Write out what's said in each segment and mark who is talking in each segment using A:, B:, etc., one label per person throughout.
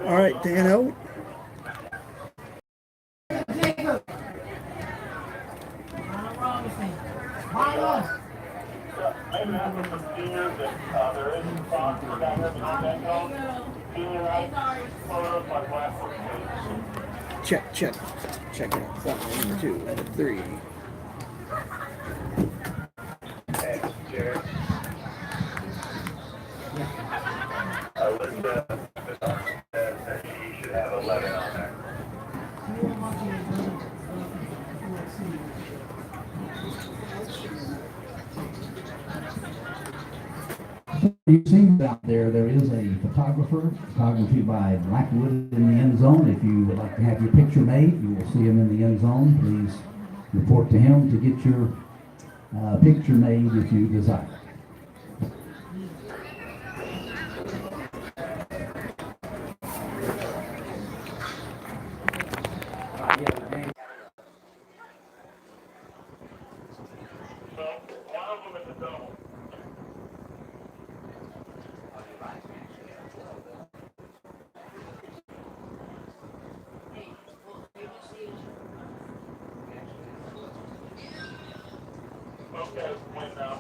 A: All right, Dano.
B: Maybe after some seniors that there is some sponsors down here behind that goal. Senior night photos like last week.
A: Check it out. 1, 2, 3.
B: Hey, Jared. Alyssa says that she should have 11 on there.
C: You've seen out there is a photography by Blackwood in the end zone. If you would like to have your picture made, you will see him in the end zone. Please report to him to get your picture made if you desire.
B: Okay,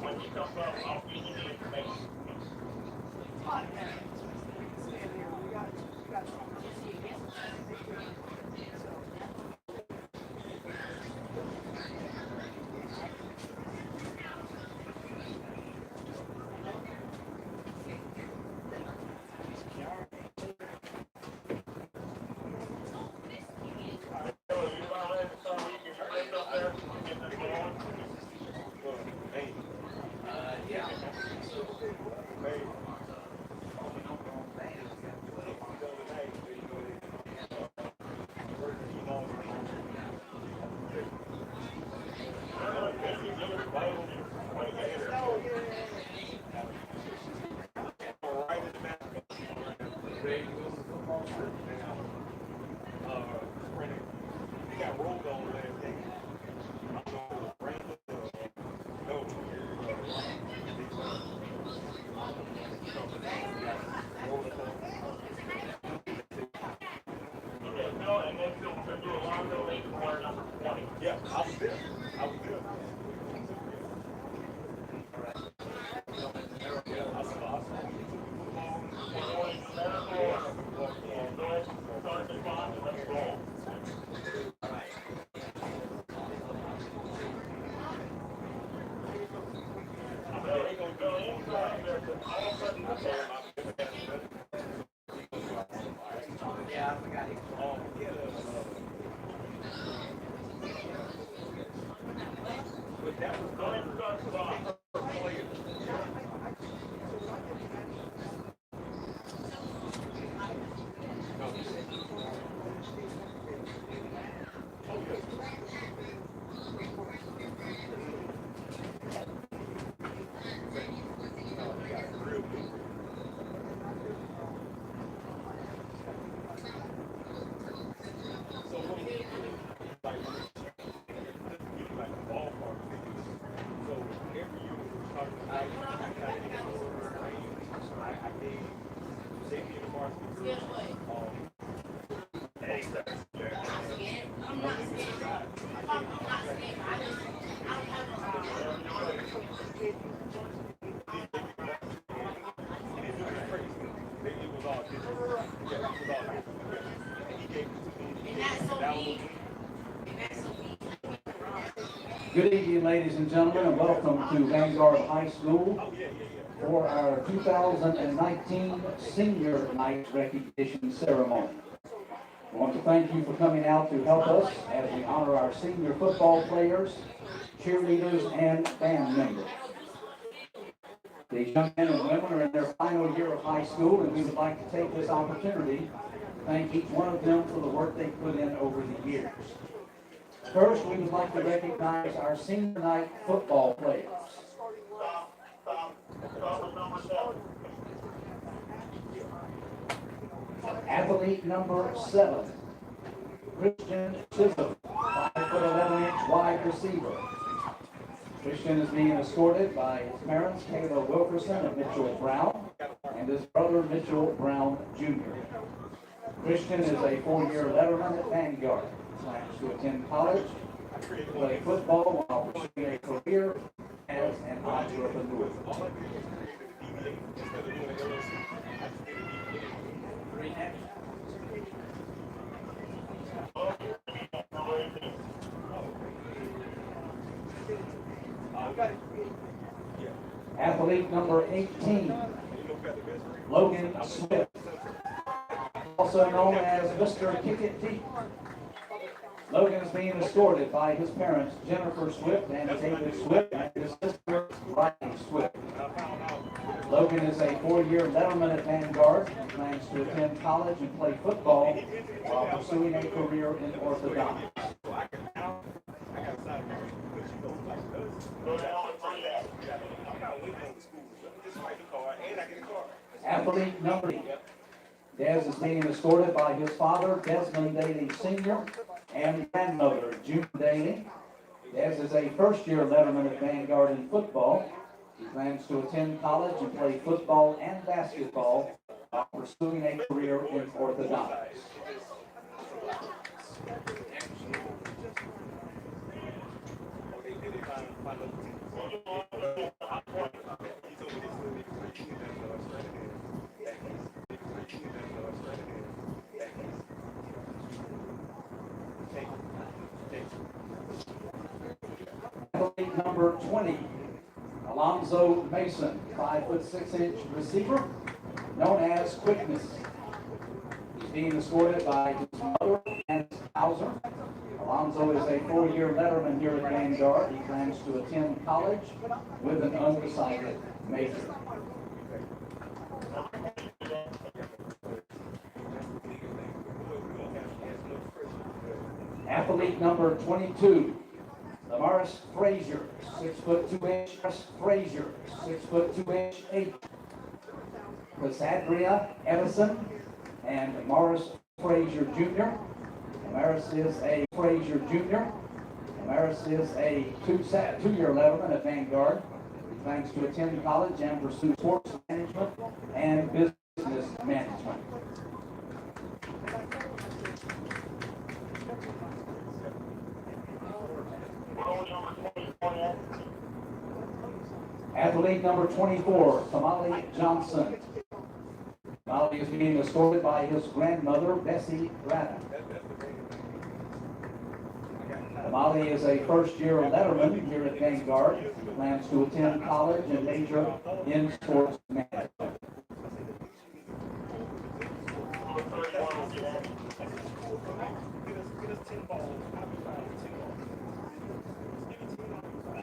B: when he comes up, I'll give you the information. Yeah, I was there.
C: Good evening, ladies and gentlemen, and welcome to Vanguard High School for our 2019 Senior Night Recognition Ceremony. I want to thank you for coming out to help us as we honor our senior football players, cheerleaders, and band members. These young men and women are in their final year of high school, and we would like to take this opportunity to thank each one of them for the work they've put in over the years. First, we would like to recognize our senior night football players. Athlete number 7, Christian Chisholm, 5'11" wide receiver. Christian is being escorted by his parents, Kayla Wilkerson and Mitchell Brown, and his brother, Mitchell Brown Jr. Christian is a 4-year letterman at Vanguard. Plans to attend college, play football while pursuing a career as an entrepreneur. Athlete number 18, Logan Swift, also known as Mr. Kick It Deep. Logan is being escorted by his parents, Jennifer Swift and David Swift, and his sister, Riley Swift. Logan is a 4-year letterman at Vanguard and plans to attend college and play football while pursuing a career in orthodontics. Athlete number 8. Dez is being escorted by his father, Desmond Daly Sr., and grandmother, June Daly. Dez is a 1st-year letterman at Vanguard in football. He plans to attend college and play football and basketball while pursuing a career in orthodontics. Athlete number 20, Alonzo Mason, 5'6" receiver, known as Quickness. He's being escorted by his mother and Hauser. Alonzo is a 4-year letterman here at Vanguard. He plans to attend college with an undecided major. Athlete number 22, Lamaris Frazier, 6'2". Frazier, 6'2". Cassandra Edison and Morris Frazier Jr. Morris is a Frazier Jr. Morris is a 2-year letterman at Vanguard. He plans to attend college and pursue sports management and business management. Athlete number 24, Tamale Johnson. Tamale is being escorted by his grandmother, Bessie Radden. Tamale is a 1st-year letterman here at Vanguard. He plans to attend college and major in sports management.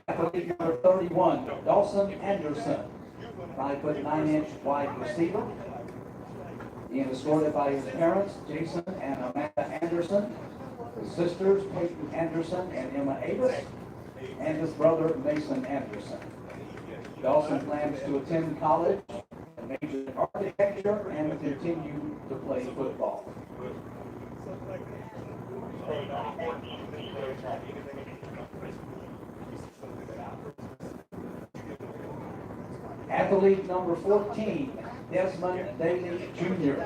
C: Athlete number 31, Dawson Anderson, 5'9" wide receiver. Being escorted by his parents, Jason and Amanda Anderson, his sisters, Peyton Anderson and Emma Avis, and his brother, Mason Anderson. Dawson plans to attend college and major in architecture and continue to play football. Athlete number 14, Desmond Daly Jr.,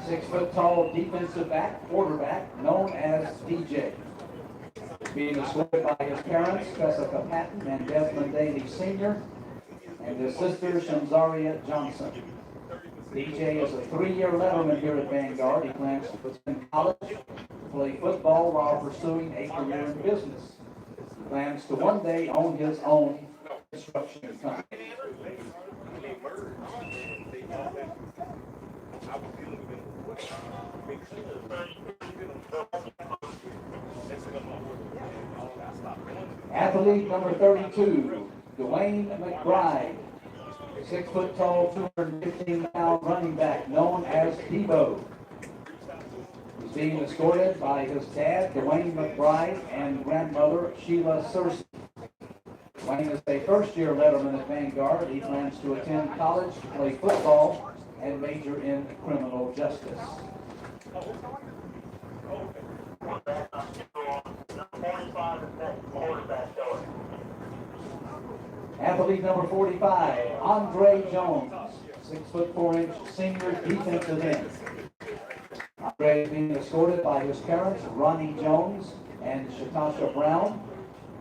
C: 6-foot-tall defensive back, quarterback, known as DJ. Being escorted by his parents, Jessica Patton and Desmond Daly Sr., and his sister, Shamzaria Johnson. DJ is a 3-year letterman here at Vanguard. He plans to attend college, play football while pursuing a career in business. He plans to one day own his own construction company. Athlete number 32, Dwayne McBride, 6-foot-tall, 215-pound running back, known as Debo. He's being escorted by his dad, Dwayne McBride, and grandmother, Sheila Searcy. Dwayne is a 1st-year letterman at Vanguard. He plans to attend college to play football and major in criminal justice. Athlete number 45, Andre Jones, 6'4" senior defensive end. Andre is being escorted by his parents, Ronnie Jones and Shatasha Brown.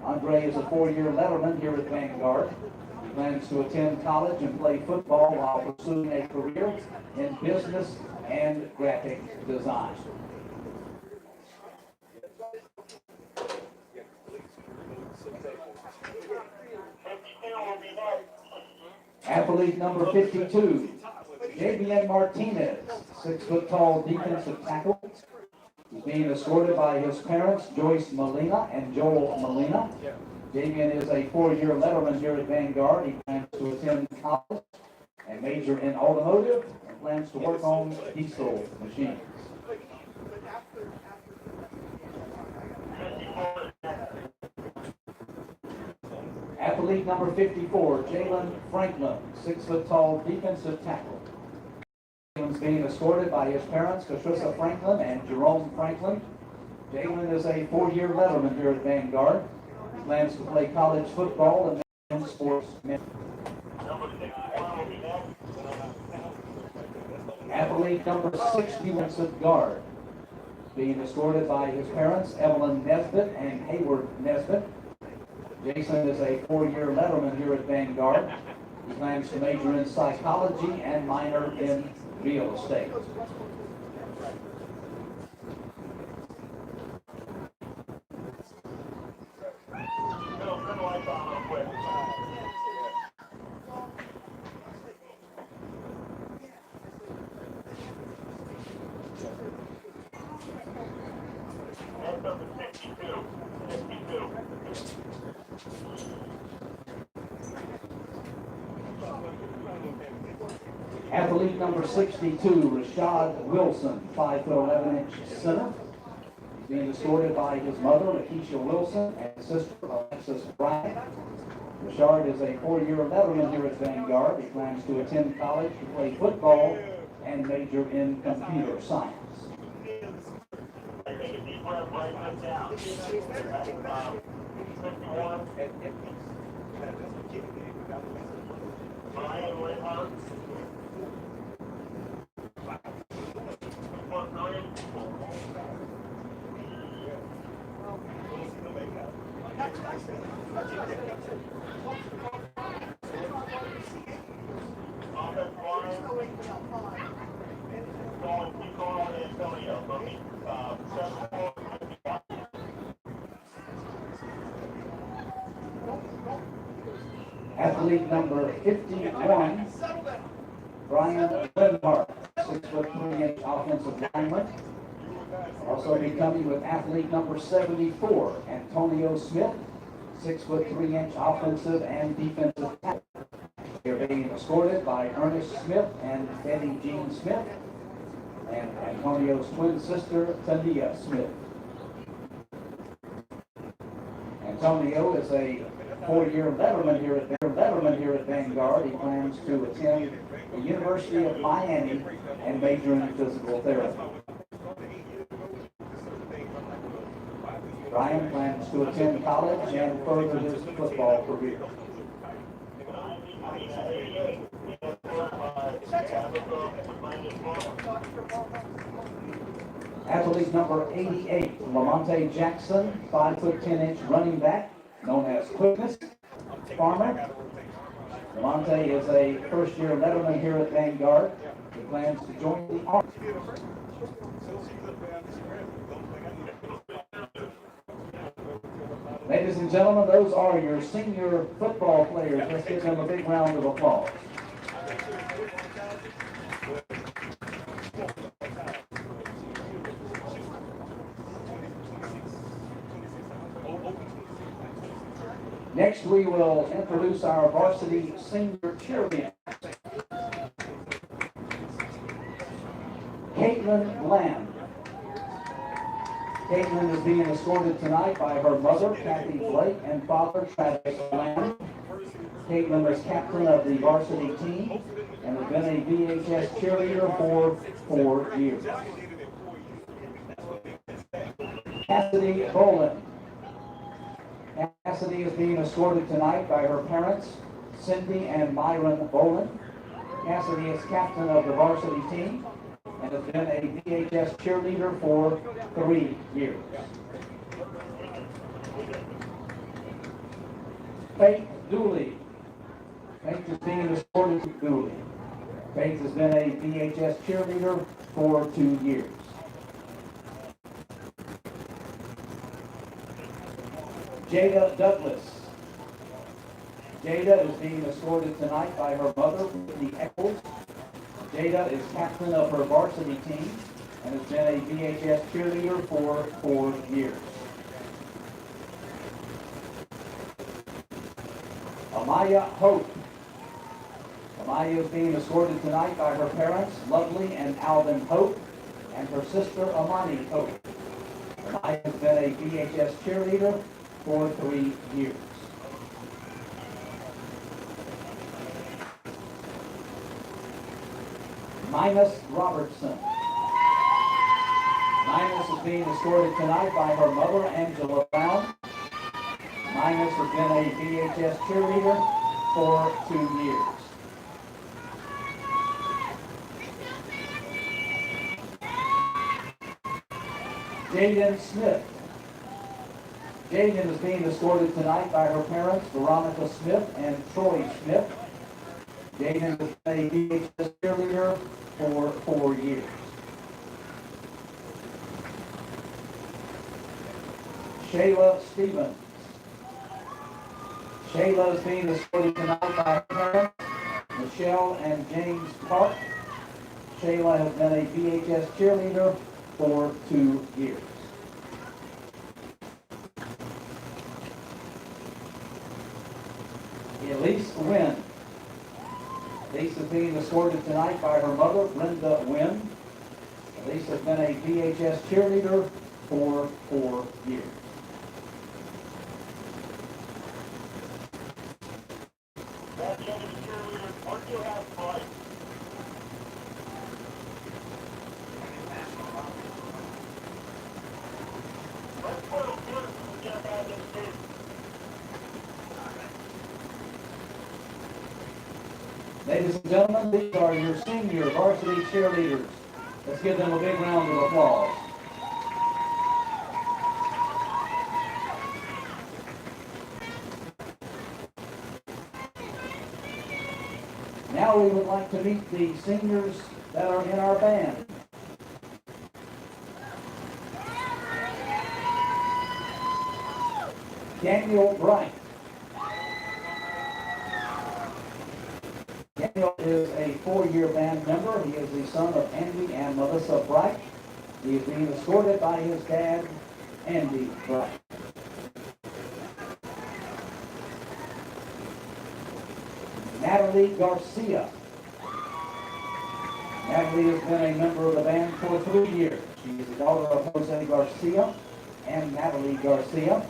C: Andre is a 4-year letterman here at Vanguard. He plans to attend college and play football while pursuing a career in business and graphic design. Athlete number 52, Javier Martinez, 6-foot-tall defensive tackle. He's being escorted by his parents, Joyce Molina and Joel Molina. Javier is a 4-year letterman here at Vanguard. He plans to attend college and major in automotive and plans to work on diesel machines. Athlete number 54, Jalen Franklin, 6-foot-tall defensive tackle. Jalen's being escorted by his parents, Patricia Franklin and Jerome Franklin. Jalen is a 4-year letterman here at Vanguard. He plans to play college football and sports. Athlete number 60, defensive guard, being escorted by his parents, Evelyn Nesbitt and Hayward Nesbitt. Jason is a 4-year letterman here at Vanguard. He plans to major in psychology and minor in real estate. Athlete number 62, Rashad Wilson, 5'11" center. He's being escorted by his mother, Lakeisha Wilson, and sister, Alexis Bryant. Rashad is a 4-year letterman here at Vanguard. He plans to attend college to play football and major in computer science.
B: Take a deep breath, write this down. 51. Brian Whithart.
C: Athlete number 51, Brian Lindmark, 6'3" offensive lineman. Also be coming with athlete number 74, Antonio Smith, 6'3" offensive and defensive tackle. They're being escorted by Ernest Smith and Betty Jean Smith, and Antonio's twin sister, Tania Smith. Antonio is a 4-year letterman here at Vanguard. He plans to attend the University of Miami and major in physical therapy. Brian plans to attend college and further his football career. Athlete number 88, Lamonte Jackson, 5'10" running back, known as Quickness Farmer. Lamonte is a 1st-year letterman here at Vanguard. He plans to join the Army. Ladies and gentlemen, those are your senior football players. Let's give them a big round of applause. Next, we will introduce our varsity senior cheerleader, Caitlin Land. Caitlin is being escorted tonight by her mother, Kathy Blake, and father, Travis Land. Caitlin is captain of the varsity team and has been a VHS cheerleader for 4 years. Cassidy Bolin. Cassidy is being escorted tonight by her parents, Cindy and Myron Bolin. Cassidy is captain of the varsity team and has been a VHS cheerleader for 3 years. Faith Dooley. Faith is being escorted to Dooley. Faith has been a VHS cheerleader for 2 years. Jada Douglas. Jada is being escorted tonight by her mother, Whitney Eccles. Jada is captain of her varsity team and has been a VHS cheerleader for 4 years. Amaya Hope. Amaya is being escorted tonight by her parents, Lovely and Alvin Hope, and her sister, Amani Hope. Amaya has been a VHS cheerleader for 3 years. Minus Robertson. Minus is being escorted tonight by her mother, Angela Brown. Minus has been a VHS cheerleader for 2 years. Jaden Smith. Jaden is being escorted tonight by her parents, Veronica Smith and Troy Smith. Jaden has been a VHS cheerleader for 4 years. Shayla Stevens. Shayla is being escorted tonight by her parents, Michelle and James Park. Shayla has been a VHS cheerleader for 2 years. Elise Wynn. Elise is being escorted tonight by her mother, Brenda Wynn. Elise has been a VHS cheerleader for 4 years. Ladies and gentlemen, these are your senior varsity cheerleaders. Let's give them a big round of applause. Now we would like to meet the seniors that are in our band. Daniel Bright. Daniel is a 4-year band member. He is the son of Andy and Melissa Bright. He is being escorted by his dad, Andy Bright. Natalie Garcia. Natalie has been a member of the band for 3 years. She is the daughter of Jose Garcia and Natalie Garcia.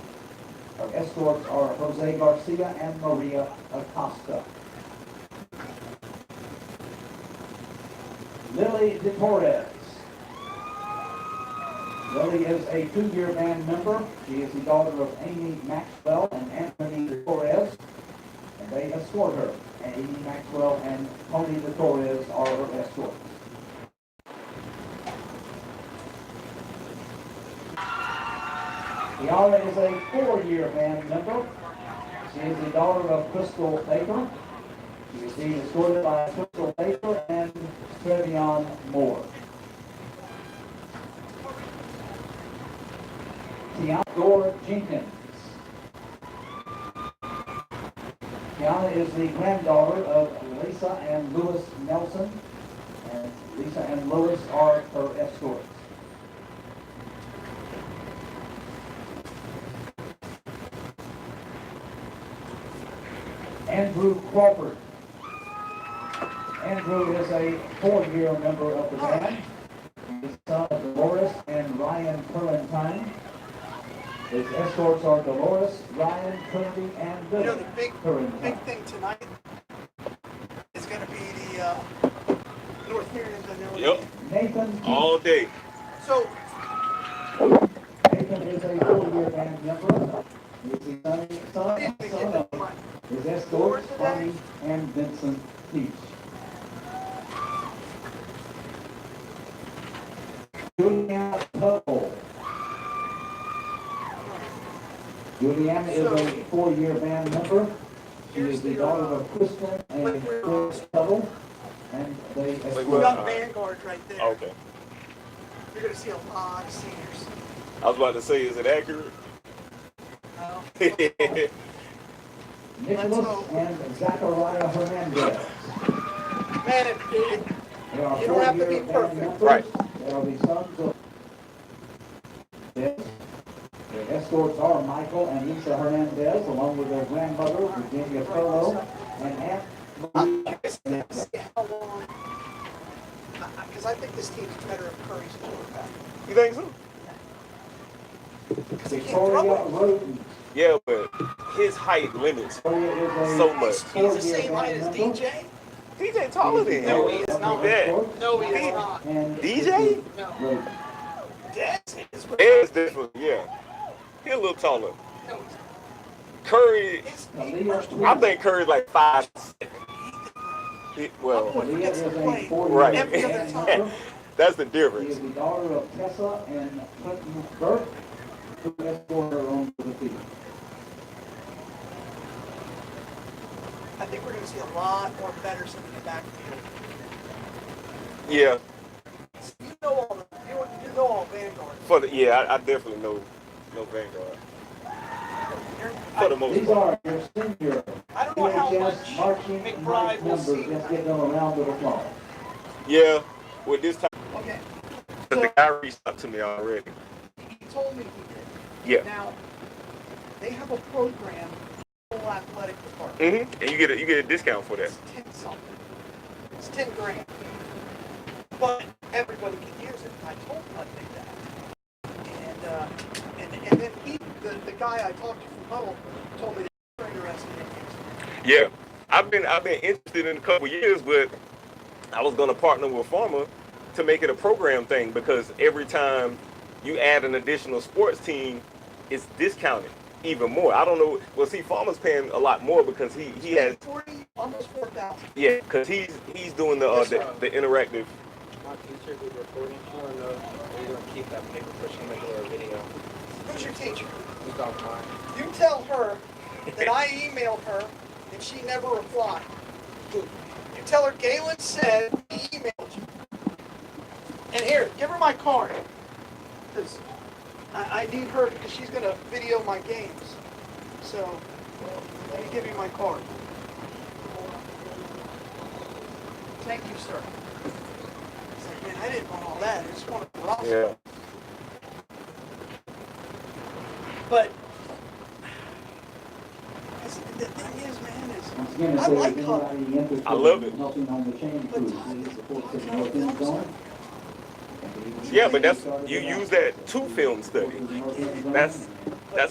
C: Our escorts are Jose Garcia and Maria Acosta. Lily De Torres. Lily is a 2-year band member. She is the daughter of Amy Maxwell and Anthony De Torres, and they escort her. And Amy Maxwell and Tony De Torres are her escorts. Kiara is a 4-year band member. She is the daughter of Crystal Baker. She is being escorted by Crystal Baker and Trevion Moore. Tiana Jenkins. Tiana is the granddaughter of Lisa and Louis Nelson, and Lisa and Louis are her escorts. Andrew Crawford. Andrew is a 4-year member of the band. He's the son of Dolores and Ryan Turrentine. His escorts are Dolores, Ryan, Trinity, and Billy.
D: You know, the big thing tonight is going to be the North Marion.
E: Yep.
C: Nathan Keith.
E: All day.
D: So,
C: Nathan is a 4-year band member. He's the son of his escorts, Bonnie and Vincent Peach. Juliana is a 4-year band member. She is the daughter of Kristen and Chris Tuttle. And they
D: We
C: escort.
D: got Vanguard right there.
E: Okay.
D: You're going to see a lot of seniors.
E: I was about to say, is it accurate?
D: No.
C: Nicholas and Zachariah Hernandez.
D: Man,
C: They are
D: you don't have to be
C: 4-year band
D: perfect.
C: members.
E: Right.
C: They are the sons of. Yes. The escorts are Michael and Lisa Hernandez, along with their grandmother, Virginia Furlow, and Aunt.
D: I'm curious to see how long, because I think this team's better if Curry's quarterback.
E: You think so?
D: Because he can't throw
C: Victoria
D: it.
C: Roden.
E: Yeah, but his height limits
C: Victoria is a
E: so much.
D: He's the
C: 4-year
D: same height
C: band
D: as
C: member.
D: DJ?
E: DJ taller than
D: No,
E: him.
D: he is not.
E: Yeah.
D: No, he is not.
C: And
E: DJ?
D: No.
C: Roden.
D: That's
E: It's different, yeah. He a little taller. Curry, I think Curry's like 5'7". Well,
C: Leah is a 4-year
E: right.
D: Every other time.
C: member.
E: That's the
C: She
E: difference.
C: is the daughter of Tessa and Clinton Burke, who escort her on to the field.
D: I think we're going to see a lot more betters in the backfield.
E: Yeah,
D: You know all Vanguard.
E: for the I definitely know Vanguard for the most
C: These
E: part.
C: are your senior
D: I don't know how much
C: PHS marching
D: McBride
C: night
D: will
C: members.
D: see.
C: Let's give them a round of applause.
E: Yeah, with this time,
D: Okay.
E: the guy reached out to me already.
D: He told me he did.
E: Yeah.
D: Now, they have a program, full athletic department.
E: Mm-hmm. And you get a discount for that.
D: It's 10 something. It's 10 grand. But everybody can use it. I told him I'd make that. And then the guy I talked to from Huddle told me that they're interested in using it.
E: Yeah, I've been interested in a couple years, but I was gonna partner with Farmer to make it a program thing because every time you add an additional sports team, it's discounted even more. I don't know. Well, see, Farmer's paying a lot more because he has
D: 40, almost 4,000.
E: yeah, because he's doing the interactive.
F: My teacher who's recording, she wanna know are you gonna keep that paper pushing make it a video?
D: Who's your teacher?
F: We got mine.
D: You tell her that I emailed her and she never replied. You tell her Galen said he emailed you. And here, give her my card. Because I need her because she's going to video my games. So, let me give you my card. Thank you, sir. It's like, man, I didn't want all that. I just wanted the roster.
E: Yeah.
D: But the thing is, man,
C: Once again,
D: I
C: if
D: like
C: there's
D: Huddle.
C: anybody interested
E: I love
C: in
E: it.
C: helping on the chain crew, please support the North End Zone.
E: Yeah, but you use that to film study. That's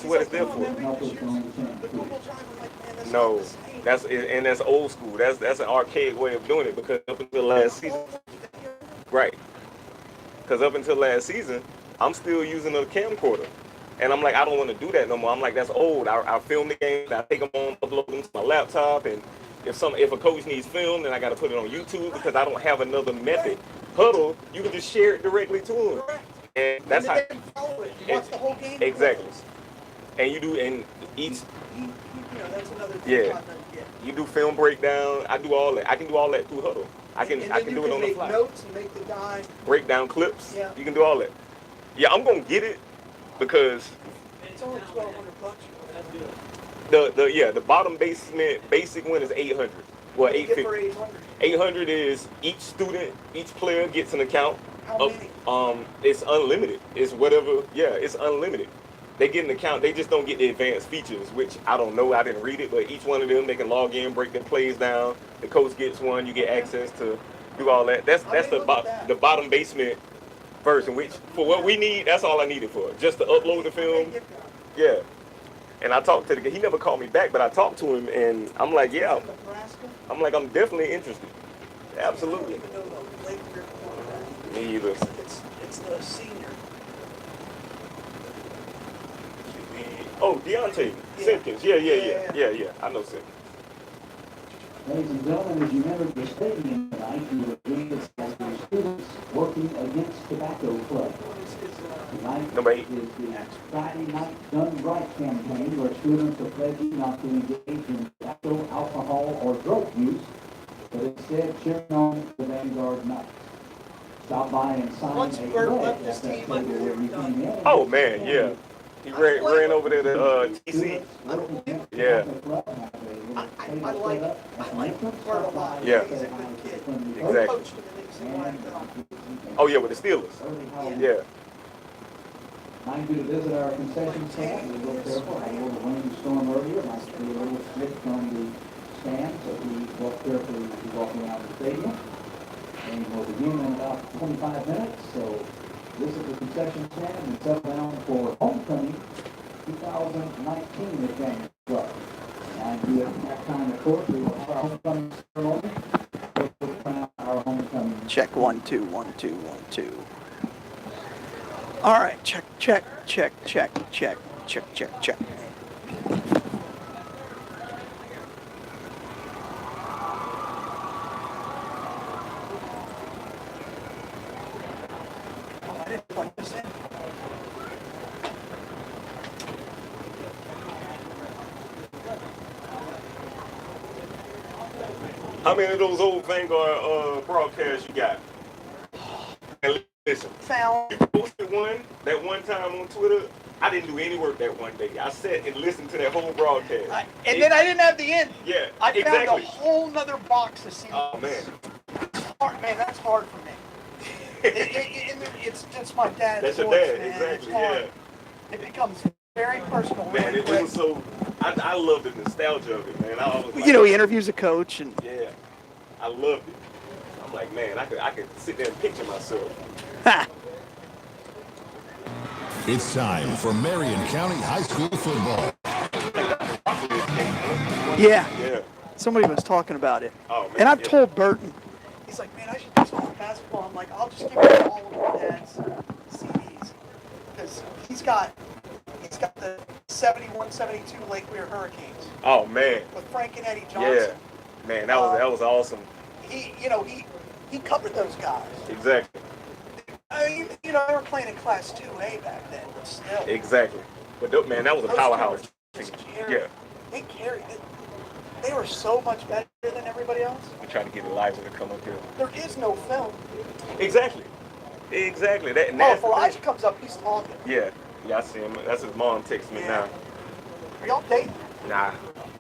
E: what it's there for.
C: Help us on the chain
D: The
C: crew.
D: Google Drive, I'm like, man, that's
E: No,
D: not the same.
E: that's old school. That's an archaic way of doing it because up until last season, right? Because up until last season, I'm still using a camcorder, and I'm like, I don't want to do that no more. I'm like, that's old. I film the games, I take them on, upload them to my laptop, and if a coach needs film, then I got to put it on YouTube because I don't have another method. Huddle, you can just share it directly to them, and that's how
D: And then follow it. You watch the whole game.
E: exactly. And you do, and each
D: You know, that's another thing.
E: Yeah.
D: about them, yeah.
E: you do film breakdown. I do all that. I can do all that through Huddle. I can
D: And
E: I
D: then
E: can
D: you
E: do it on the
D: make
E: fly.
D: notes and make the guy.
E: Break down clips.
D: Yeah.
E: You can do all that. Yeah, I'm gonna get it because
D: It's only $1,200.
E: the bottom basic one is 800. Well,
D: What do you get
E: 850.
D: for 800?
E: 800 is each student, each player gets an account.
D: How
E: of,
D: many?
E: It's unlimited. It's whatever. Yeah, it's unlimited. They get an account. They just don't get the advanced features, which I don't know. I didn't read it, but each one of them they can log in, break their plays down. The coach gets one. You get access to do all that. That's the bottom basement version. Which for what we need, that's all I need it for. Just to upload the film. Yeah. And I talked to the guy. He never called me back, but I talked to him, and I'm like, yeah.
D: Nebraska?
E: I'm like, I'm definitely interested.
D: I don't
E: Absolutely.
D: even know the late year quarterback.
E: Me either.
D: It's the senior.
E: Oh, Deontay
D: Yeah.
E: Simpkins. Yeah. I know Simpkins.
C: Ladies and gentlemen, as you entered the stadium tonight, you were greeted as the students working against tobacco club.
D: What is his,
C: Tonight,
E: Number 8.
C: is the Friday Night Done Right campaign, where students are pledging not to engage in tobacco, alcohol, or drug use, but instead cheering on the Vanguard Knights. Stop by and sign
D: Once
C: a
D: we're
C: pledge
D: left this
C: at that
D: team,
C: table
D: I'm
C: where you
D: done.
C: came in.
E: Oh man, yeah. He ran over there to TC. Yeah.
D: I like it. I like Bert a lot.
E: Yeah.
D: He's a good kid.
E: Exactly.
D: Coached him and he's
E: Oh yeah, with the Steelers. Yeah.
C: Mind you to visit our concession stand. We were careful. I had a little rainstorm earlier. Might be a little slip from the stand, so we walk carefully as we walking out of the stadium. And we'll begin in about 25 minutes. So visit the concession stand and settle down for homecoming 2019 at Vanguard. And at that time, of course, we will have our homecoming ceremony. We'll crown our homecoming.
D: Check 1 2 1 2 1 2. All right, check. Oh, I didn't plug this in.
E: How many of those old Vanguard broadcasts you got? And listen,
D: Found.
E: you posted that one time on Twitter. I didn't do any work that one day. I sat and listened to that whole broadcast.
D: Then I didn't have the end.
E: Yeah,
D: I found
E: exactly.
D: a whole nother box of CDs.
E: Oh man.
D: It's hard, man, that's hard for me. It's just my dad's
E: That's your
D: voice,
E: dad,
D: man.
E: exactly.
D: It's hard.
E: Yeah.
D: It becomes very personal.
E: Man,
D: really
E: it
D: quick.
E: was so. I love the nostalgia of it, man. I always
D: You know, he interviews a coach and
E: Yeah, I loved it. I'm like, man, I could sit there and picture myself.
G: It's time for Marion County High School football.
D: yeah.
E: Yeah.
D: Somebody was talking about it.
E: Oh, man,
D: And I've
E: yeah.
D: told Burton, he's like, man, I should do something with basketball. I'm like, I'll just give you all of my dad's CDs. Because he's got the 71, 72 Lake Weir Hurricanes
E: Oh man.
D: with Frank and Eddie
E: Yeah.
D: Johnson.
E: Man, that was awesome.
D: He covered those guys.
E: Exactly.
D: I mean, they were playing in Class 2A back then, but still.
E: Exactly. But man, that was a
D: Those
E: powerhouse.
D: kids
E: Yeah.
D: carried- They carried it. They were so much better than everybody else.
E: We tried to get Elijah to come up here.
D: There is no film.
E: Exactly. Exactly. That. And
D: Oh,
E: that's
D: if
E: the
D: Elijah
E: thing.
D: comes up, he's talking.
E: Yeah. Yeah, I see him. That's his mom texting me
D: Yeah.
E: now.
D: Are y'all dating?
E: Nah.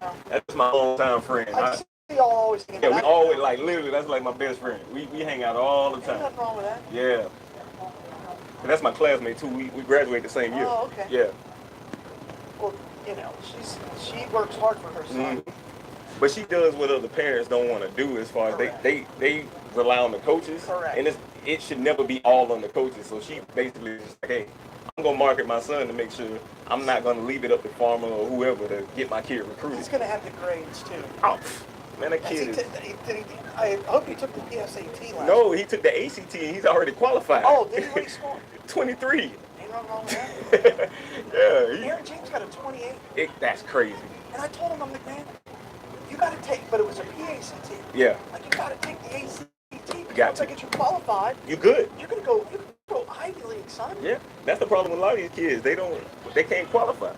D: No.
E: That's my longtime friend.
D: I see y'all always hanging
E: Yeah, we
D: out.
E: always like literally. That's like my best friend. We hang out all the
D: Ain't
E: time.
D: nothing wrong with that.
E: Yeah. And that's my classmate too. We graduated the same year.
D: Oh, okay.
E: Yeah.
D: Well, she works hard for her son.
E: Mhm. But she does what other parents don't want to do as far as
D: Correct.
E: they rely on the coaches.
D: Correct.
E: And it should never be all on the coaches. So she basically is just like, hey, I'm gonna market my son to make sure I'm not gonna leave it up to Farmer or whoever to get my kid recruited.
D: He's gonna have the grades too.
E: Oh, man, that
D: Has
E: kid is.
D: I hope he took the PSAT last.
E: No, he took the ACT and he's already qualified.
D: Oh, did he really score?
E: 23.
D: Ain't nothing wrong with that.
E: Yeah,
D: Aaron James got a 28.
E: that's crazy.
D: And I told him, I'm like, man, you got to take, but it was a PACT.
E: Yeah,
D: Like, you got to take the ACT.
E: Got
D: Once
E: to.
D: I get you qualified,
E: you good.
D: you can go Ivy League, son.
E: Yeah, that's the problem with a lot of these kids. They can't qualify.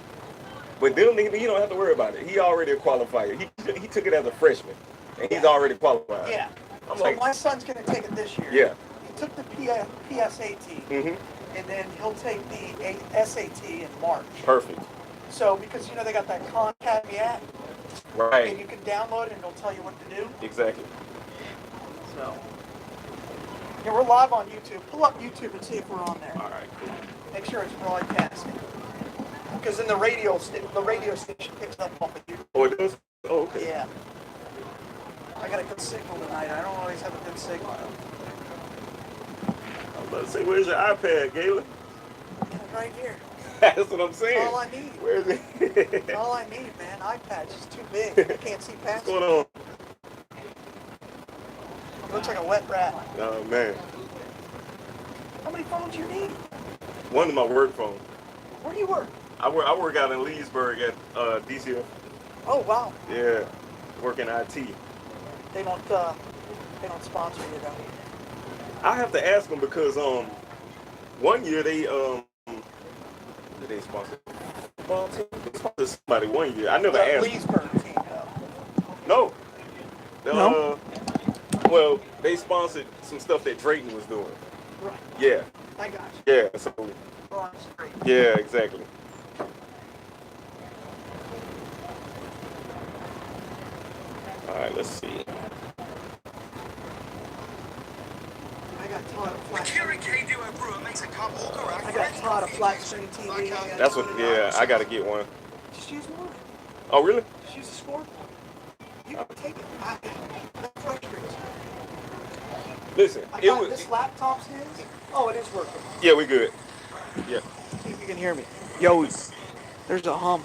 E: But them niggas, you don't have to worry about it. He already a qualifier. He took it as a freshman, and he's already qualified.
D: Yeah.
E: I'm
D: So
E: like,
D: my son's going to take it this year.
E: yeah.
D: He took the PSAT,
E: Mm-hmm.
D: and then he'll take the SAT in March.
E: Perfect.
D: So, because, they got that Khan Academy app, and
E: Right.
D: you can download it, and it'll tell you what to do.
E: Exactly.
D: So, yeah, we're live on YouTube. Pull up YouTube and see if we're on there.
E: All right. Cool.
D: Make sure it's broadcasting. Because then the radio station picks up off of you.
E: Oh, it does. Oh, okay.
D: Yeah. I got a good signal tonight. I don't always have a good signal.
E: I was about to say, where's your iPad, Galen?
D: It's right here.
E: That's what I'm saying.
D: All I need.
E: Where is it?
D: All I need, man. iPad's just too big. I can't see past
E: What's going
D: it.
E: on?
D: It looks like a wet rat.
E: Oh man.
D: How many phones you need?
E: One of my work phone.
D: Where do you work?
E: I work out in Leesburg at DCF.
D: Oh, wow.
E: Yeah. Work in IT.
D: They don't sponsor you, though.
E: I have to ask them because one year they did they sponsor? Football team? They sponsored somebody one year. I never
D: The
E: asked.
D: Leesburg team,
E: No.
D: No?
E: Well, they sponsored some stuff that Drayton was doing.
D: Right.
E: Yeah.
D: I got you.
E: Yeah. So.
D: Oh, I'm straight.
E: Yeah. Exactly. All right. Let's see.
D: I got taught a flat screen.
H: I
D: I got taught a flat screen TV.
E: That's what. Yeah. I gotta get one.
D: Just use one.
E: Oh, really?
D: Just use the scoreboard. You can take it. That frustrates me.
E: Listen.
D: I
E: It
D: got
E: was.
D: this laptop's his. Oh, it is working.
E: Yeah. We good. Yeah.
D: See if you can hear me. Yo, there's a hum.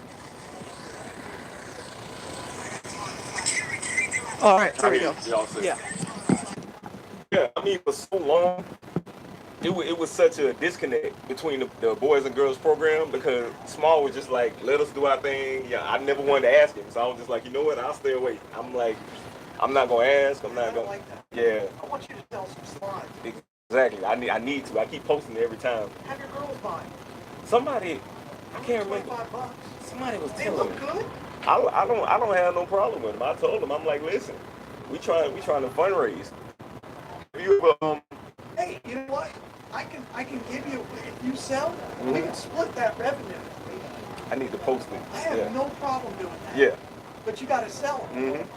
D: All right, there we go.
E: Y'all say.
D: Yeah.
E: Yeah, I mean, for so long, it was such a disconnect between the boys and girls program because Small was just like, let us do our thing. Yeah, I never wanted to ask him, so I was just like, you know what, I'll stay away. I'm like, I'm not gonna ask. I'm not
D: I don't
E: gonna.
D: like that.
E: Yeah,
D: I want you to tell some slides.
E: exactly. I need to. I keep posting it every time.
D: Have your girls buy.
E: Somebody, I can't remember.
D: $25.
E: Somebody was
D: They
E: telling
D: look
E: me.
D: good.
E: I don't have no problem with them. I told them, I'm like, listen, we trying to fundraise. You
D: Hey, you know what? I can give you if you sell. We can split that revenue.
E: I need to post it.
D: I have
E: Yeah.
D: no problem doing that.
E: Yeah.
D: But you got to sell them.
E: Hmm.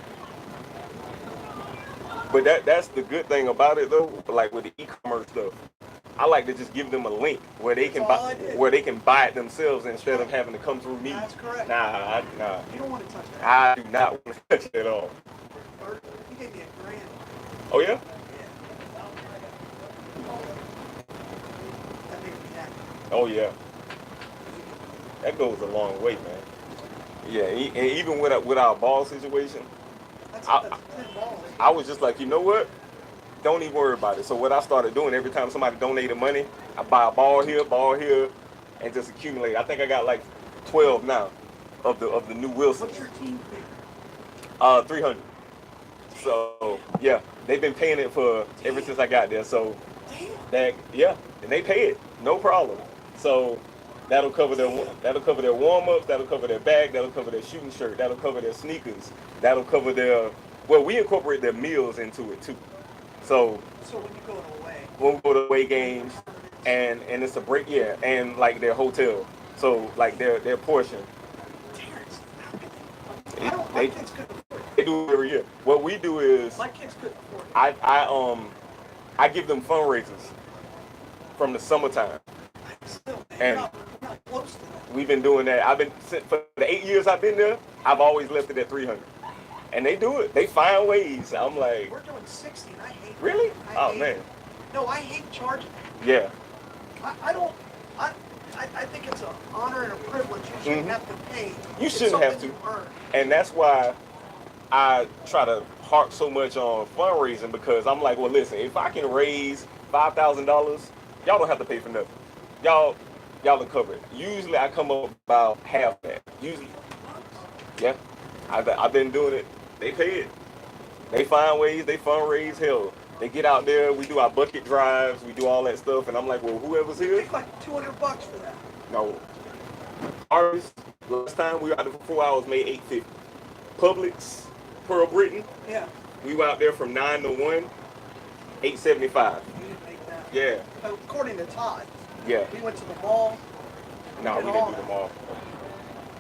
E: But that's the good thing about it though. Like with the e-commerce stuff, I like to just give them a link where they can
D: That's all
E: buy
D: I did.
E: where they can buy it themselves instead of having to come through me.
D: That's correct.
E: Nah.
D: You don't want to touch that.
E: I do not want to touch it at all.
D: Bert, you gave me $1,000.
E: Oh yeah?
D: That made me happy.
E: Oh yeah. That goes a long way, man. Yeah, and even with our ball situation,
D: That's
E: I-
D: 10 balls.
E: I was just like, you know what? Don't even worry about it. So what I started doing every time somebody donated money, I buy a ball here, and just accumulate. I think I got like 12 now of the new Wilsons.
D: What's your team fee?
E: 300. So yeah, they've been paying it for ever since I got there. So
D: Damn.
E: and they pay it, no problem. So that'll cover their warm-ups, that'll cover their bag, that'll cover their shooting shirt, that'll cover their sneakers, that'll cover their. Well, we incorporate their meals into it too. So
D: So when you go away,
E: when we go to away games, and it's a break, yeah, and like their hotel, so like their portion.
D: Terrence,
E: It-
D: my
E: they,
D: kids couldn't afford it.
E: they do it every year. What we do is
D: My kids couldn't afford it.
E: I give them fundraisers from the summertime.
D: Still, man,
E: And-
D: you're not close to that.
E: We've been doing that. For the 8 years I've been there, I've always left it at 300. And they do it. They find ways. I'm like,
D: We're doing 60, and I hate it.
E: really?
D: I
E: Oh
D: hate
E: man.
D: it. No, I hate charging.
E: Yeah.
D: I don't. I think it's an honor and a privilege. You shouldn't
E: Mhm.
D: have to pay.
E: You
D: It's
E: shouldn't have
D: something
E: to.
D: you earn.
E: And that's why I try to harp so much on fundraising because I'm like, well, listen, if I can raise $5,000, y'all don't have to pay for nothing. Y'all will cover it. Usually I come up about half that. Usually. Yeah. I've been doing it. They pay it. They find ways. They fundraise. Hell, they get out there. We do our bucket drives. We do all that stuff. And I'm like, well, whoever's
D: You
E: here.
D: take like $200 for that.
E: No. Ours, last time we were out there for 4 hours, made $850. Publix, Pearl Britain,
D: Yeah.
E: we were out there from 9 to 1, $875.
D: You didn't make that.
E: Yeah,
D: According to Todd,
E: yeah.
D: we went to the mall.
E: No, we
D: did
E: didn't
D: all
E: do them
D: that.
E: all.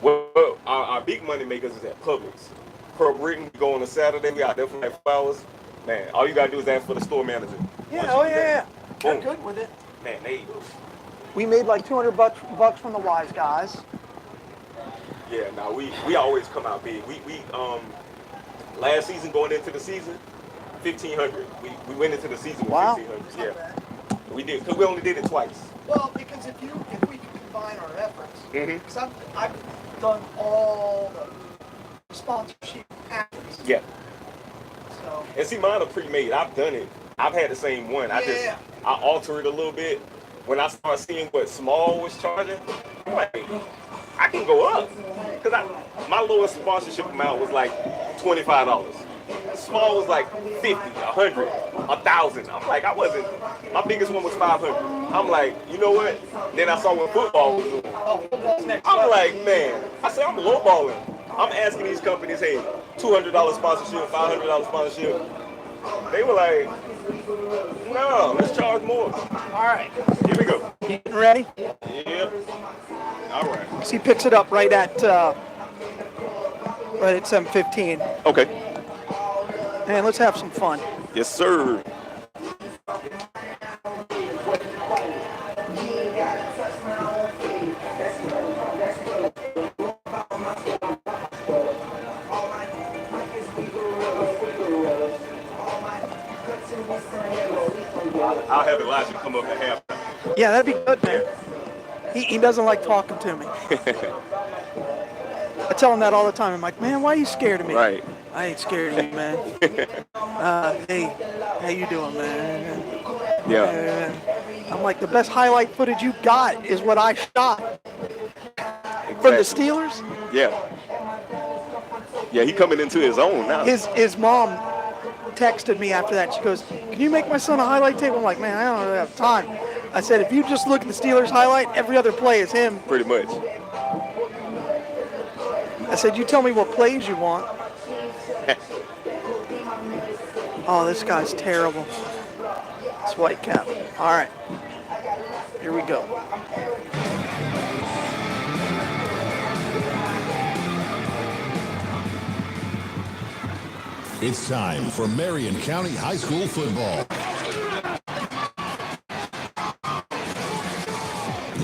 E: Well, our big money makers is at Publix. Pearl Britain, we go on a Saturday, we out there for like 4 hours. Man, all you gotta do is ask for the store manager. Once
D: Yeah,
E: you
D: oh
E: do
D: yeah,
E: that,
D: yeah. They're
E: boom.
D: good with it.
E: Man, they,
D: We made like $200 from the Wise Guys.
E: yeah, no, we always come out big. We last season going into the season, 1,500. We went into the season with
D: Wow.
E: 1,500. Yeah, we did because we only did it twice.
D: Well, because if we can combine our efforts,
E: Mhm.
D: because I've done all the sponsorship packages.
E: Yeah,
D: So
E: and see, mine are pre-made. I've done it. I've had the same one.
D: Yeah.
E: I alter it a little bit. When I start seeing what Small was charging, I'm like, I can go up because my lowest sponsorship amount was like $25. Small was like 50, 100, 1,000. I'm like, my biggest one was 500. I'm like, you know what? Then I saw what football was doing.
D: Oh, football's next
E: I'm
D: level.
E: like, man, I said, I'm lowballing. I'm asking these companies, hey, $200 sponsorship, $500 sponsorship. They were like, no, let's charge more.
D: All right,
E: Here we go.
D: getting ready.
E: Yep. All right.
D: So he picks it up right at 7:15.
E: Okay.
D: And let's have some fun.
E: Yes, sir. I'll have Elijah come up at halftime.
D: Yeah, that'd be good, man. He doesn't like talking to me. I tell him that all the time. I'm like, man, why are you scared of me?
E: Right.
D: I ain't scared of you, man. Hey, how you doing, man?
E: Yeah.
D: I'm like, the best highlight footage you got is what I shot from the Steelers.
E: Yeah. Yeah, he coming into his own now.
D: His mom texted me after that. She goes, can you make my son a highlight tape? I'm like, man, I don't really have time. I said, if you just look at the Steelers highlight, every other play is him.
E: Pretty much.
D: I said, you tell me what plays you want. Oh, this guy's terrible. It's Whitecap. All right. Here we go.
G: It's time for Marion County High School football.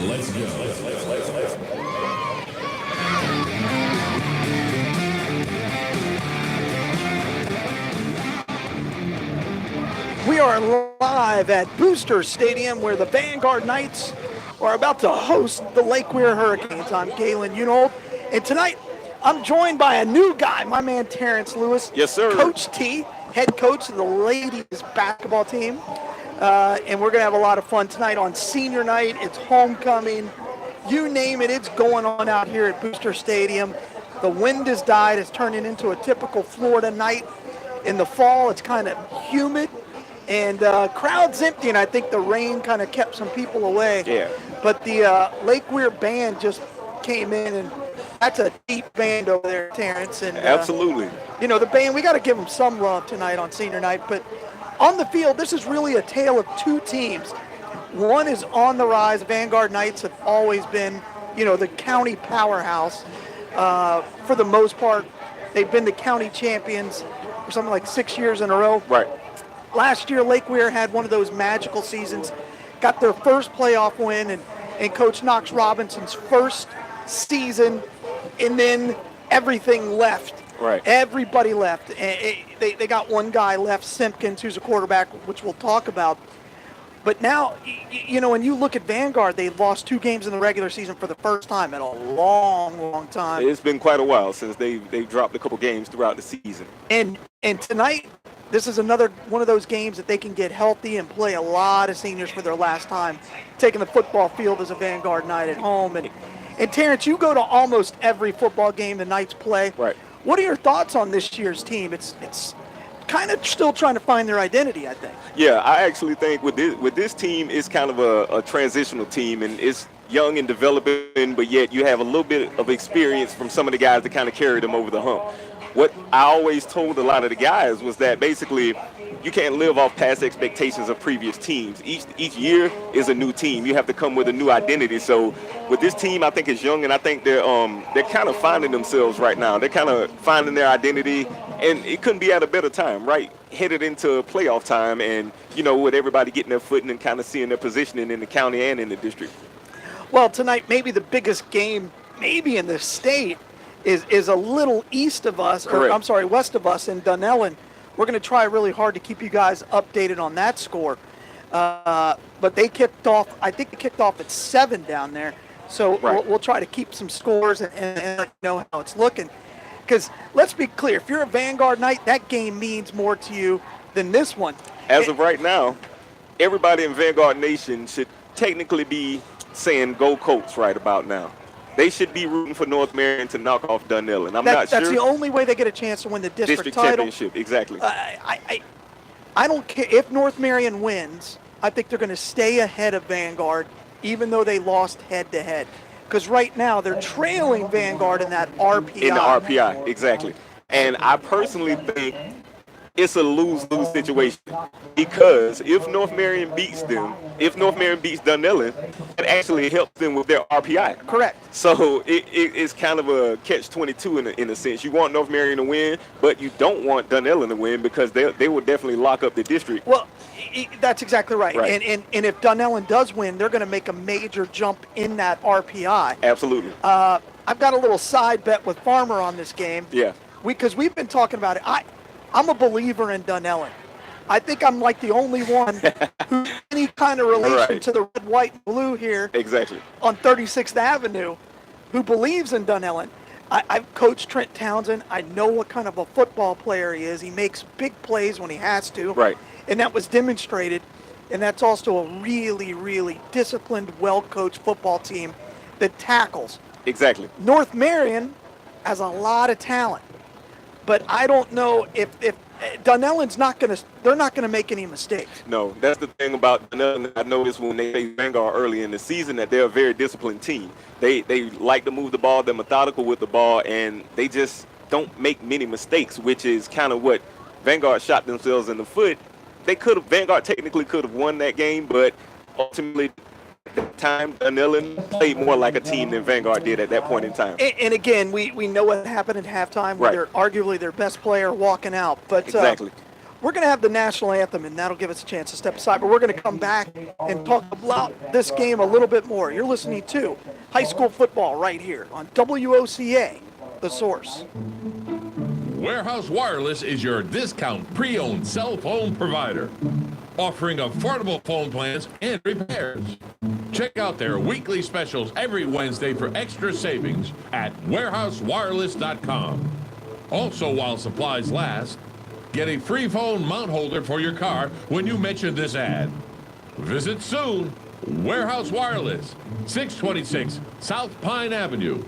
G: Let's go.
D: We are live at Booster Stadium where the Vanguard Knights are about to host the Lake Weir Hurricanes. I'm Galen Unold, and tonight I'm joined by a new guy, my man Terrence Lewis.
E: Yes, sir.
D: Coach T, head coach of the ladies basketball team. And we're going to have a lot of fun tonight on senior night. It's homecoming. You name it, it's going on out here at Booster Stadium. The wind has died. It's turning into a typical Florida night. In the fall, it's kind of humid. And crowd's empty, and I think the rain kind of kept some people away.
E: Yeah.
D: But the Lake Weir band just came in, and that's a deep band over there, Terrence. And
E: Absolutely.
D: you know, the band, we got to give them some love tonight on senior night. But on the field, this is really a tale of two teams. One is on the rise. Vanguard Knights have always been, you know, the county powerhouse. For the most part, they've been the county champions for something like 6 years in a row.
E: Right.
D: Last year, Lake Weir had one of those magical seasons, got their first playoff win, and Coach Knox Robinson's first season, and then everything left.
E: Right.
D: Everybody left. And they got one guy left, Simpkins, who's a quarterback, which we'll talk about. But now, you know, when you look at Vanguard, they've lost 2 games in the regular season for the first time in a long, long time.
E: It's been quite a while since they've dropped a couple games throughout the season.
D: And tonight, this is another one of those games that they can get healthy and play a lot of seniors for their last time taking the football field as a Vanguard Knight at home. And Terrence, you go to almost every football game the Knights play.
E: Right.
D: What are your thoughts on this year's team? It's kind of still trying to find their identity, I think.
E: Yeah, I actually think with this team, it's kind of a transitional team, and it's young and developing, but yet you have a little bit of experience from some of the guys that kind of carry them over the hump. What I always told a lot of the guys was that basically you can't live off past expectations of previous teams. Each year is a new team. You have to come with a new identity. So with this team, I think it's young, and I think they're kind of finding themselves right now. They're kind of finding their identity, and it couldn't be at a better time, right? Headed into playoff time, and you know, with everybody getting their footing and kind of seeing their positioning in the county and in the district.
D: Well, tonight maybe the biggest game maybe in the state is a little east of us, west of us in Dunellen. We're going to try really hard to keep you guys updated on that score. But they kicked off, I think they kicked off at 7 down there. So
E: right.
D: we'll try to keep some scores and let you know how it's looking. Because let's be clear, if you're a Vanguard Knight, that game means more to you than this one.
E: As of right now, everybody in Vanguard Nation should technically be saying go Colts right about now. They should be rooting for North Marion to knock off Dunellen. I'm not sure.
D: That's the only way they get a chance to win the district title.
E: Championship, exactly.
D: I don't care if North Marion wins. I think they're going to stay ahead of Vanguard, even though they lost head-to-head. Because right now they're trailing Vanguard in that RPI.
E: In the RPI, exactly. And I personally think it's a lose-lose situation, because if North Marion beats them, if North Marion beats Dunellen, it actually helps them with their RPI.
D: Correct.
E: So it's kind of a catch-22 in a sense. You want North Marion to win, but you don't want Dunellen to win, because they will definitely lock up the district.
D: Well, that's exactly right.
E: Right.
D: And if Dunellen does win, they're going to make a major jump in that RPI.
E: Absolutely.
D: I've got a little side bet with Farmer on this game.
E: Yeah.
D: Because we've been talking about it. I'm a believer in Dunellen. I think I'm like the only one who has any kind of relation to the red, white, and blue here
E: Exactly.
D: on 36th Avenue who believes in Dunellen. I've coached Trent Townsend. I know what kind of a football player he is. He makes big plays when he has to.
E: Right.
D: And that was demonstrated. And that's also a really, really disciplined, well-coached football team that tackles.
E: Exactly.
D: North Marion has a lot of talent. But I don't know if Dunellen's they're not going to make any mistakes.
E: No, that's the thing about Dunellen. I noticed when they played Vanguard early in the season that they're a very disciplined team. They like to move the ball. They're methodical with the ball, and they just don't make many mistakes, which is kind of what Vanguard shot themselves in the foot. Vanguard technically could have won that game, but ultimately at the time, Dunellen played more like a team than Vanguard did at that point in time.
D: And again, we know what happened at halftime.
E: Right.
D: They're arguably their best player walking out. But
E: Exactly.
D: we're going to have the national anthem, and that'll give us a chance to step aside. But we're going to come back and talk about this game a little bit more. You're listening to high school football right here on WOCA, The Source.
I: Warehouse Wireless is your discount pre-owned cell phone provider, offering affordable phone plans and repairs. Check out their weekly specials every Wednesday for extra savings at warehousewireless.com. Also, while supplies last, get a free phone mount holder for your car when you mention this ad. Visit soon. Warehouse Wireless, 626 South Pine Avenue.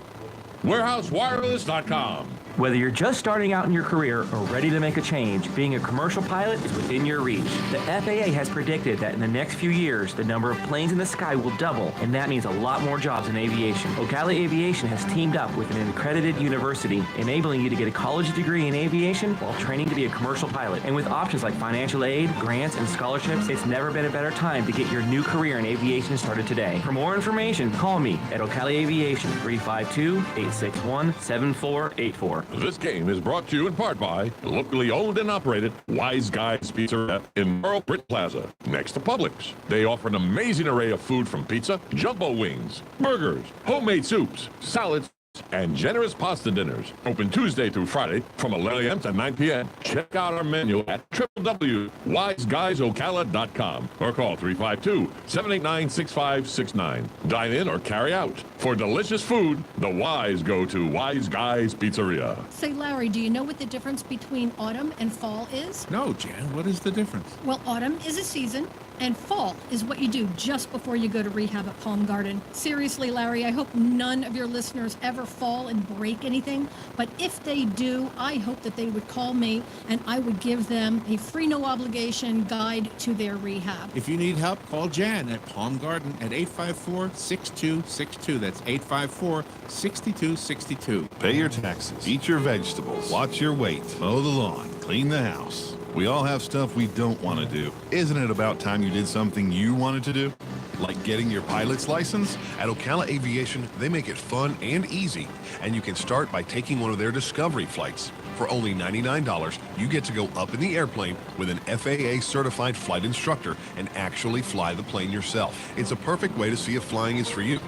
I: warehousewireless.com.
J: Whether you're just starting out in your career or ready to make a change, being a commercial pilot is within your reach. The FAA has predicted that in the next few years, the number of planes in the sky will double, and that means a lot more jobs in aviation. Ocala Aviation has teamed up with an accredited university, enabling you to get a college degree in aviation while training to be a commercial pilot. And with options like financial aid, grants, and scholarships, it's never been a better time to get your new career in aviation started today. For more information, call me at Ocala Aviation, 352-861-7484.
I: This game is brought to you in part by locally owned and operated Wise Guys Pizzeria in Merle Britt Plaza, next to Publix. They offer an amazing array of food from pizza, jumbo wings, burgers, homemade soups, salads, and generous pasta dinners. Open Tuesday through Friday from 11 a.m. to 9 p.m. Check out our menu at www.wiseguysocala.com or call 352-789-6569. Dine in or carry out. For delicious food, the Wise go to Wise Guys Pizzeria.
K: Say, Larry, do you know what the difference between autumn and fall is?
L: No, Jan, what is the difference?
K: Well, autumn is a season, and fall is what you do just before you go to rehab at Palm Garden. Seriously, Larry, I hope none of your listeners ever fall and break anything, but if they do, I hope that they would call me and I would give them a free, no obligation guide to their rehab.
L: If you need help, call Jan at Palm Garden at 854-6262. That's 854-6262.
G: Pay your taxes, eat your vegetables, watch your weight, mow the lawn, clean the house. We all have stuff we don't want to do. Isn't it about time you did something you wanted to do? Like getting your pilot's license? At Ocala Aviation, they make it fun and easy, and you can start by taking one of their discovery flights. For only $99, you get to go up in the airplane with an FAA-certified flight instructor and actually fly the plane yourself. It's a perfect way to see if flying is for you.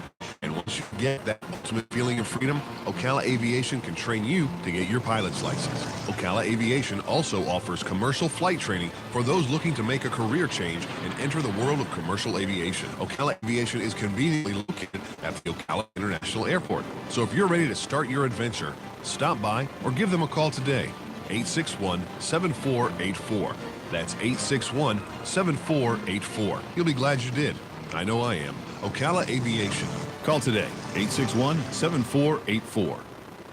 G: And once you get that ultimate feeling of freedom, Ocala Aviation can train you to get your pilot's license. Ocala Aviation also offers commercial flight training for those looking to make a career change and enter the world of commercial aviation. Ocala Aviation is conveniently located at the Ocala International Airport. So if you're ready to start your adventure, stop by or give them a call today. 861-7484. That's 861-7484. You'll be glad you did. I know I am. Ocala Aviation. Call today, 861-7484.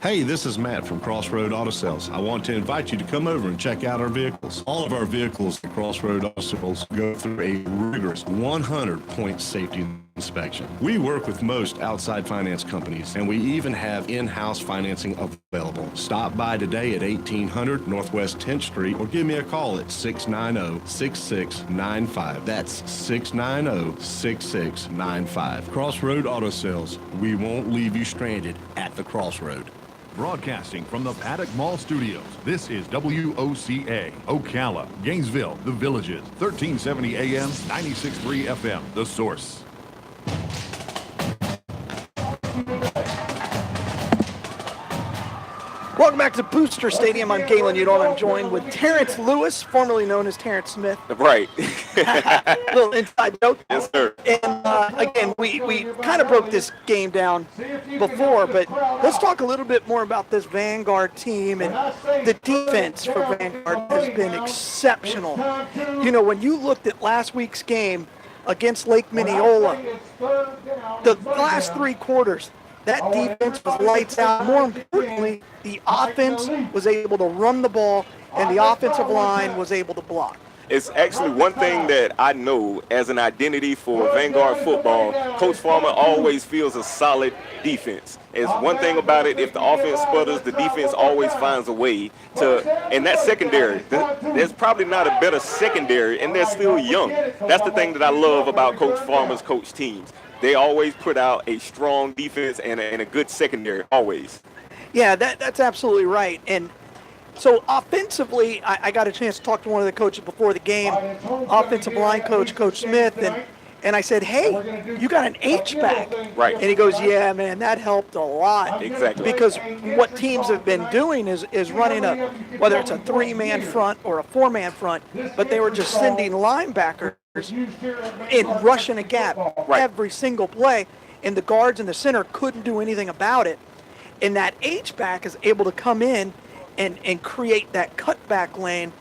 M: Hey, this is Matt from Crossroad Auto Sales. I want to invite you to come over and check out our vehicles. All of our vehicles at Crossroad Auto Sales go through a rigorous 100-point safety inspection. We work with most outside finance companies, and we even have in-house financing available. Stop by today at 1800 Northwest 10th Street or give me a call at 690-6695. That's 690-6695. Crossroad Auto Sales. We won't leave you stranded at the crossroad.
G: Broadcasting from the Paddock Mall Studios, this is WOCA, Ocala, Gainesville, The Villages, 1370 AM, 96.3 FM, The Source.
D: Welcome back to Booster Stadium. I'm Galen Udall. I'm joined with Terrence Lewis, formerly known as Terrence Smith.
E: Right.
D: Little inside joke.
E: Yes, sir.
D: And again, we kind of broke this game down before, but let's talk a little bit more about this Vanguard team. And the defense for Vanguard has been exceptional. You know, when you looked at last week's game against Lake Mineola, the last 3 quarters, that defense was lights out. More importantly, the offense was able to run the ball, and the offensive line was able to block.
E: It's actually one thing that I know as an identity for Vanguard football. Coach Farmer always feels a solid defense. It's one thing about it, if the offense sputters, the defense always finds a way to, and that secondary, there's probably not a better secondary, and they're still young. That's the thing that I love about Coach Farmer's coach teams. They always put out a strong defense and a good secondary, always.
D: Yeah, that's absolutely right. And so offensively, I got a chance to talk to one of the coaches before the game, offensive line coach, Coach Smith, and I said, hey, you got an H-back.
E: Right.
D: And he goes, yeah, man, that helped a lot.
E: Exactly.
D: Because what teams have been doing is running whether it's a 3-man front or a 4-man front, but they were just sending linebackers in rushing a gap every single play, and the guards in the center couldn't do anything about it. And that H-back is able to come in and create that cutback lane,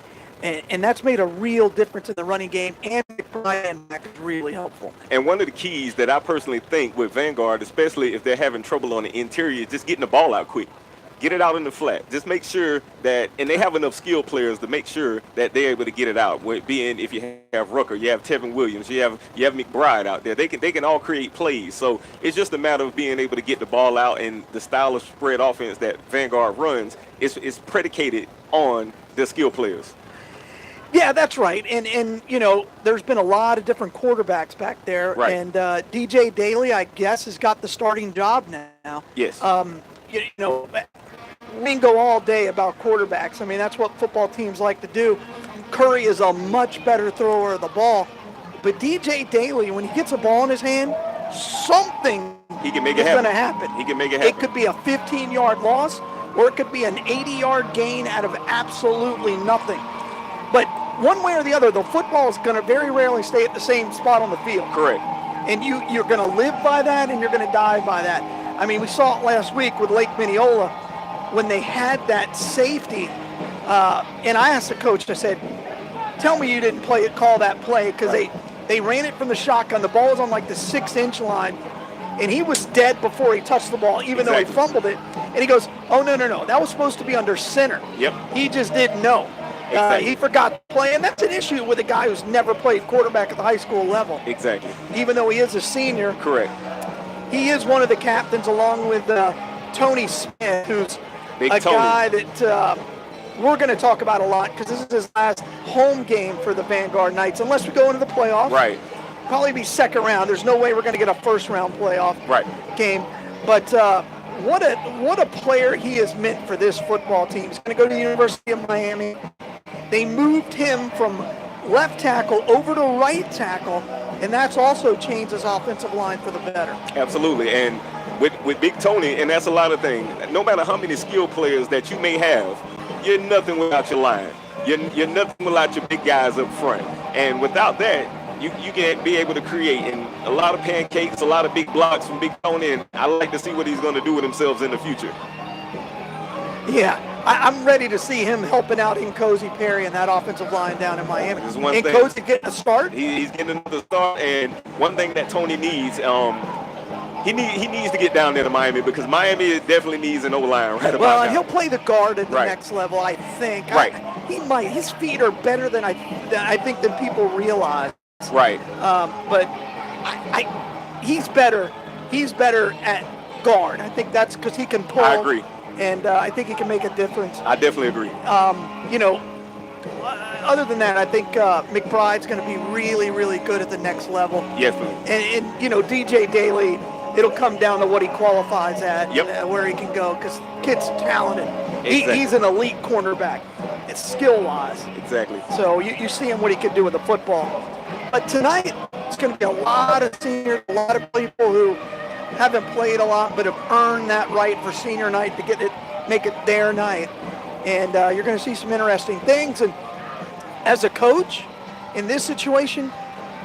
D: and that's made a real difference in the running game, and Brian back is really helpful.
E: And one of the keys that I personally think with Vanguard, especially if they're having trouble on the interior, is just getting the ball out quick. Get it out in the flat. Just make sure that, and they have enough skilled players to make sure that they're able to get it out. Being if you have Rucker, you have Tevin Williams, you have McBride out there. They can all create plays. So it's just a matter of being able to get the ball out, and the style of spread offense that Vanguard runs is predicated on their skilled players.
D: Yeah, that's right. And you know, there's been a lot of different quarterbacks back there.
E: Right.
D: And DJ Daly, I guess, has got the starting job now.
E: Yes.
D: You know, we can go all day about quarterbacks. I mean, that's what football teams like to do. Curry is a much better thrower of the ball. But DJ Daly, when he gets a ball in his hand, something is going to happen.
E: He can make it happen.
D: It could be a 15-yard loss, or it could be an 80-yard gain out of absolutely nothing. But one way or the other, the football is going to very rarely stay at the same spot on the field.
E: Correct.
D: And you're going to live by that, and you're going to die by that. I mean, we saw it last week with Lake Mineola when they had that safety. And I asked the coach, I said, tell me you didn't call that play, because they ran it from the shotgun. The ball was on like the 6-inch line, and he was dead before he touched the ball, even though he fumbled it. And he goes, oh, no, that was supposed to be under center.
E: Yep.
D: He just didn't know. He forgot to play, and that's an issue with a guy who's never played quarterback at the high school level.
E: Exactly.
D: Even though he is a senior.
E: Correct.
D: He is one of the captains, along with Tony Smith, who's guy that we're going to talk about a lot, because this is his last home game for the Vanguard Knights, unless we go into the playoffs.
E: Right.
D: Probably be second round. There's no way we're going to get a first-round playoff game. But what a player he has meant for this football team. He's going to go to the University of Miami. They moved him from left tackle over to right tackle, and that's also changed his offensive line for the better.
E: Absolutely. And with Big Tony, and that's a lot of things, no matter how many skilled players that you may have, you're nothing without your line. You're nothing without your big guys up front. And without that, you can be able to create and a lot of pancakes, a lot of big blocks from Big Tony, and I like to see what he's going to do with himself in the future.
D: Yeah, I'm ready to see him helping out Nkosi Perry and that offensive line down in Miami. Nkosi getting a start?
E: He's getting another start, and one thing that Tony needs, he needs to get down there to Miami, because Miami definitely needs an O-line right about now.
D: Well, and he'll play the guard at the next level, I think.
E: Right.
D: He might. His feet are better than I think than people realize.
E: Right.
D: But he's better. He's better at guard. I think that's because he can pull.
E: I agree.
D: And I think he can make a difference.
E: I definitely agree.
D: You know, other than that, I think McBride's going to be really, really good at the next level.
E: Yes.
D: And you know, DJ Daly, it'll come down to what he qualifies at,
E: Yep.
D: where he can go, because kid's talented.
E: Exactly.
D: He's an elite cornerback, it's skill-wise.
E: Exactly.
D: So you see him what he can do with the football. But tonight, it's going to be a lot of seniors, a lot of people who haven't played a lot but have earned that right for senior night to make it their night. And you're going to see some interesting things. And as a coach, in this situation,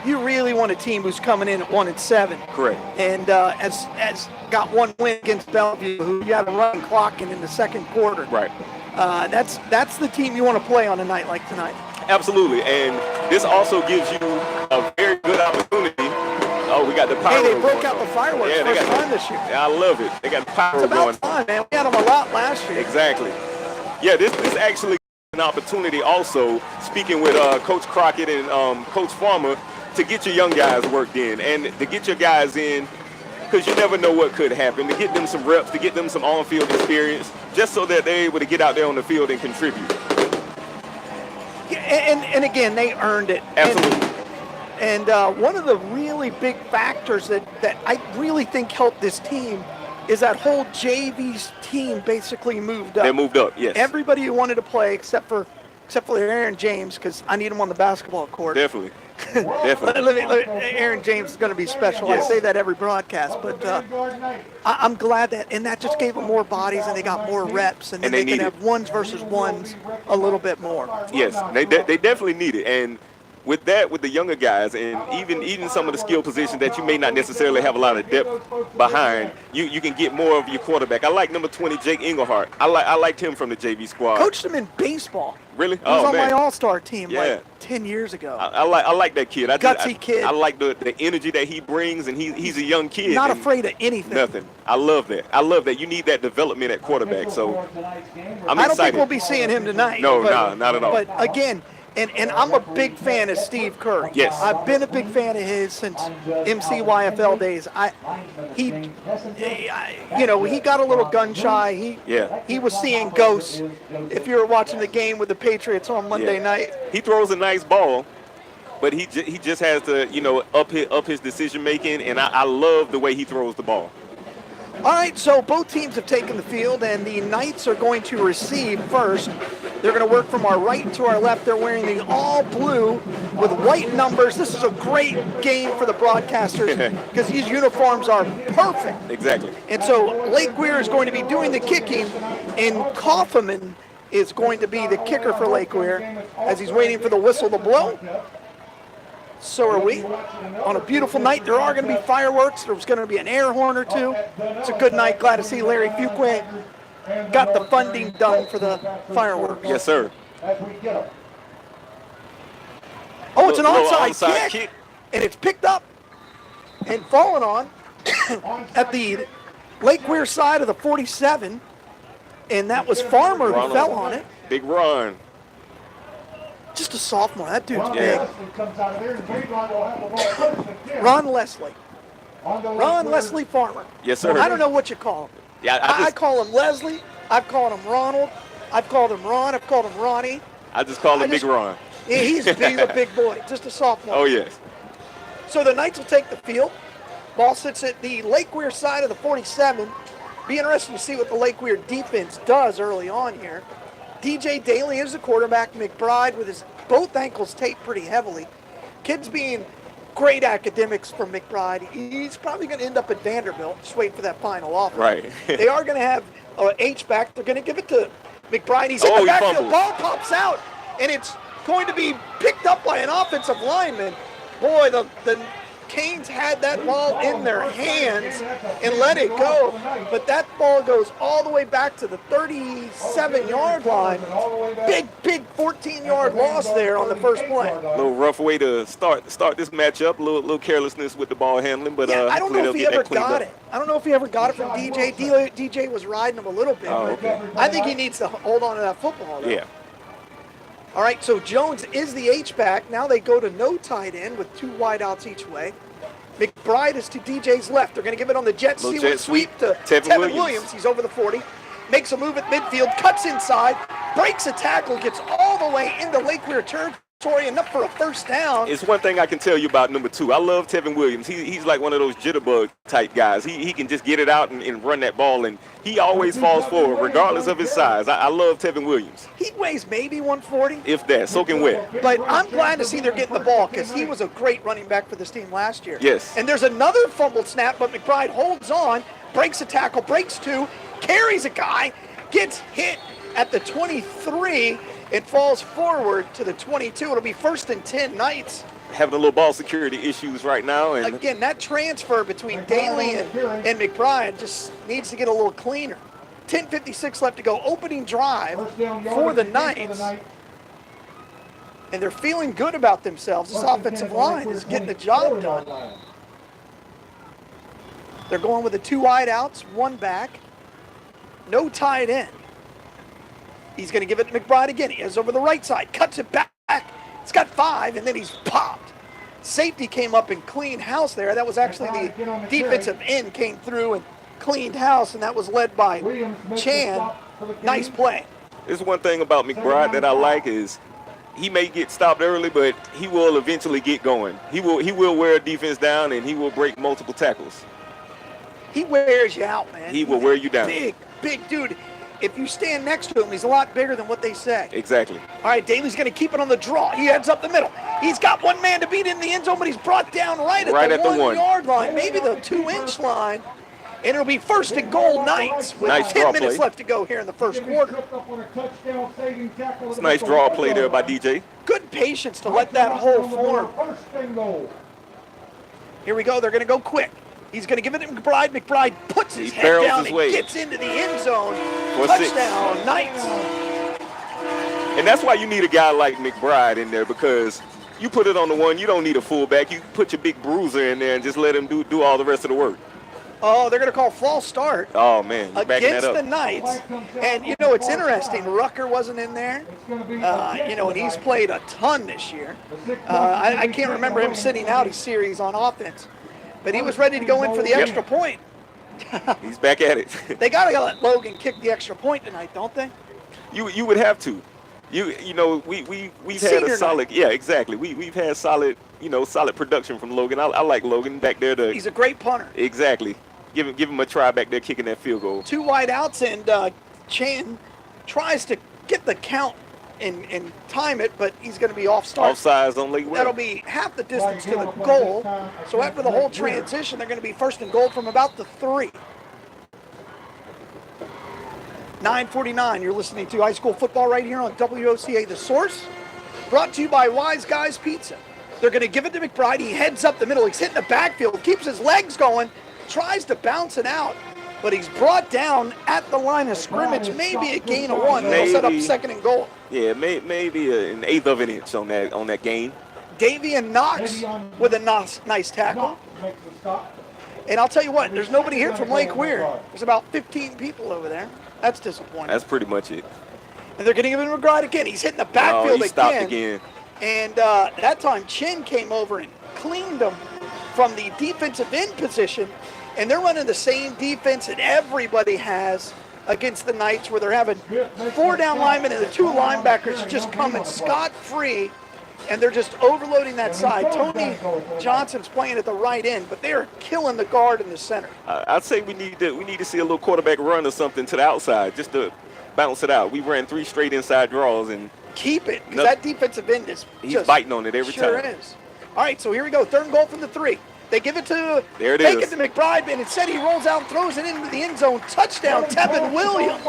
D: you really want a team who's coming in at 1-7.
E: Correct.
D: And as got one win against Bellevue, who you had a running clock in the second quarter.
E: Right.
D: That's the team you want to play on a night like tonight.
E: Absolutely. And this also gives you a very good opportunity. Oh, we got the pyro.
D: Hey, they broke
E: going
D: out
E: on.
D: the fireworks first time this year.
E: Yeah, I love it. They got the pyro
D: It's about
E: going.
D: time, man. We had them a lot last year.
E: Exactly. Yeah, this actually an opportunity also, speaking with Coach Crockett and Coach Farmer, to get your young guys worked in and to get your guys in, because you never know what could happen, to get them some reps, to get them some on-field experience, just so that they're able to get out there on the field and contribute.
D: Yeah, and again, they earned it.
E: Absolutely.
D: And one of the really big factors that I really think helped this team is that whole JV's team basically moved up.
E: They moved up, yes.
D: Everybody who wanted to play except for Aaron James, because I need him on the basketball court.
E: Definitely. Definitely.
D: Aaron James is going to be special.
E: Yes.
D: I say that every broadcast, but I'm glad that just gave them more bodies and they got more reps, and then they can have ones versus ones a little bit more.
E: Yes, they definitely need it. And with that, with the younger guys, and even some of the skill positions that you may not necessarily have a lot of depth behind, you can get more of your quarterback. I like number 20, Jake Englehart. I liked him from the JV squad.
D: Coached him in baseball.
E: Really?
D: He was on
E: man.
D: my all-star team
E: Yeah.
D: like 10 years ago.
E: I like that kid.
D: Gutsy kid.
E: I like the energy that he brings, and he's a young kid.
D: Not afraid of anything.
E: Nothing. I love that. You need that development at quarterback. So I'm excited.
D: I don't think we'll be seeing him tonight.
E: No, not at all.
D: But again, and I'm a big fan of Steve Kerr.
E: Yes.
D: I've been a big fan of his since MCYFL days. He got a little gun shy. He was seeing ghosts. If you were watching the game with the Patriots on Monday night.
E: He throws a nice ball, but he just has to up his decision making, and I love the way he throws the ball.
D: All right, so both teams have taken the field, and the Knights are going to receive first. They're going to work from our right to our left. They're wearing the all blue with white numbers. This is a great game for the broadcasters because these uniforms are perfect.
E: Exactly.
D: And so Lake Weir is going to be doing the kicking, and Kaufman is going to be the kicker for Lake Weir as he's waiting for the whistle to blow. So are we. On a beautiful night, there are going to be fireworks. There's going to be an air horn or two. It's a good night. Glad to see Larry Fuqua got the funding done for the fireworks.
E: Yes, sir.
D: Oh, it's an onside kick, and it's picked up and fallen on at the Lake Weir side of the 47, and that was Farmer who fell on it.
E: Big Ron.
D: Just a sophomore. That dude's big. Ron Leslie. Ron Leslie Farmer.
E: Yes, sir.
D: I don't know what you call him.
E: Yeah,
D: I call him Leslie. I've called him Ronald. I've called him Ron. I've called him Ronnie.
E: I just call him Big Ron.
D: Yeah, he's a big boy. Just a sophomore.
E: Oh, yes.
D: So the Knights will take the field. Ball sits at the Lake Weir side of the 47. Be interesting to see what the Lake Weir defense does early on here. DJ Daly is the quarterback. McBride with his both ankles taped pretty heavily. Kids being great academics from McBride. He's probably going to end up at Vanderbilt. Just wait for that final offer.
E: Right.
D: They are going to have H-back. They're going to give it to McBride. He's in the backfield. Ball pops out, and it's going to be picked up by an offensive lineman. Boy, the Canes had that ball in their hands and let it go, but that ball goes all the way back to the 37-yard line. Big 14-yard loss there on the first play.
E: A little rough way to start this matchup. A little carelessness with the ball handling, but
D: I don't know if he ever got it. I don't know if he ever got it from DJ. DJ was riding him a little bit. I think he needs to hold on to that football, though.
E: Yeah.
D: All right, so Jones is the H-back. Now they go to no tight end with two wideouts each way. McBride is to DJ's left. They're going to give it on the jet
E: Little
D: stealer
E: jet
D: sweep
E: sweep.
D: to
E: Tevin
D: Tevin
E: Williams.
D: Williams. He's over the 40. Makes a move at midfield, cuts inside, breaks a tackle, gets all the way into Lake Weir territory, enough for a first down.
E: It's one thing I can tell you about number 2. I love Tevin Williams. He's like one of those jitterbug type guys. He can just get it out and run that ball, and he always falls forward regardless of his size. I love Tevin Williams.
D: He weighs maybe 140.
E: If that, soaking wet.
D: But I'm glad to see they're getting the ball because he was a great running back for this team last year.
E: Yes.
D: And there's another fumbled snap, but McBride holds on, breaks a tackle, breaks 2, carries a guy, gets hit at the 23, and falls forward to the 22. It'll be 1st and 10 Knights.
E: Having a little ball security issues right now. And
D: Again, that transfer between Daly and McBride just needs to get a little cleaner. 10:56 left to go. Opening drive for the Knights. And they're feeling good about themselves. This offensive line is getting the job done. They're going with the 2 wideouts, 1 back. No tight end. He's going to give it to McBride again. He is over the right side, cuts it back. It's got 5, and then he's popped. Safety came up and cleaned house there. That was actually the defensive end came through and cleaned house, and that was led by Chan. Nice play.
E: There's one thing about McBride that I like is he may get stopped early, but he will eventually get going. He will wear a defense down, and he will break multiple tackles.
D: He wears you out, man.
E: He will wear you down.
D: Big dude. If you stand next to him, he's a lot bigger than what they say.
E: Exactly.
D: All right, Daly's going to keep it on the draw. He heads up the middle. He's got one man to beat in the end zone, but he's brought down right at the 1 yard line, maybe the 2-inch line. And it'll be 1st and goal Knights with
E: Nice
D: 10
E: draw
D: minutes
E: play.
D: left to go here in the first quarter.
E: It's a nice draw play there by DJ.
D: Good patience to let that hole form. Here we go. They're going to go quick. He's going to give it to McBride. McBride puts his head
E: barrels
D: down
E: his
D: and
E: way.
D: gets into the end zone.
E: For
D: Touchdown,
E: 6.
D: Knights.
E: And that's why you need a guy like McBride in there, because you put it on the 1, you don't need a fullback. You put your big bruiser in there and just let him do all the rest of the work.
D: Oh, they're going to call false start.
E: Oh, man, you're backing that
D: Against
E: up.
D: the Knights. And, you know, it's interesting. Rucker wasn't in there. You know, and he's played a ton this year. I can't remember him sitting out a series on offense. But he was ready to go in for the extra point.
E: He's back at it.
D: They got to let Logan kick the extra point tonight, don't they?
E: You would have to. You know, we've had
D: Senior
E: a solid
D: night.
E: Yeah, exactly. We've had solid production from Logan. I like Logan back there to
D: He's a great punter.
E: exactly. Give him a try back there kicking that field goal.
D: 2 wide outs, and Chan tries to get the count and time it, but he's going to be off start.
E: Offsides on Lake Weir.
D: That'll be half the distance to the goal. So after the whole transition, they're going to be 1st and goal from about the 3. 9:49. You're listening to high school football right here on WOCA The Source. Brought to you by Wise Guys Pizza. They're going to give it to McBride. He heads up the middle. He's hitting the backfield, keeps his legs going, tries to bounce it out, but he's brought down at the line of scrimmage. Maybe a gain of 1. They'll set up 2nd and goal.
E: Yeah, maybe an 1/8 of an inch on that gain.
D: Davian Knox with a nice tackle. And I'll tell you what, there's nobody here from Lake Weir. There's about 15 people over there. That's disappointing.
E: That's pretty much it.
D: And they're going to give him to McBride again. He's hitting the backfield
E: he stopped again.
D: And that time, Chin came over and cleaned him from the defensive end position. And they're running the same defense that everybody has against the Knights, where they're having 4 down linemen and the 2 linebackers just coming scot-free. And they're just overloading that side. Tony Johnson's playing at the right end, but they are killing the guard in the center.
E: I'd say we need to see a little quarterback run or something to the outside just to bounce it out. We ran 3 straight inside draws and
D: keep it, because that defensive end is
E: he's biting on it every time.
D: Sure is. All right, so here we go. 3rd and goal from the 3. They give it to
E: it
D: to McBride, and instead he rolls out and throws it into the end zone. Touchdown, Tevin Williams.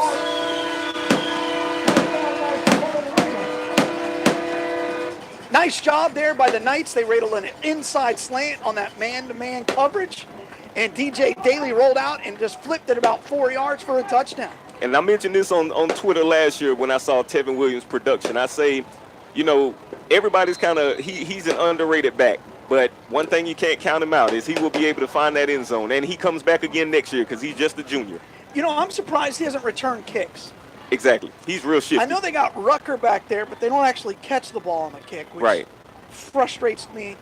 D: Nice job there by the Knights. They rated an inside slant on that man-to-man coverage. And DJ Daly rolled out and just flipped it about 4 yards for a touchdown.
E: And I mentioned this on Twitter last year when I saw Tevin Williams' production. I say, you know, everybody's kind of, he's an underrated back. But one thing you can't count him out is he will be able to find that end zone. And he comes back again next year because he's just a junior.
D: You know, I'm surprised he hasn't returned kicks.
E: Exactly. He's real shifty.
D: I know they got Rucker back there, but they don't actually catch the ball on the kick, which frustrates me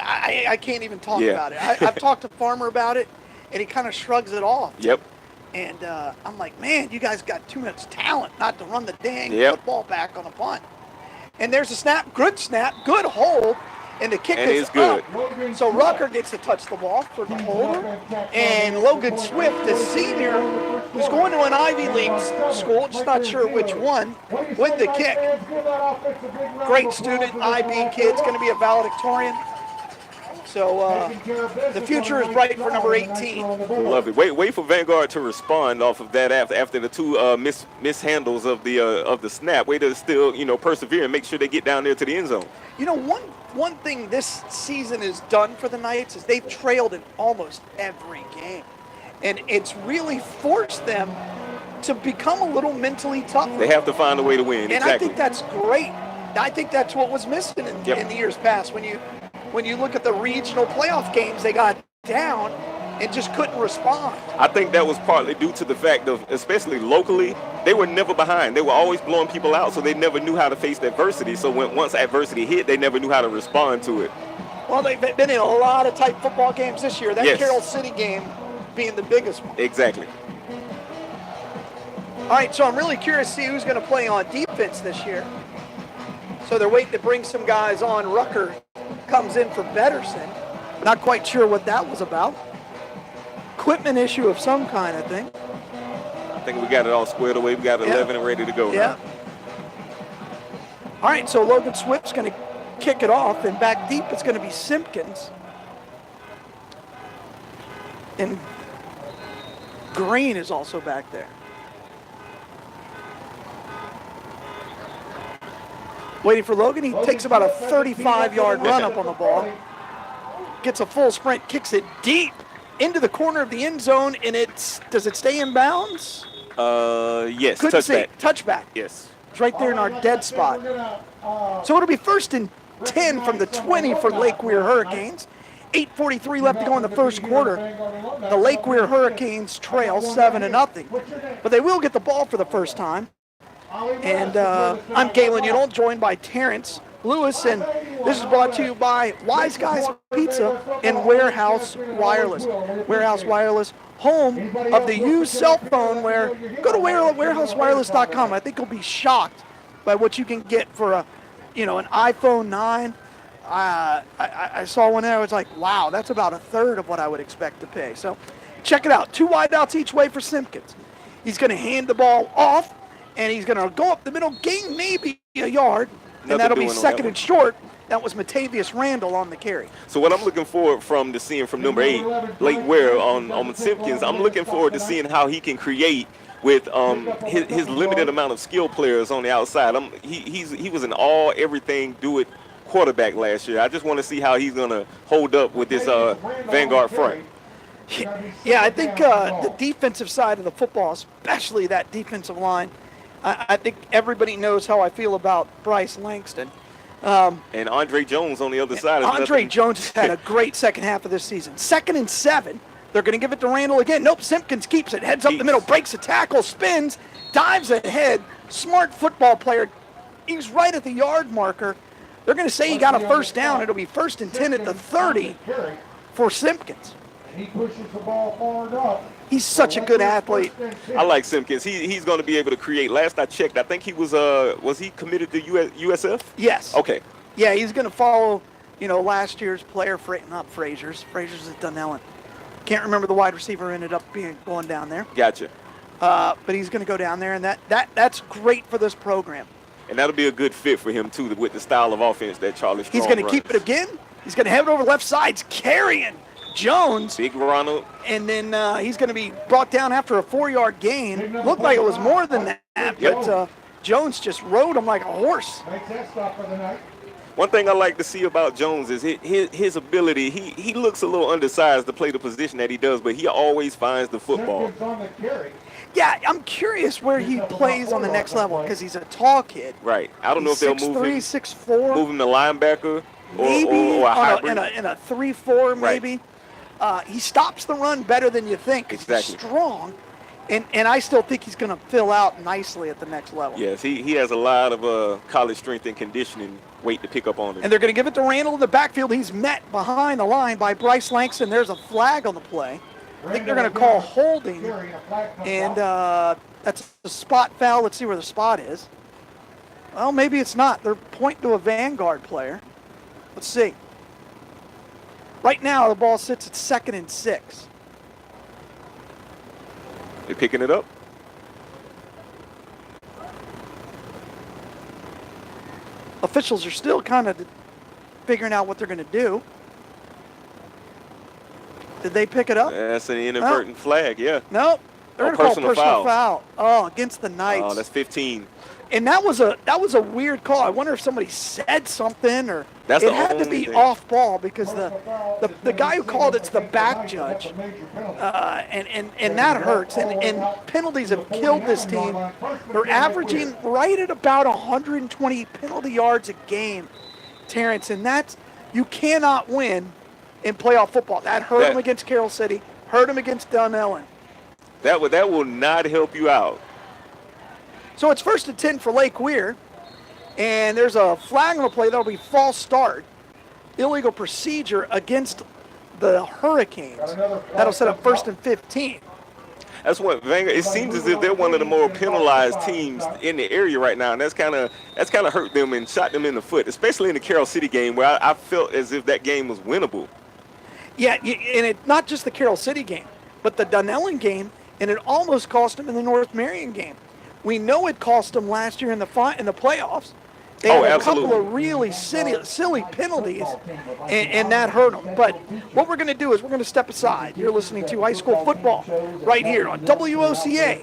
D: I can't even talk
E: Yeah.
D: about it. I've talked to Farmer about it, and he kind of shrugs it off.
E: Yep.
D: And I'm like, man, you guys got too much talent not to run the dang
E: Yep.
D: football back on a punt. And there's a snap, good hold, and the kick
E: And
D: is
E: it's good.
D: up. So Rucker gets to touch the ball for the holder. And Logan Swift, the senior, who's going to an Ivy League school, just not sure which one, with the kick. Great student, IB kid's going to be a valedictorian. So the future is bright for number 18.
E: Love it. Wait for Vanguard to respond off of that after the two mishandles of the snap. Way to still persevere and make sure they get down there to the end zone.
D: You know, one thing this season has done for the Knights is they've trailed in almost every game, and it's really forced them to become a little mentally tough.
E: They have to find a way to win.
D: And
E: exactly.
D: I think that's great. I think that's what was missing in the years past. When you look at the regional playoff games, they got down and just couldn't respond.
E: I think that was partly due to the fact of, especially locally, they were never behind. They were always blowing people out, so they never knew how to face adversity. So once adversity hit, they never knew how to respond to it.
D: Well, they've been in a lot of tight football games this year. That
E: Yes.
D: Carroll City game being the biggest one.
E: Exactly.
D: All right, so I'm really curious to see who's going to play on defense this year. So they're waiting to bring some guys on. Rucker comes in for Betterson. Not quite sure what that was about. Equipment issue of some kind, I think.
E: I think we got it all squared away. We got 11 and ready to go.
D: Yeah.
E: Now.
D: All right, so Logan Swift's going to kick it off, and back deep it's going to be Simpkins. And Green is also back there. Waiting for Logan. He takes about a 35-yard run up on the ball. Gets a full sprint, kicks it deep into the corner of the end zone, and does it stay in bounds?
E: Yes,
D: Couldn't see.
E: touchback.
D: Touchback.
E: Yes.
D: It's right there in our dead spot. So it'll be 1st and 10 from the 20 for Lake Weir Hurricanes. 8:43 left to go in the first quarter. The Lake Weir Hurricanes trail 7-0, but they will get the ball for the first time. And I'm Galen Udall, joined by Terrence Lewis, and this is brought to you by Wise Guys Pizza and Warehouse Wireless. Warehouse Wireless, home of the used cell phone, where go to warehousewireless.com. I think you'll be shocked by what you can get for an iPhone 9. I saw one there. I was like, wow, that's about a third of what I would expect to pay. So check it out. 2 wideouts each way for Simpkins. He's going to hand the ball off, and he's going to go up the middle, gain maybe a yard, and that'll be 2nd and short. That was Matavius Randall on the carry.
E: So what I'm looking forward to seeing from number 8, Lake Weir on Simpkins, I'm looking forward to seeing how he can create with his limited amount of skill players on the outside. He was an everything do it quarterback last year. I just want to see how he's going to hold up with this Vanguard front.
D: Yeah, I think the defensive side of the football, especially that defensive line, I think everybody knows how I feel about Bryce Langston.
E: And Andre Jones on the other side.
D: Andre Jones has had a great second half of this season. 2nd and 7. They're going to give it to Randall again. Nope, Simpkins keeps it. Heads up the middle, breaks a tackle, spins, dives ahead. Smart football player. He's right at the yard marker. They're going to say he got a first down. It'll be 1st and 10 at the 30 for Simpkins.
N: He pushes the ball forward up.
D: He's such a good athlete.
E: I like Simpkins. He's going to be able to create. Last I checked, I think he was he committed to USF?
D: Yes.
E: Okay.
D: Yeah, he's going to follow, last year's player, not Frazier's. Frazier's at Dunellen. Can't remember the wide receiver ended up going down there.
E: Gotcha.
D: But he's going to go down there, and that's great for this program.
E: And that'll be a good fit for him, too, with the style of offense that Charlie Strong
D: He's going to
E: runs.
D: keep it again. He's going to have it over left side, carrying Jones.
E: Big Ronald.
D: And then he's going to be brought down after a 4-yard gain. Looked like it was more than that, but Jones just rode him like a horse.
E: One thing I like to see about Jones is his ability. He looks a little undersized to play the position that he does, but he always finds the football.
D: Yeah, I'm curious where he plays on the next level because he's a tall kid.
E: Right. I don't know if they'll move him.
D: 6'3", 6'4".
E: Move him to linebacker
D: maybe
E: or a hybrid.
D: in a 3-4 maybe. He stops the run better than you think because
E: exactly.
D: he's strong. And I still think he's going to fill out nicely at the next level.
E: Yes, he has a lot of college strength and conditioning weight to pick up on him.
D: And they're going to give it to Randall in the backfield. He's met behind the line by Bryce Langston. There's a flag on the play. I think they're going to call holding. And that's a spot foul. Let's see where the spot is. Well, maybe it's not. They're pointing to a Vanguard player. Let's see. Right now, the ball sits at 2nd and 6.
E: They picking it up?
D: Officials are still kind of figuring out what they're going to do. Did they pick it up?
E: That's an inadvertent flag, yeah.
D: Nope. They're going to call personal foul. Oh, against the Knights.
E: Oh, that's 15.
D: And that was a weird call. I wonder if somebody said something or
E: That's
D: it
E: the
D: had to
E: only
D: be
E: thing.
D: off ball because the guy who called it's the back judge, and that hurts. And penalties have killed this team. They're averaging right at about 120 penalty yards a game, Terrence, and that's you cannot win in playoff football. That hurt them against Carroll City, hurt them against Dunellen.
E: That will not help you out.
D: So it's 1st and 10 for Lake Weir, and there's a flag on the play. That'll be false start, illegal procedure against the Hurricanes. That'll set up 1st and 15.
E: That's what Vanguard. It seems as if they're one of the more penalized teams in the area right now, and that's kind of hurt them and shot them in the foot, especially in the Carroll City game where I felt as if that game was winnable.
D: Yeah, and it's not just the Carroll City game, but the Dunellen game, and it almost cost them in the North Marion game. We know it cost them last year in the playoffs. They had a couple of really silly penalties, and that hurt them. But what we're going to do is we're going to step aside. You're listening to high school football right here on WOCA,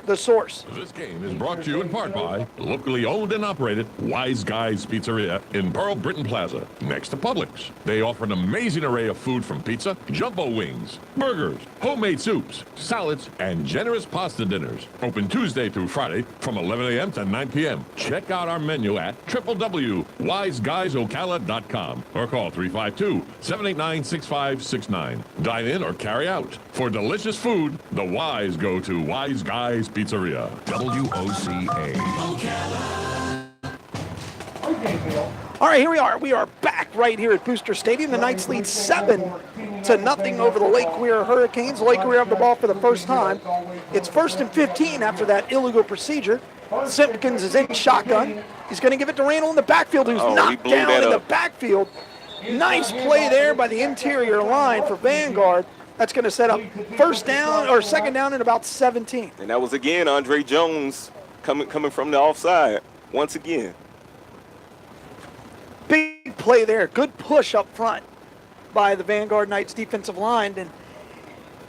D: The Source.
I: This game is brought to you in part by locally owned and operated Wise Guys Pizzeria in Pearl Britton Plaza, next to Publix. They offer an amazing array of food from pizza, jumbo wings, burgers, homemade soups, salads, and generous pasta dinners. Open Tuesday through Friday from 11 a.m. to 9 p.m. Check out our menu at www.wiseguysocala.com or call 352-789-6569. Dine in or carry out. For delicious food, the Wise go to Wise Guys Pizzeria. WOCA.
D: All right, here we are. We are back right here at Booster Stadium. The Knights lead 7-0 over the Lake Weir Hurricanes. Lake Weir have the ball for the first time. It's 1st and 15 after that illegal procedure. Simpkins is in shotgun. He's going to give it to Randall in the backfield, who's knocked down in the backfield. Nice play there by the interior line for Vanguard. That's going to set up 2nd down and about 17.
E: And that was again Andre Jones coming from the offside once again.
D: Big play there. Good push up front by the Vanguard Knights defensive line. And,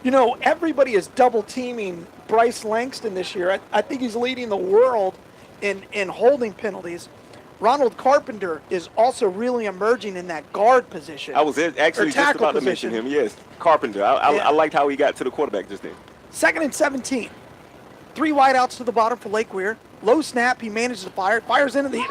D: you know, everybody is double teaming Bryce Langston this year. I think he's leading the world in holding penalties. Ronald Carpenter is also really emerging in that guard position.
E: I was actually just about to mention him. Yes, Carpenter. I liked how he got to the quarterback just then.
D: 2nd and 17. 3 wideouts to the bottom for Lake Weir. Low snap. He manages to fire. Fires into the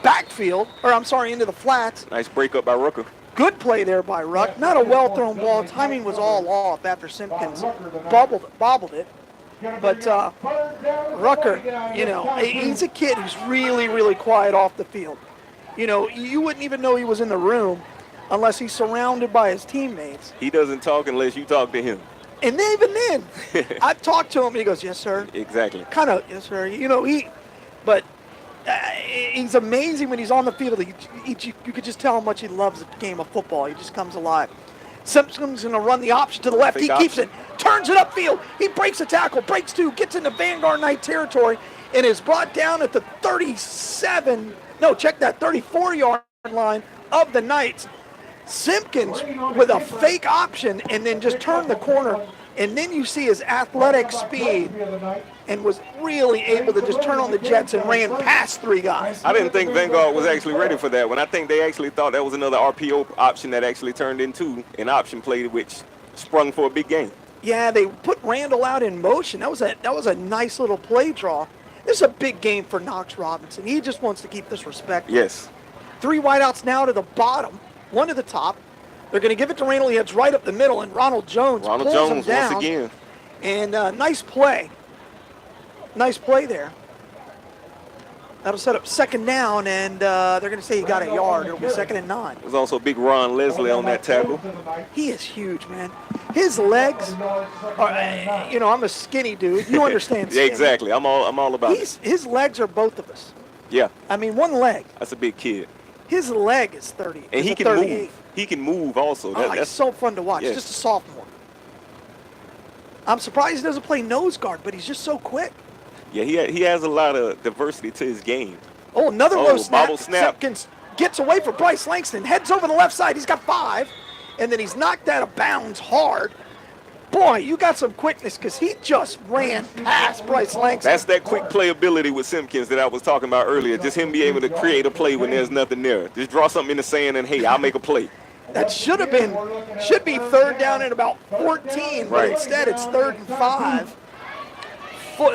D: backfield, into the flats.
E: Nice break up by Rucker.
D: Good play there by Ruck. Not a well-thrown ball. Timing was all off after Simpkins bobbled it. But Rucker, you know, he's a kid who's really, really quiet off the field. You know, you wouldn't even know he was in the room unless he's surrounded by his teammates.
E: He doesn't talk unless you talk to him.
D: And even then, I've talked to him, and he goes, yes, sir.
E: Exactly.
D: Kind of, yes, sir. You know, but he's amazing when he's on the field. You could just tell how much he loves the game of football. He just comes alive. Simpson's going to run the option to the left. He keeps it, turns it upfield. He breaks a tackle, breaks 2, gets into Vanguard Knight territory, and is brought down at the 34-yard line of the Knights. Simpkins with a fake option and then just turned the corner. And then you see his athletic speed and was really able to just turn on the jets and ran past 3 guys.
E: I didn't think Vanguard was actually ready for that one. I think they actually thought that was another RPO option that actually turned into an option play which sprung for a big game.
D: Yeah, they put Randall out in motion. That was a nice little play draw. This is a big game for Knox Robinson. He just wants to keep this respectful.
E: Yes.
D: 3 wideouts now to the bottom, 1 to the top. They're going to give it to Randall. He heads right up the middle, and Ronald Jones pulls him down.
E: once again.
D: And nice play Nice play there. That'll set up second down, and they're going to say he got a yard. It'll be 2nd and 9.
E: There's also big Ron Leslie on that tackle.
D: He is huge, man. His legs are, you know, I'm a skinny dude. You understand
E: Yeah,
D: skinny.
E: exactly. I'm all about it.
D: His legs are both of us.
E: Yeah.
D: I mean, one leg.
E: That's a big kid.
D: His leg is 30.
E: And he can
D: 38.
E: move. He can move also.
D: He's
E: That's
D: so fun to watch.
E: Yes.
D: Just a sophomore. I'm surprised he doesn't play nose guard, but he's just so quick.
E: Yeah, he has a lot of diversity to his game.
D: Oh, another low snap.
E: bobble snap.
D: Simpkins gets away from Bryce Langston, heads over the left side. He's got 5, and then he's knocked out of bounds hard. Boy, you got some quickness because he just ran past Bryce Langston.
E: That's that quick playability with Simpkins that I was talking about earlier. Just him be able to create a play when there's nothing there. Just draw something in the sand and, hey, I'll make a play.
D: That should be 3rd down and about 14, but
E: Right.
D: instead it's 3rd and 5.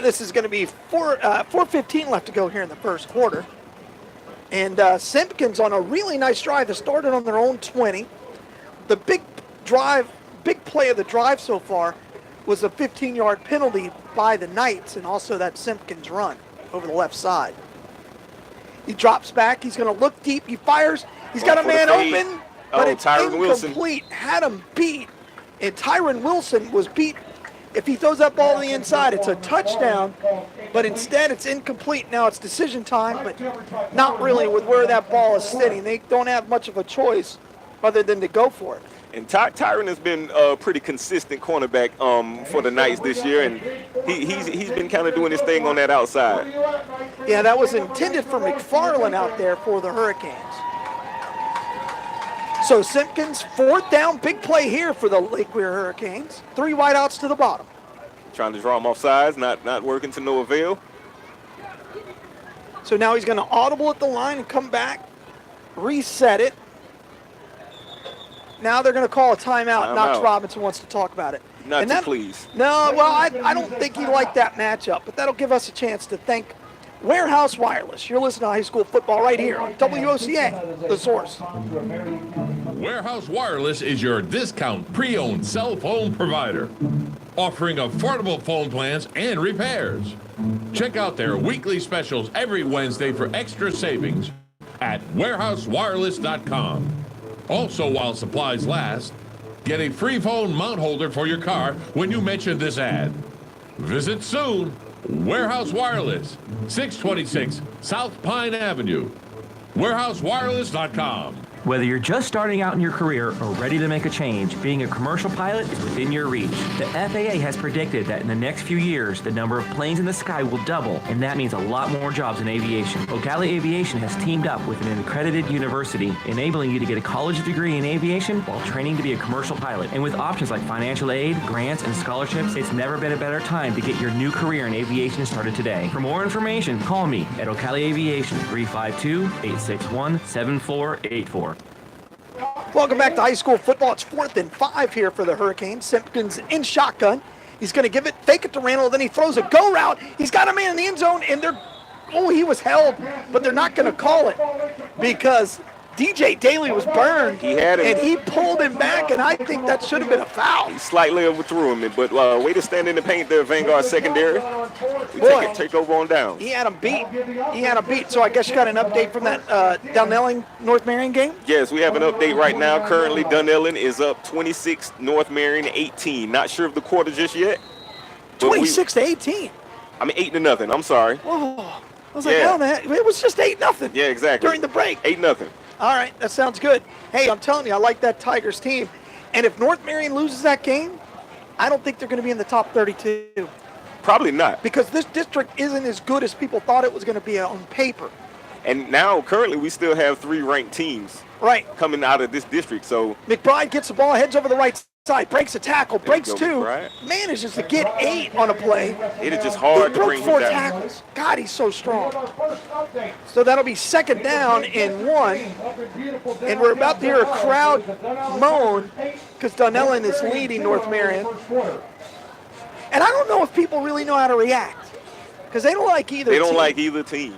D: This is going to be 4:15 left to go here in the first quarter. And Simpkins on a really nice drive that started on their own 20. The big play of the drive so far was a 15-yard penalty by the Knights and also that Simpkins run over the left side. He drops back. He's going to look deep. He fires. He's got a man open, but it's
E: Tyron Wilson.
D: incomplete. Had him beat, and Tyron Wilson was beat. If he throws that ball to the inside, it's a touchdown, but instead it's incomplete. Now it's decision time, but not really with where that ball is sitting. They don't have much of a choice other than to go for it.
E: And Tyron has been a pretty consistent cornerback for the Knights this year, and he's been kind of doing his thing on that outside.
D: Yeah, that was intended for McFarland out there for the Hurricanes. So Simpkins, 4th down, big play here for the Lake Weir Hurricanes. 3 wideouts to the bottom.
E: Trying to draw him off sides, not working to no avail.
D: So now he's going to audible at the line and come back, reset it. Now they're going to call a timeout. Knox Robinson wants to talk about it.
E: Not too pleased.
D: No, well, I don't think he liked that matchup, but that'll give us a chance to thank Warehouse Wireless. You're listening to high school football right here on WOCA, The Source.
I: Warehouse Wireless is your discount pre-owned cell phone provider, offering affordable phone plans and repairs. Check out their weekly specials every Wednesday for extra savings at warehousewireless.com. Also, while supplies last, get a free phone mount holder for your car when you mention this ad. Visit soon. Warehouse Wireless, 626 South Pine Avenue. warehousewireless.com.
J: Whether you're just starting out in your career or ready to make a change, being a commercial pilot is within your reach. The FAA has predicted that in the next few years, the number of planes in the sky will double, and that means a lot more jobs in aviation. Ocala Aviation has teamed up with an accredited university, enabling you to get a college degree in aviation while training to be a commercial pilot. And with options like financial aid, grants, and scholarships, it's never been a better time to get your new career in aviation started today. For more information, call me at Ocala Aviation, 352-861-7484.
D: Welcome back to high school football. It's 4th and 5 here for the Hurricanes. Simpkins in shotgun. He's going to give it, fake it to Randall, then he throws a go route. He's got a man in the end zone, and he was held, but they're not going to call it because DJ Daly was burned.
E: He had him.
D: And he pulled him back, and I think that should have been a foul.
E: He slightly overthrew him, but way to stand in the paint there, Vanguard secondary. We
D: Boy,
E: take over on down.
D: he had him beat. So I guess you got an update from that Dunelling North Marion game?
E: Yes, we have an update right now. Currently, Dunellen is up 26, North Marion 18. Not sure of the quarter just yet.
D: 26-18.
E: 8-0. I'm sorry.
D: Whoa. I was like, hell, man, it was just 8-0.
E: Yeah, exactly.
D: During the break.
E: 8-0.
D: All right, that sounds good. Hey, I'm telling you, I like that Tigers team. And if North Marion loses that game, I don't think they're going to be in the top 32.
E: Probably not.
D: Because this district isn't as good as people thought it was going to be on paper.
E: And now, currently, we still have 3 ranked teams coming out of this district. So
D: McBride gets the ball, heads over the right side, breaks a tackle, breaks 2,
E: McBride.
D: manages to get 8 on a play.
E: It is just hard to bring him down.
D: Broke 4 tackles. God, he's so strong. So that'll be 2nd down and 1. And we're about to hear a crowd moan because Dunellen is leading North Marion. And I don't know if people really know how to react because they don't like either team.
E: They don't like either team.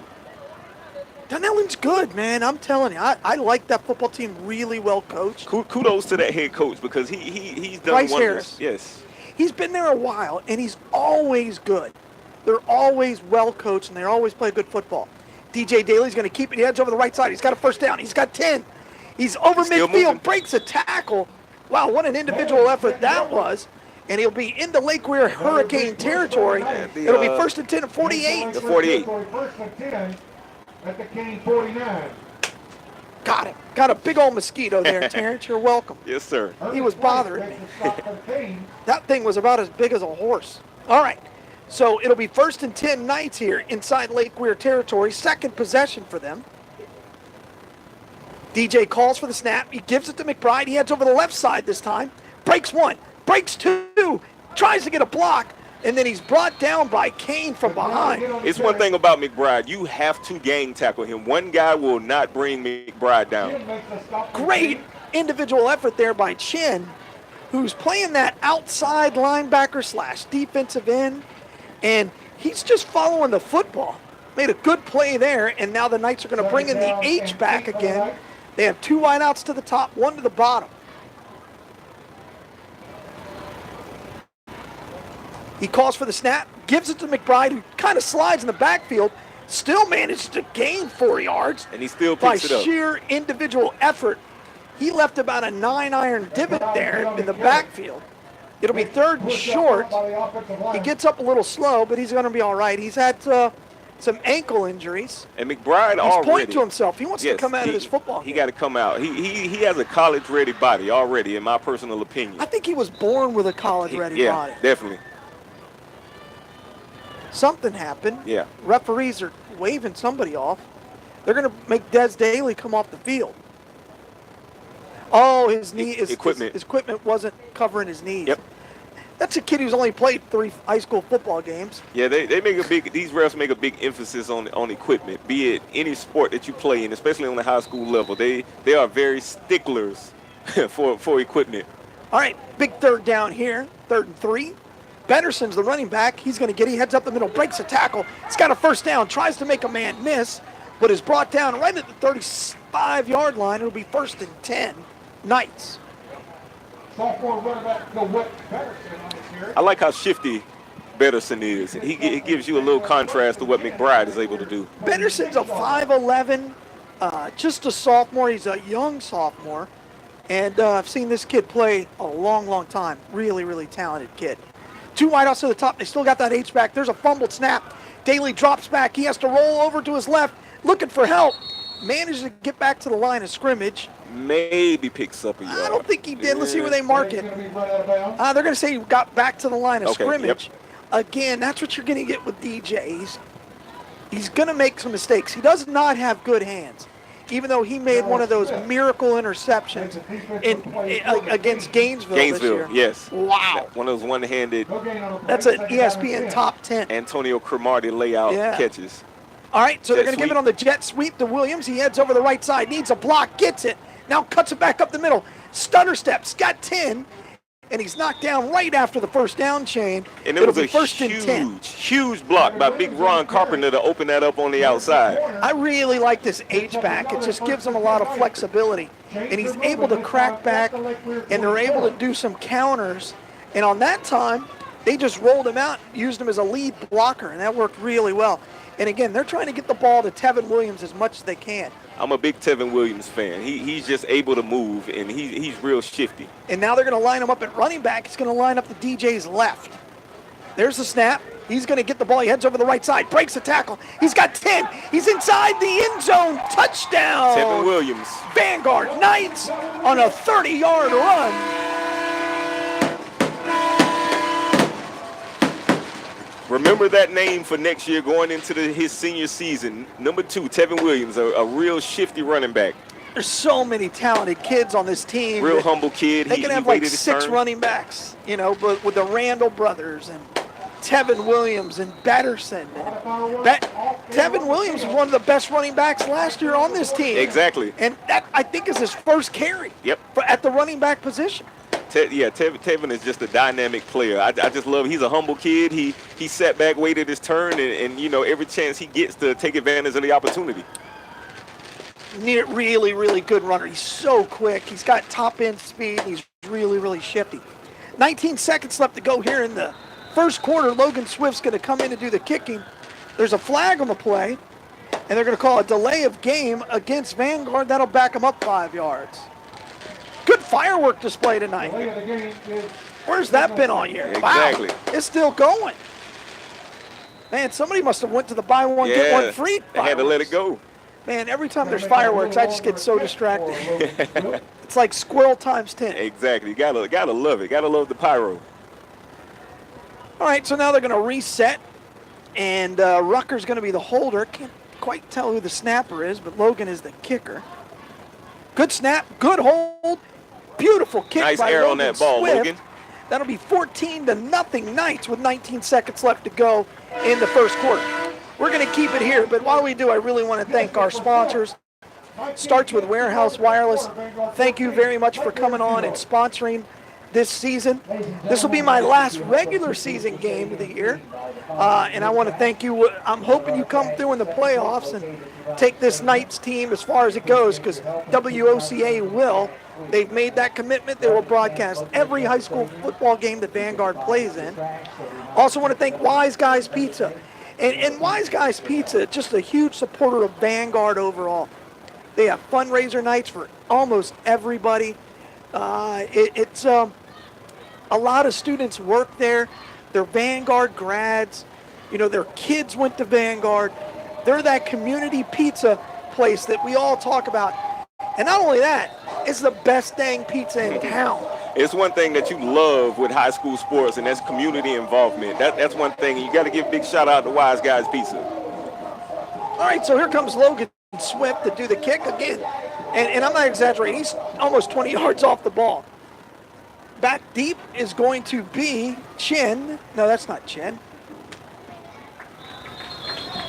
D: Dunellen's good, man. I'm telling you. I like that football team, really well coached.
E: Kudos to that head coach because he's done
D: Bryce
E: wonders.
D: Harris.
E: Yes.
D: He's been there a while, and he's always good. They're always well coached, and they always play good football. DJ Daly's going to keep it. He heads over the right side. He's got a first down. He's got 10. He's over
E: Still
D: midfield,
E: moving.
D: breaks a tackle. Wow, what an individual effort that was. And he'll be into Lake Weir Hurricane territory. It'll be first and 10 at 48.
E: The 48.
N: First and 10 at the Cane 49.
D: Got it. Got a big old mosquito there, Terrence. You're welcome.
E: Yes, sir.
D: He was bothering me. That thing was about as big as a horse. All right. So it'll be first and 10 Knights here inside Lake Weir territory. Second possession for them. DJ calls for the snap. He gives it to McBride. He heads over the left side this time. Breaks one. Breaks two. Tries to get a block. And then he's brought down by Kane from behind.
E: It's one thing about McBride. You have to gang tackle him. One guy will not bring McBride down.
D: Great individual effort there by Chin, who's playing that outside linebacker slash defensive end. And he's just following the football. Made a good play there, and now the Knights are going to bring in the H back again. They have two wideouts to the top, one to the bottom. He calls for the snap, gives it to McBride, who kind of slides in the backfield, still managed to gain 4 yards.
E: And he still
D: by
E: picks it up.
D: sheer individual effort. He left about a 9-iron divot there in the backfield. It'll be third and short. He gets up a little slow, but he's going to be all right. He's had some ankle injuries.
E: And McBride
D: He's
E: already.
D: pointing to himself. He wants to come out of his football
E: He
D: game.
E: got to come out. He has a college-ready body already, in my personal opinion.
D: I think he was born with a college-ready
E: Yeah,
D: body.
E: definitely.
D: Something happened.
E: Yeah.
D: Referees are waving somebody off. They're going to make Des Daly come off the field. Oh, his knee is
E: Equipment.
D: His equipment wasn't covering his knees.
E: Yep.
D: That's a kid who's only played 3 high school football games.
E: Yeah, they make these refs make a big emphasis on equipment, be it any sport that you play in, especially on the high school level. They are very sticklers for equipment.
D: All right, big third down here, 3rd and 3. Betterson's the running back. He's going to get, he heads up the middle, breaks a tackle. He's got a first down, tries to make a man miss, but is brought down right at the 35-yard line. It'll be first and 10, Knights.
N: Sophomore running back, the Whip Patterson on this here.
E: I like how shifty Betterson is. He gives you a little contrast to what McBride is able to do.
D: Betterson's a 5'11", just a sophomore. He's a young sophomore. And I've seen this kid play a long, long time. Really, really talented kid. 2 wideouts to the top. They still got that H-back. There's a fumbled snap. Daly drops back. He has to roll over to his left, looking for help. Manages to get back to the line of scrimmage.
E: Maybe picks up a yard.
D: I don't think he did. Let's see where they mark it. They're going to say he got back to the line of scrimmage. Yep. Again, that's what you're going to get with DJs. He's going to make some mistakes. He does not have good hands, even though he made one of those miracle interceptions against Gainesville this year.
E: Yes.
D: Wow.
E: One of those one-handed.
D: That's an ESPN top 10.
E: Antonio Cromartie layout catches.
D: All right, so they're going to give
E: sweep.
D: it on the jet sweep to Williams. He heads over the right side, needs a block, gets it. Now cuts it back up the middle. Stutter steps, got 10, and he's knocked down right after the first down chain.
E: And it was a huge block by Big Ron Carpenter to open that up on the outside.
D: I really like this H-back. It just gives him a lot of flexibility. And he's able to crack back, and they're able to do some counters. And on that time, they just rolled him out, used him as a lead blocker, and that worked really well. And again, they're trying to get the ball to Tevin Williams as much as they can.
E: I'm a big Tevin Williams fan. He's just able to move, and he's real shifty.
D: And now they're going to line him up at running back. He's going to line up the DJ's left. There's the snap. He's going to get the ball. He heads over the right side, breaks a tackle. He's got 10. He's inside the end zone. Touchdown.
E: Tevin Williams.
D: Vanguard Knights on a 30-yard run.
E: Remember that name for next year going into his senior season. Number 2, Tevin Williams, a real shifty running back.
D: There's so many talented kids on this team.
E: Real humble kid.
D: They can have like 6 running backs, but with the Randall brothers and Tevin Williams and Batterson. Tevin Williams was one of the best running backs last year on this team.
E: Exactly.
D: And that, I think, is his first carry.
E: Yep.
D: At the running back position.
E: Tevin is just a dynamic player. I just love he's a humble kid. He sat back, waited his turn, and every chance he gets to take advantage of the opportunity.
D: Really, really good runner. He's so quick. He's got top end speed. He's really, really shifty. 19 seconds left to go here in the first quarter, Logan Swift's going to come in and do the kicking. There's a flag on the play, and they're going to call a delay of game against Vanguard. That'll back them up 5 yards. Good firework display tonight. Where's that been all year?
E: Exactly.
D: Wow, it's still going. Man, somebody must have went to the buy one, get one free.
E: They had to let it go.
D: Man, every time there's fireworks, I just get so distracted. It's like squirrel times 10.
E: Exactly. You gotta love it. Gotta love the pyro.
D: All right, so now they're going to reset, and Rucker's going to be the holder. Can't quite tell who the snapper is, but Logan is the kicker. Good snap, good hold, beautiful kick
E: nice
D: by
E: air
D: Logan
E: on that ball,
D: Swift.
E: Logan.
D: That'll be 14-0 Knights with 19 seconds left to go in the first quarter. We're going to keep it here, but while we do, I really want to thank our sponsors. Starts with Warehouse Wireless. Thank you very much for coming on and sponsoring this season. This will be my last regular season game of the year, and I want to thank you. I'm hoping you come through in the playoffs and take this Knights team as far as it goes, because WOCA will. They've made that commitment. They will broadcast every high school football game that Vanguard plays in. Also want to thank Wise Guys Pizza. And Wise Guys Pizza, just a huge supporter of Vanguard overall. They have fundraiser nights for almost everybody. It's a lot of students work there. They're Vanguard grads. You know, their kids went to Vanguard. They're that community pizza place that we all talk about. And not only that, it's the best dang pizza in town.
E: It's one thing that you love with high school sports, and that's community involvement. That's one thing. You got to give a big shout out to Wise Guys Pizza.
D: All right, so here comes Logan Swift to do the kick again. And I'm not exaggerating. He's almost 20 yards off the ball. Back deep is going to be Chin. No, that's not Chin.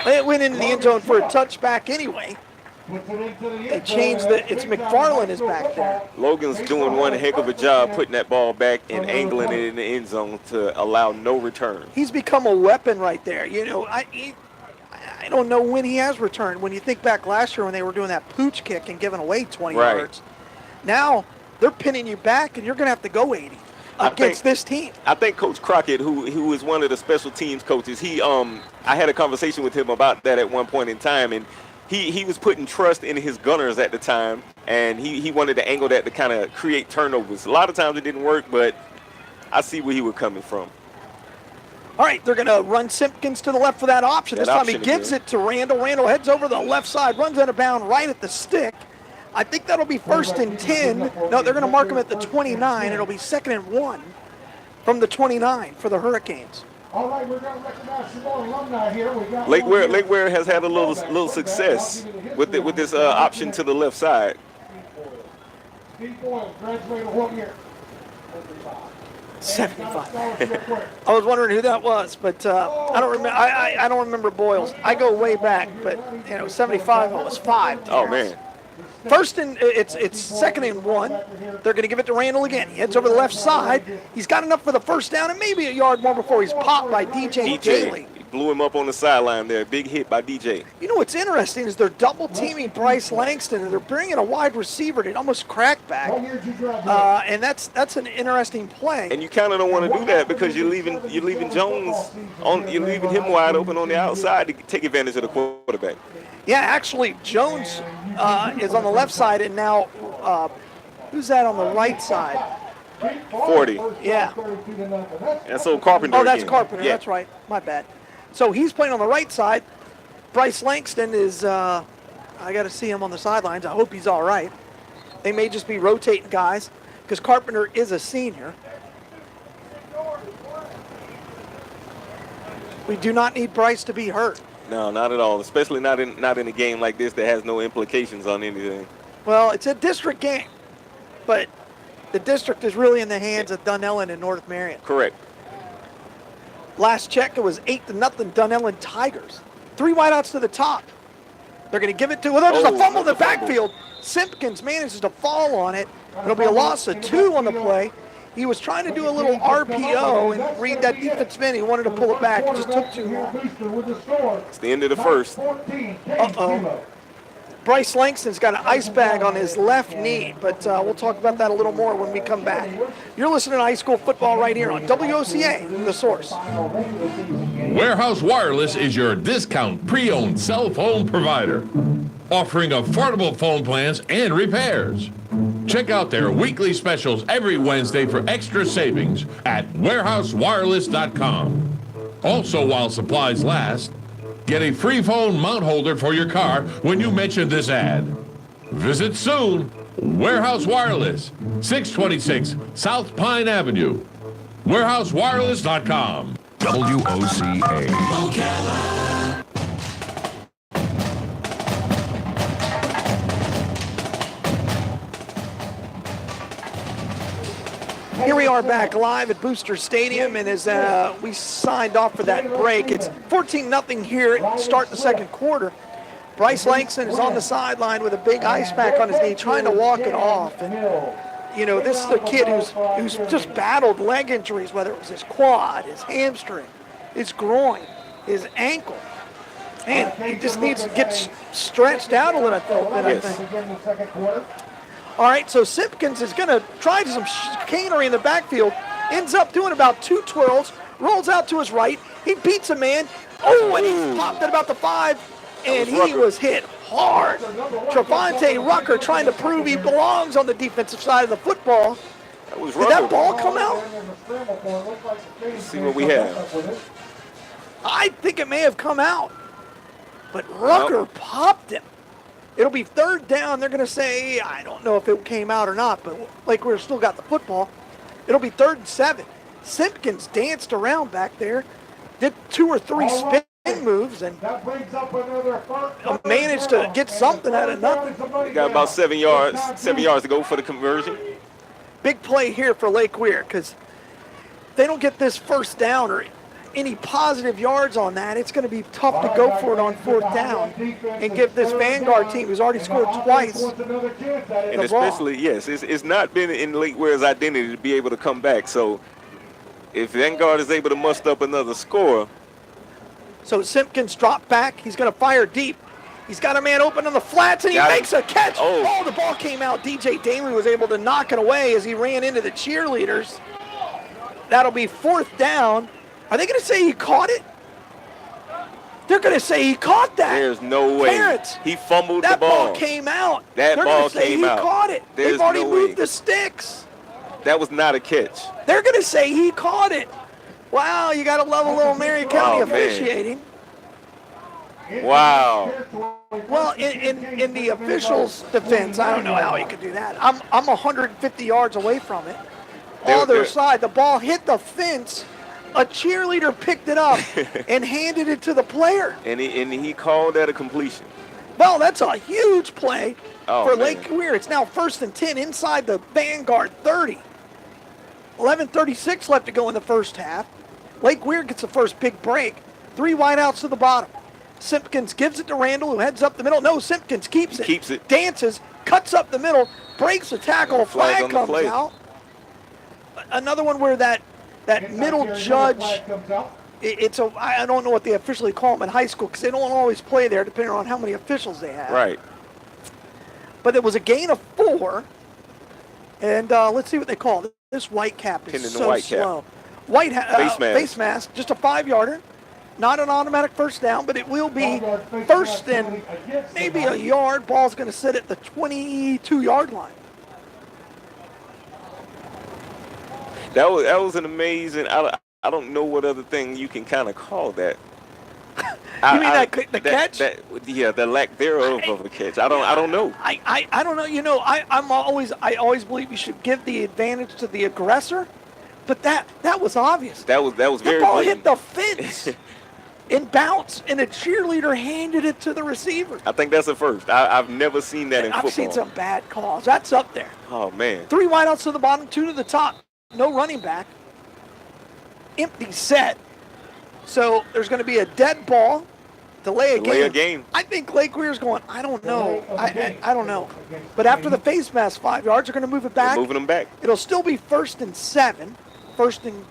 D: It went into the end zone for a touchback anyway. They changed it's McFarland is back there.
E: Logan's doing one heck of a job putting that ball back and angling it in the end zone to allow no return.
D: He's become a weapon right there. You know, I don't know when he has returned. When you think back last year when they were doing that pooch kick and giving away 20 yards. Now they're pinning you back and you're going to have to go 80 against this team.
E: I think Coach Crockett, who is one of the special teams coaches, I had a conversation with him about that at one point in time, and he was putting trust in his gunners at the time, and he wanted to angle that to kind of create turnovers. A lot of times it didn't work, but I see where he was coming from.
D: All right, they're going to run Simpkins to the left for that option. This time he gives it to Randall. Randall heads over to the left side, runs out of bounds right at the stick. I think that'll be 1st and 10. No, they're going to mark him at the 29. It'll be 2nd and 1 from the 29 for the Hurricanes.
N: All right, we're going to recognize some more alumni here.
E: Lake Weir has had a little success with this option to the left side.
N: Steve Boyle graduated what year?
D: 75. I was wondering who that was, but I don't remember. I don't remember Boyles. I go way back, but 75. I was 5.
E: Oh man.
D: First and it's 2nd and 1. They're going to give it to Randall again. He heads over the left side. He's got enough for the first down and maybe a yard more before he's popped by DJ Daly.
E: Blew him up on the sideline there. Big hit by DJ.
D: You know what's interesting is they're double teaming Bryce Langston and they're bringing a wide receiver to almost crackback. And that's an interesting play.
E: And you kind of don't want to do that because you're leaving Jones you're leaving him wide open on the outside to take advantage of the quarterback.
D: Yeah, actually Jones is on the left side, and now who's that on the right side?
E: 40.
D: Yeah.
E: And so Carpenter.
D: Oh, that's
E: again.
D: Carpenter.
E: Yeah.
D: That's right. My bad. So he's playing on the right side. Bryce Langston is, I got to see him on the sidelines. I hope he's all right. They may just be rotating guys because Carpenter is a senior. We do not need Bryce to be hurt.
E: No, not at all. Especially not in a game like this that has no implications on anything.
D: Well, it's a district game, but the district is really in the hands of Dunellen and North Marion.
E: Correct.
D: Last check, it was 8-0 Dunellen Tigers. 3 wideouts to the top. They're going to give it to, there's a fumble in the backfield. Simpkins manages to fall on it. It'll be a loss of 2 on the play. He was trying to do a little RPO and read that defensive end. He wanted to pull it back. It just took too long.
E: It's the end of the first.
D: Uh-oh. Bryce Langston's got an ice bag on his left knee, but we'll talk about that a little more when we come back. You're listening to high school football right here on WOCA, The Source.
I: Warehouse Wireless is your discount pre-owned cell phone provider, offering affordable phone plans and repairs. Check out their weekly specials every Wednesday for extra savings at warehousewireless.com. Also, while supplies last, get a free phone mount holder for your car when you mention this ad. Visit soon. Warehouse Wireless, 626 South Pine Avenue. warehousewireless.com.
G: WOCA.
D: Here we are back live at Booster Stadium, and as we signed off for that break, it's 14-0 here at start the second quarter. Bryce Langston is on the sideline with a big ice pack on his knee, trying to walk it off. And you know, this is a kid who's just battled leg injuries, whether it was his quad, his hamstring, his groin, his ankle. Man, he just needs to get stretched out a little bit, I think. All right, so Simpkins is going to try some chicanery in the backfield, ends up doing about 2 twirls, rolls out to his right. He beats a man. Oh, and he popped at about the 5, and he was hit hard. Trevante Rucker trying to prove he belongs on the defensive side of the football. Did that ball come out?
E: Let's see what we have.
D: I think it may have come out, but Rucker popped him. It'll be 3rd down. They're going to say, I don't know if it came out or not, but like we're still got the football. It'll be 3rd and 7. Simpkins danced around back there, did 2 or 3 spin moves, and managed to get something out of nothing.
E: They got about 7 yards to go for the conversion.
D: Big play here for Lake Weir, because they don't get this 1st down or any positive yards on that, it's going to be tough to go for it on 4th down and give this Vanguard team, who's already scored twice,
E: and especially, yes, it's not been in Lake Weir's identity to be able to come back. So if Vanguard is able to muster up another score.
D: So Simpkins dropped back. He's going to fire deep. He's got a man open on the flats, and he makes a catch. Oh, the ball came out. DJ Daly was able to knock it away as he ran into the cheerleaders. That'll be 4th down. Are they going to say he caught it? They're going to say he caught that.
E: There's no way.
D: Parents,
E: he fumbled the ball.
D: That ball came out.
E: That
D: They're
E: ball
D: gonna say
E: came out.
D: He caught it.
E: There's
D: They've already
E: no
D: moved
E: way.
D: the sticks.
E: That was not a catch.
D: They're going to say he caught it. Wow, you got to love a little Marion County officiating.
E: Wow.
D: Well, in the official's defense, I don't know how he could do that. I'm 150 yards away from it. Other side, the ball hit the fence. A cheerleader picked it up and handed it to the player.
E: And he called that a completion.
D: Well, that's a huge play for
E: man.
D: Lake Weir. It's now 1st and 10 inside the Vanguard 30. 11:36 left to go in the first half. Lake Weir gets the first big break. 3 wideouts to the bottom. Simpkins gives it to Randall, who heads up the middle. No, Simpkins keeps it.
E: Keeps it.
D: Dances, cuts up the middle, breaks the tackle. Flag comes out. Another one where that middle judge, I don't know what they officially call them in high school because they don't always play there depending on how many officials they have.
E: Right.
D: But it was a gain of 4, and let's see what they call it. This white cap is so slow. Face mask, just a 5-yarder. Not an automatic 1st down, but it will be 1st and maybe a yard. Ball's going to sit at the 22-yard line.
E: That was an amazing. I don't know what other thing you can kind of call that.
D: You mean the catch?
E: The lack thereof of a catch. I don't know.
D: I don't know. You know, I always believe you should give the advantage to the aggressor, but that was obvious.
E: That was very.
D: The ball hit the fence and bounced, and a cheerleader handed it to the receiver.
E: I think that's a first. I've never seen that in football.
D: I've seen some bad calls. That's up there.
E: Oh man.
D: 3 wideouts to the bottom, 2 to the top. No running back. Empty set. So there's going to be a dead ball. Delay a game. I think Lake Weir's going, I don't know. I don't know. But after the face mask 5 yards, they're going to move it back.
E: They're moving them back.
D: It'll still be 1st and 7. 1st and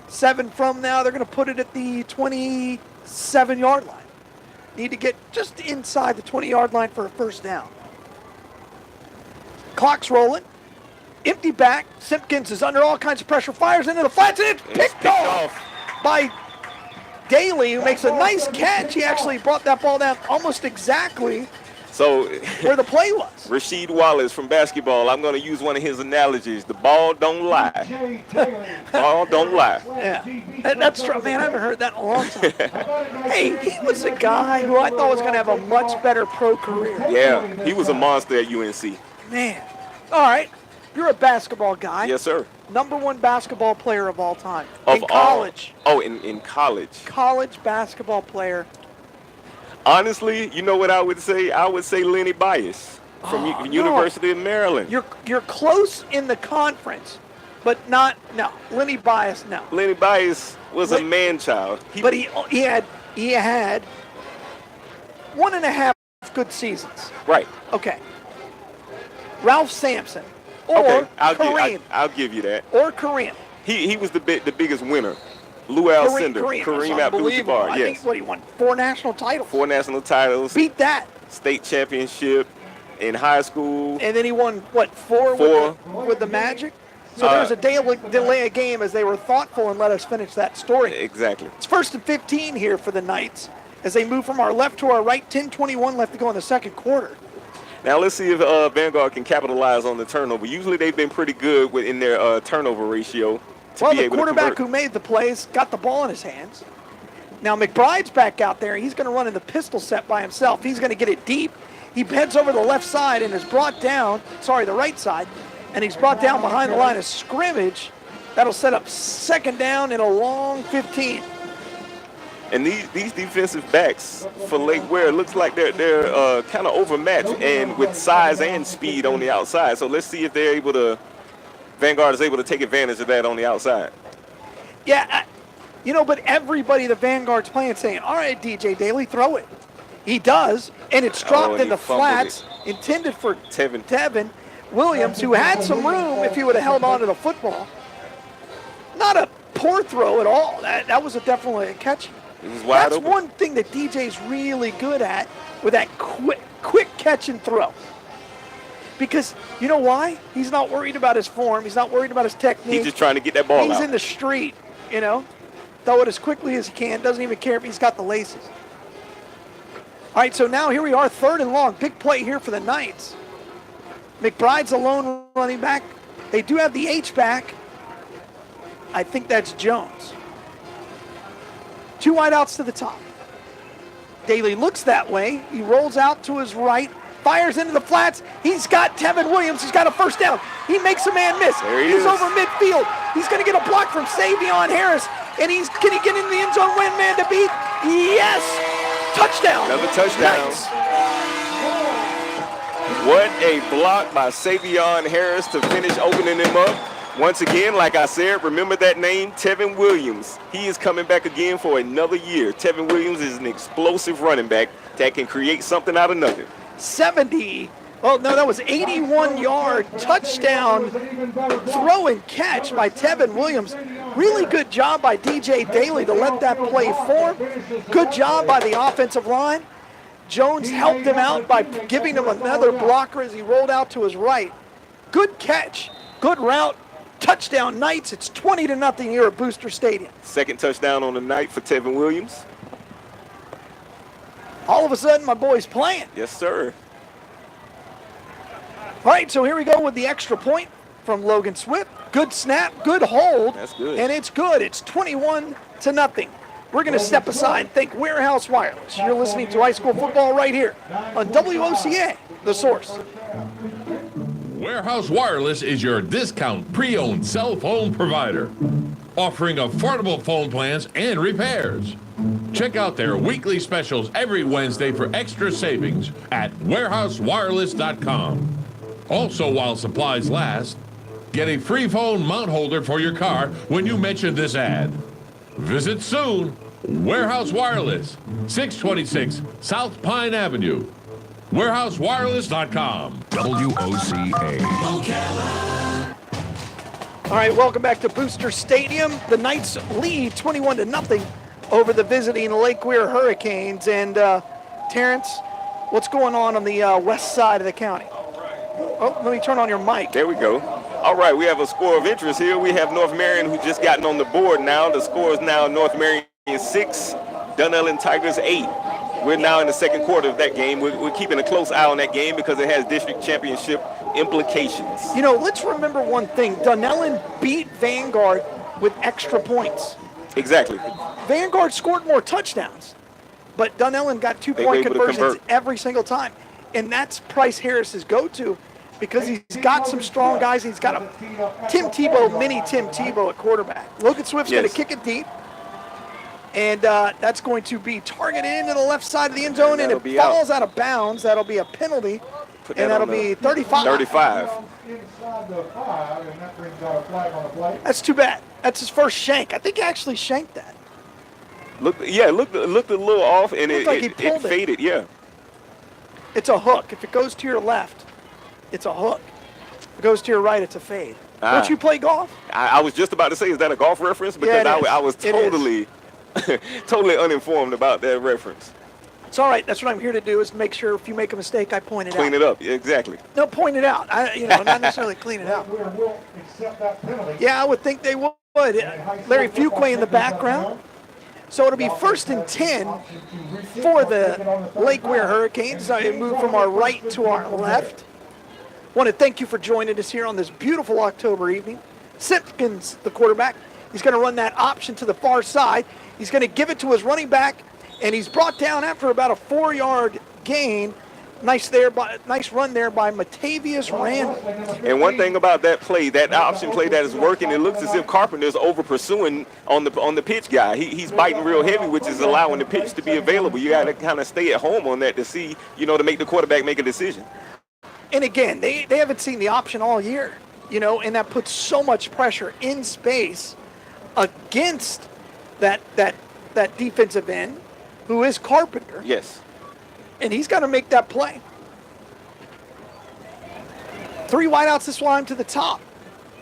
D: 7 from now. They're going to put it at the 27-yard line. Need to get just inside the 20-yard line for a first down. Clock's rolling. Empty back. Simpkins is under all kinds of pressure. Fires into the flats, and it's picked off by Daly, who makes a nice catch. He actually brought that ball down almost exactly where the play was.
E: Rasheed Wallace from basketball, I'm going to use one of his analogies. The ball don't lie. Ball don't lie.
D: Yeah, that's true. Man, I haven't heard that in a long time. Hey, he was a guy who I thought was going to have a much better pro career.
E: Yeah, he was a monster at UNC.
D: Man. All right. You're a basketball guy.
E: Yes, sir.
D: Number one basketball player of all time. In college.
E: In college.
D: College basketball player.
E: Honestly, you know what I would say? I would say Lenny Bias from University of Maryland.
D: You're close in the conference, but not, no. Lenny Bias, no.
E: Lenny Bias was a man-child.
D: But he had 1.5 good seasons.
E: Right.
D: Okay. Ralph Sampson. Or Kareem.
E: I'll give you that.
D: Or Kareem.
E: He was the biggest winner. Lou Alcindor, Kareem Abdul-Jabbar.
D: I think he won 4 national titles.
E: 4 national titles.
D: Beat that.
E: State championship in high school.
D: And then he won, 4 with the Magic? So there was a delay of game as they were thoughtful and let us finish that story.
E: Exactly.
D: It's 1st and 15 here for the Knights as they move from our left to our right. 10:21 left to go in the second quarter.
E: Now let's see if Vanguard can capitalize on the turnover. Usually they've been pretty good in their turnover ratio.
D: Well, the quarterback who made the plays got the ball in his hands. Now McBride's back out there. He's going to run in the pistol set by himself. He's going to get it deep. He heads over the left side and is brought down, the right side, and he's brought down behind the line of scrimmage. That'll set up second down in a long 15.
E: And these defensive backs for Lake Weir, looks like they're kind of overmatched and with size and speed on the outside. So let's see if Vanguard is able to take advantage of that on the outside.
D: Yeah, but everybody the Vanguard's playing saying, all right, DJ Daly, throw it. He does, and it's dropped in the flats, intended for Tevin Williams, who had some room if he would have held on to the football. Not a poor throw at all. That was definitely a catch.
E: It was wide open.
D: That's one thing that DJ's really good at, with that quick catch and throw. Because you know why? He's not worried about his form. He's not worried about his technique.
E: He's just trying to get that ball out.
D: He's in the street, throw it as quickly as he can. Doesn't even care if he's got the laces. All right, so now here we are, 3rd and long. Big play here for the Knights. McBride's a lone running back. They do have the H-back. I think that's Jones. 2 wideouts to the top. Daly looks that way. He rolls out to his right, fires into the flats. He's got Tevin Williams. He's got a first down. He makes a man miss. He's over midfield. He's going to get a block from Savion Harris. And can he get in the end zone, win man to beat? Yes! Touchdown.
E: Another touchdown.
D: Nice.
E: What a block by Savion Harris to finish opening him up. Once again, like I said, remember that name, Tevin Williams. He is coming back again for another year. Tevin Williams is an explosive running back that can create something out of nothing.
D: 81-yard touchdown throw and catch by Tevin Williams. Really good job by DJ Daly to let that play form. Good job by the offensive line. Jones helped him out by giving him another blocker as he rolled out to his right. Good catch, good route. Touchdown Knights. It's 20-0 here at Booster Stadium.
E: Second touchdown on the night for Tevin Williams.
D: All of a sudden, my boy's playing.
E: Yes, sir.
D: All right, so here we go with the extra point from Logan Swift. Good snap, good hold.
E: That's good.
D: And it's good. It's 21-0. We're going to step aside and thank Warehouse Wireless. You're listening to high school football right here on WOCA, The Source.
I: Warehouse Wireless is your discount pre-owned cell phone provider, offering affordable phone plans and repairs. Check out their weekly specials every Wednesday for extra savings at warehousewireless.com. Also, while supplies last, get a free phone mount holder for your car when you mention this ad. Visit soon. Warehouse Wireless, 626 South Pine Avenue. warehousewireless.com.
G: WOCA.
D: All right, welcome back to Booster Stadium. The Knights lead 21-0 over the visiting Lake Weir Hurricanes. And Terrence, what's going on the west side of the county? Oh, let me turn on your mic.
E: There we go. All right, we have a score of interest here. We have North Marion, who just gotten on the board now. The score is now North Marion 6, Dunellen Tigers 8. We're now in the second quarter of that game. We're keeping a close eye on that game because it has district championship implications.
D: You know, let's remember one thing. Dunellen beat Vanguard with extra points.
E: Exactly.
D: Vanguard scored more touchdowns, but Dunellen got 2-point conversions every single time. And that's Price Harris's go-to because he's got some strong guys. He's got a Tim Tebow, mini Tim Tebow at quarterback. Logan Swift's going to kick it deep. And that's going to be targeted into the left side of the end zone, and it falls out of bounds. That'll be a penalty, and that'll be 35.
E: 35.
N: Inside the 5, and that brings out a flag on the play.
D: That's too bad. That's his first shank. I think he actually shanked that.
E: Looked a little off, and it
D: pulled
E: faded. Yeah.
D: It's a hook. If it goes to your left, it's a hook. If it goes to your right, it's a fade. Don't you play golf?
E: I was just about to say, is that a golf reference? Because I was totally totally uninformed about that reference.
D: It's all right. That's what I'm here to do, is make sure if you make a mistake, I point it out.
E: Clean it up. Exactly.
D: No, point it out. Not necessarily clean it out.
N: Will accept that penalty.
D: Yeah, I would think they would. Larry Fuquay in the background. So it'll be 1st and 10 for the Lake Weir Hurricanes. I move from our right to our left. Want to thank you for joining us here on this beautiful October evening. Simpkins, the quarterback, he's going to run that option to the far side. He's going to give it to his running back, and he's brought down after about a 4-yard gain. Nice run there by Matavius Randall.
E: And one thing about that play, that option play that is working, it looks as if Carpenter's over pursuing on the pitch guy. He's biting real heavy, which is allowing the pitch to be available. You got to kind of stay at home on that to see, to make the quarterback make a decision.
D: And again, they haven't seen the option all year, and that puts so much pressure in space against that defensive end, who is Carpenter.
E: Yes.
D: And he's got to make that play. 3 wideouts this time to the top.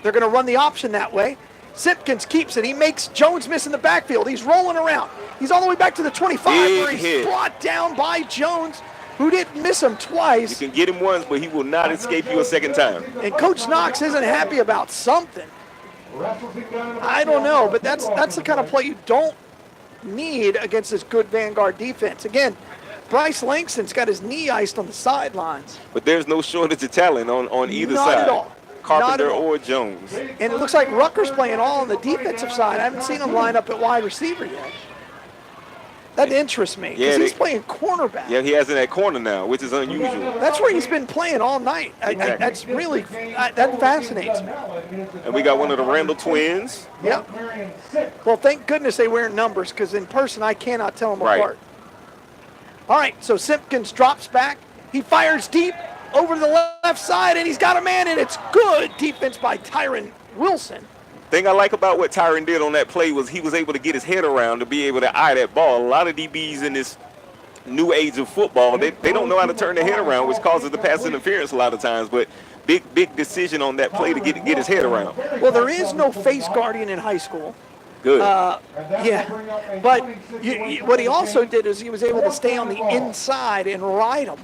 D: They're going to run the option that way. Simpkins keeps it. He makes Jones miss in the backfield. He's rolling around. He's all the way back to the 25 where he's brought down by Jones, who didn't miss him twice.
E: You can get him once, but he will not escape you a second time.
D: And Coach Knox isn't happy about something. I don't know, but that's the kind of play you don't need against this good Vanguard defense. Again, Bryce Langston's got his knee iced on the sidelines.
E: But there's no shortage of talent on either side.
D: Not at all.
E: Carpenter or Jones.
D: And it looks like Rutgers playing all on the defensive side. I haven't seen him line up at wide receiver yet. That interests me, because he's playing cornerback.
E: Yeah, he has it at corner now, which is unusual.
D: That's where he's been playing all night. That's really, that fascinates me.
E: And we got one of the Randall twins.
D: Yep. Well, thank goodness they wear numbers, because in person I cannot tell them apart. All right, so Simpkins drops back. He fires deep over to the left side, and he's got a man, and it's good defense by Tyron Wilson.
E: Thing I like about what Tyron did on that play was he was able to get his head around to be able to eye that ball. A lot of DBs in this new age of football, they don't know how to turn their head around, which causes the pass interference a lot of times. But big decision on that play to get his head around.
D: Well, there is no face guardian in high school.
E: Good.
D: Yeah, but what he also did is he was able to stay on the inside and ride him,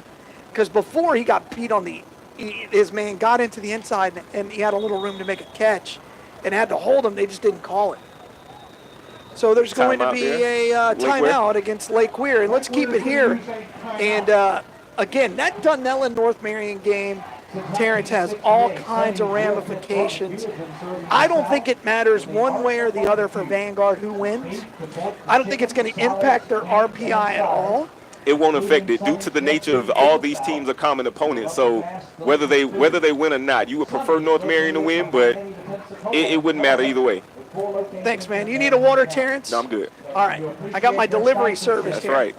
D: because before he got beat on his man got into the inside and he had a little room to make a catch and had to hold him. They just didn't call it. So there's going to be a timeout against Lake Weir, and let's keep it here. And again, that Dunellen North Marion game, Terrence, has all kinds of ramifications. I don't think it matters one way or the other for Vanguard who wins. I don't think it's going to impact their RPI at all.
E: It won't affect it due to the nature of all these teams are common opponents. So whether they win or not, you would prefer North Marion to win, but it wouldn't matter either way.
D: Thanks, man. You need a water, Terrence?
E: No, I'm good.
D: All right. I got my delivery service
E: That's
D: here.
E: right.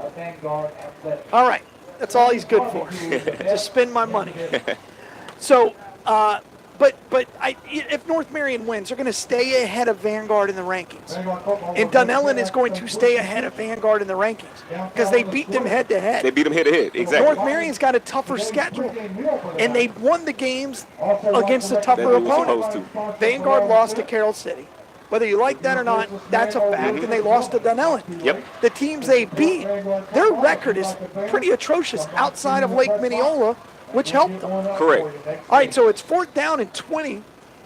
D: All right. That's all he's good for. Just spend my money. So, if North Marion wins, they're going to stay ahead of Vanguard in the rankings. And Dunellen is going to stay ahead of Vanguard in the rankings because they beat them head-to-head.
E: They beat them head-to-head, exactly.
D: North Marion's got a tougher schedule, and they won the games against the tougher opponent. Vanguard lost to Carroll City. Whether you like that or not, that's a fact, and they lost to Dunellen.
E: Yep.
D: The teams they beat, their record is pretty atrocious outside of Lake Mineola, which helped them.
E: Correct.
D: All right, so it's 4th down and 20,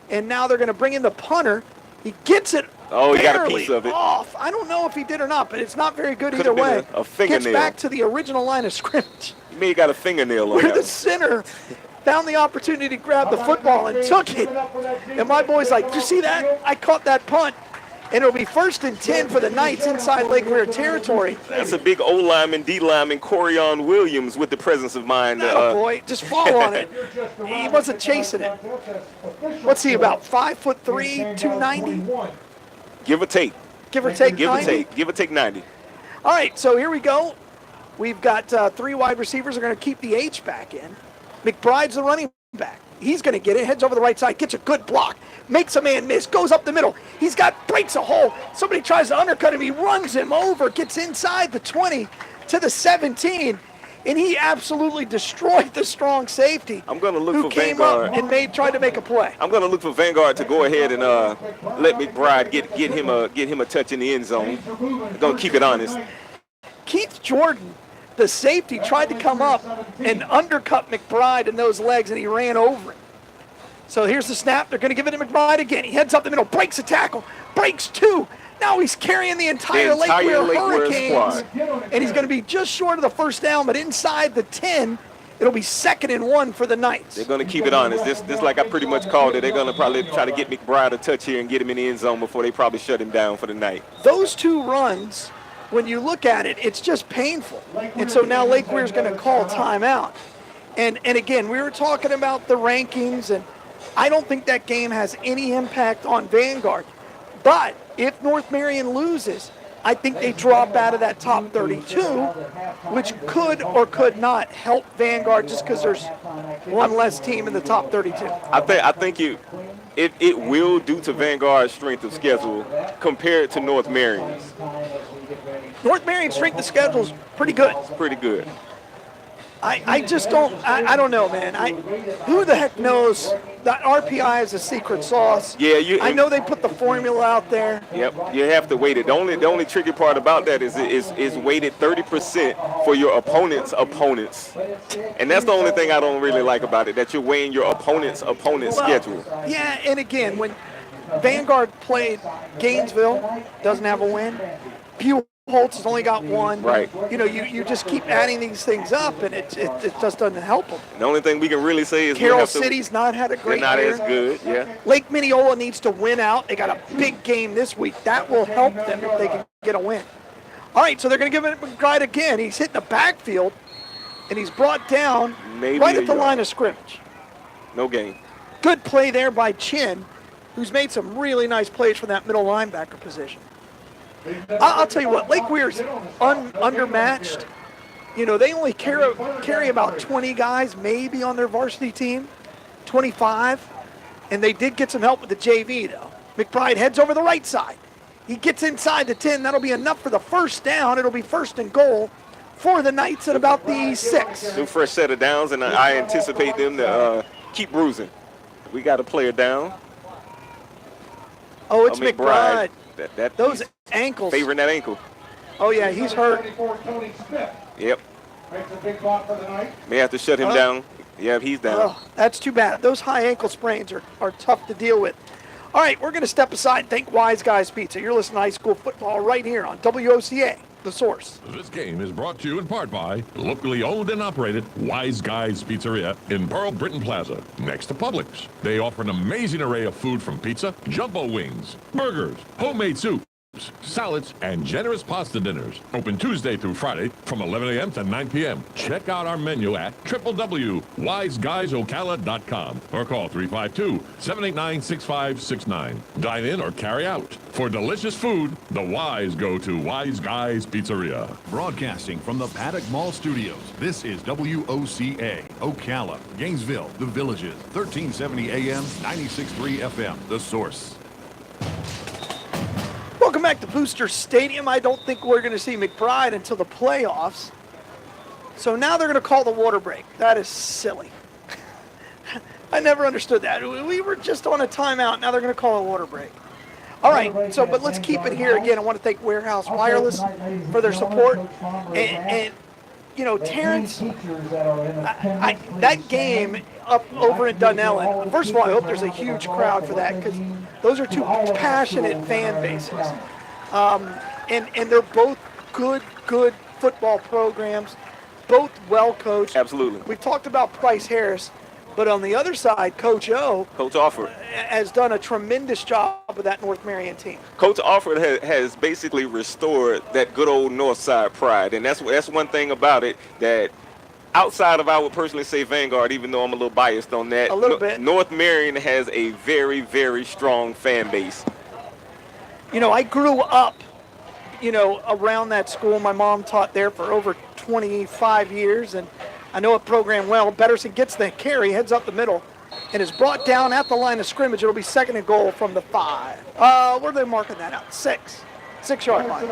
D: and now they're going to bring in the punter. He gets it
E: Oh, he got a
D: barely
E: piece of it.
D: off. I don't know if he did or not, but it's not very good
E: Could've
D: either
E: been
D: way.
E: a fingernail.
D: Gets back to the original line of scrimmage,
E: You mean he got a fingernail on
D: where the
E: that?
D: center found the opportunity to grab the football and took it. And my boy's like, "You see that? I caught that punt." And it'll be 1st and 10 for the Knights inside Lake Weir territory.
E: That's a big O lineman, D lineman, Corion Williams with the presence of mind.
D: Oh boy, just fall on it. He wasn't chasing it. What's he about? 5'3", 290?
E: Give or take.
D: Give or take
E: Give or
D: 90?
E: take. Give or take 90.
D: All right, so here we go. We've got 3 wide receivers are going to keep the H back in. McBride's the running back. He's going to get it, heads over the right side, gets a good block, makes a man miss, goes up the middle. Breaks a hole. Somebody tries to undercut him. He runs him over, gets inside the 20 to the 17, and he absolutely destroyed the strong safety.
E: I'm going to look
D: who
E: for
D: came
E: Vanguard.
D: up and tried to make a play.
E: I'm going to look for Vanguard to go ahead and let McBride get him a touch in the end zone. I'm going to keep it honest.
D: Keith Jordan, the safety, tried to come up and undercut McBride in those legs, and he ran over him. So here's the snap. They're going to give it to McBride again. He heads up the middle, breaks a tackle, breaks 2. Now he's carrying the entire Lake Weir Hurricanes, and he's going to be just short of the 1st down, but inside the 10, it'll be 2nd and 1 for the Knights.
E: They're going to keep it honest. This like I pretty much called it. They're going to probably try to get McBride a touch here and get him in the end zone before they probably shut him down for the night.
D: Those 2 runs, when you look at it, it's just painful. And so now Lake Weir's going to call timeout. And again, we were talking about the rankings, and I don't think that game has any impact on Vanguard. But if North Marion loses, I think they drop out of that top 32, which could or could not help Vanguard just because there's one less team in the top 32.
E: I think it will due to Vanguard's strength of schedule compared to North Marion's.
D: North Marion's strength of schedule is pretty good.
E: It's pretty good.
D: I just don't, I don't know, man. Who the heck knows? That RPI is a secret sauce.
E: Yeah,
D: I know they put the formula out there.
E: Yep, you have to weight it. The only tricky part about that is weighted 30% for your opponent's opponents. And that's the only thing I don't really like about it, that you're weighing your opponent's schedule.
D: Yeah, and again, when Vanguard played Gainesville, doesn't have a win. Holtz has only got 1.
E: Right.
D: You know, you just keep adding these things up, and it just doesn't help them.
E: The only thing we can really say is
D: Carroll City's not had a great
E: year. They're not
D: year.
E: as good, yeah.
D: Lake Mineola needs to win out. They got a big game this week. That will help them if they can get a win. All right, so they're going to give it to McBride again. He's hitting the backfield, and he's brought down right at the line of scrimmage.
E: No gain.
D: Good play there by Chin, who's made some really nice plays from that middle linebacker position. I'll tell you what, Lake Weir's undermatched. You know, they only carry about 20 guys maybe on their varsity team, 25. And they did get some help with the JV, though. McBride heads over the right side. He gets inside the 10. That'll be enough for the 1st down. It'll be 1st and goal for the Knights at about the 6.
E: New fresh set of downs, and I anticipate them to keep bruising. We got a player down.
D: Oh, it's McBride. Those
E: he's
D: ankles.
E: Favoring that ankle.
D: Oh, yeah, he's hurt.
E: Yep.
N: Makes a big block for the night.
E: May have to shut him down. Yeah, he's down.
D: Oh, that's too bad. Those high ankle sprains are tough to deal with. All right, we're going to step aside and thank Wise Guys Pizza. You're listening to high school football right here on WOCA, The Source.
I: This game is brought to you in part by locally owned and operated Wise Guys Pizzeria in Pearl Britton Plaza, next to Publix. They offer an amazing array of food from pizza, jumbo wings, burgers, homemade soup, salads, and generous pasta dinners. Open Tuesday through Friday from 11 a.m. to 9 p.m. Check out our menu at www.wiseguysocala.com or call 352-789-6569. Dine in or carry out. For delicious food, the Wise go to Wise Guys Pizzeria.
G: Broadcasting from the Paddock Mall Studios, this is WOCA, Ocala, Gainesville, The Villages, 1370 AM, 96.3 FM, The Source.
D: Welcome back to Booster Stadium. I don't think we're going to see McBride until the playoffs. So now they're going to call the water break. That is silly. I never understood that. We were just on a timeout. Now they're going to call a water break. All right, so but let's keep it here again. I want to thank Warehouse Wireless for their support, and you know, Terrence, that game up over in Dunellen. First of all, I hope there's a huge crowd for that because those are two passionate fan bases, and they're both good football programs, both well coached.
E: Absolutely.
D: We've talked about Price Harris. But on the other side, Coach
E: Offord
D: has done a tremendous job with that North Marion team.
E: Coach Offord has basically restored that good old North Side pride, and that's one thing about it that outside of, I would personally say, Vanguard, even though I'm a little biased on that,
D: a little bit.
E: North Marion has a very, very strong fan base.
D: You know, I grew up, you know, around that school. My mom taught there for over 25 years, and I know it program well. Betterson gets the carry, heads up the middle, and is brought down at the line of scrimmage. It'll be 2nd and goal from the 5. Where are they marking that out? 6-yard line.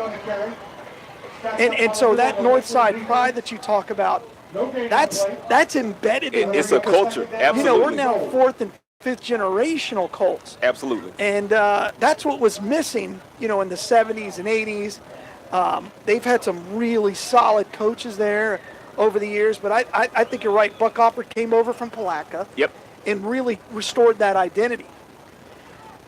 D: And so that north side pride that you talk about, that's embedded in there.
E: It's a culture, absolutely.
D: You know, we're now 4th and 5th generational Colts.
E: Absolutely.
D: And that's what was missing, you know, in the 70s and 80s. They've had some really solid coaches there over the years, but I think you're right. Buck Offord came over from Palatka.
E: Yep.
D: And really restored that identity.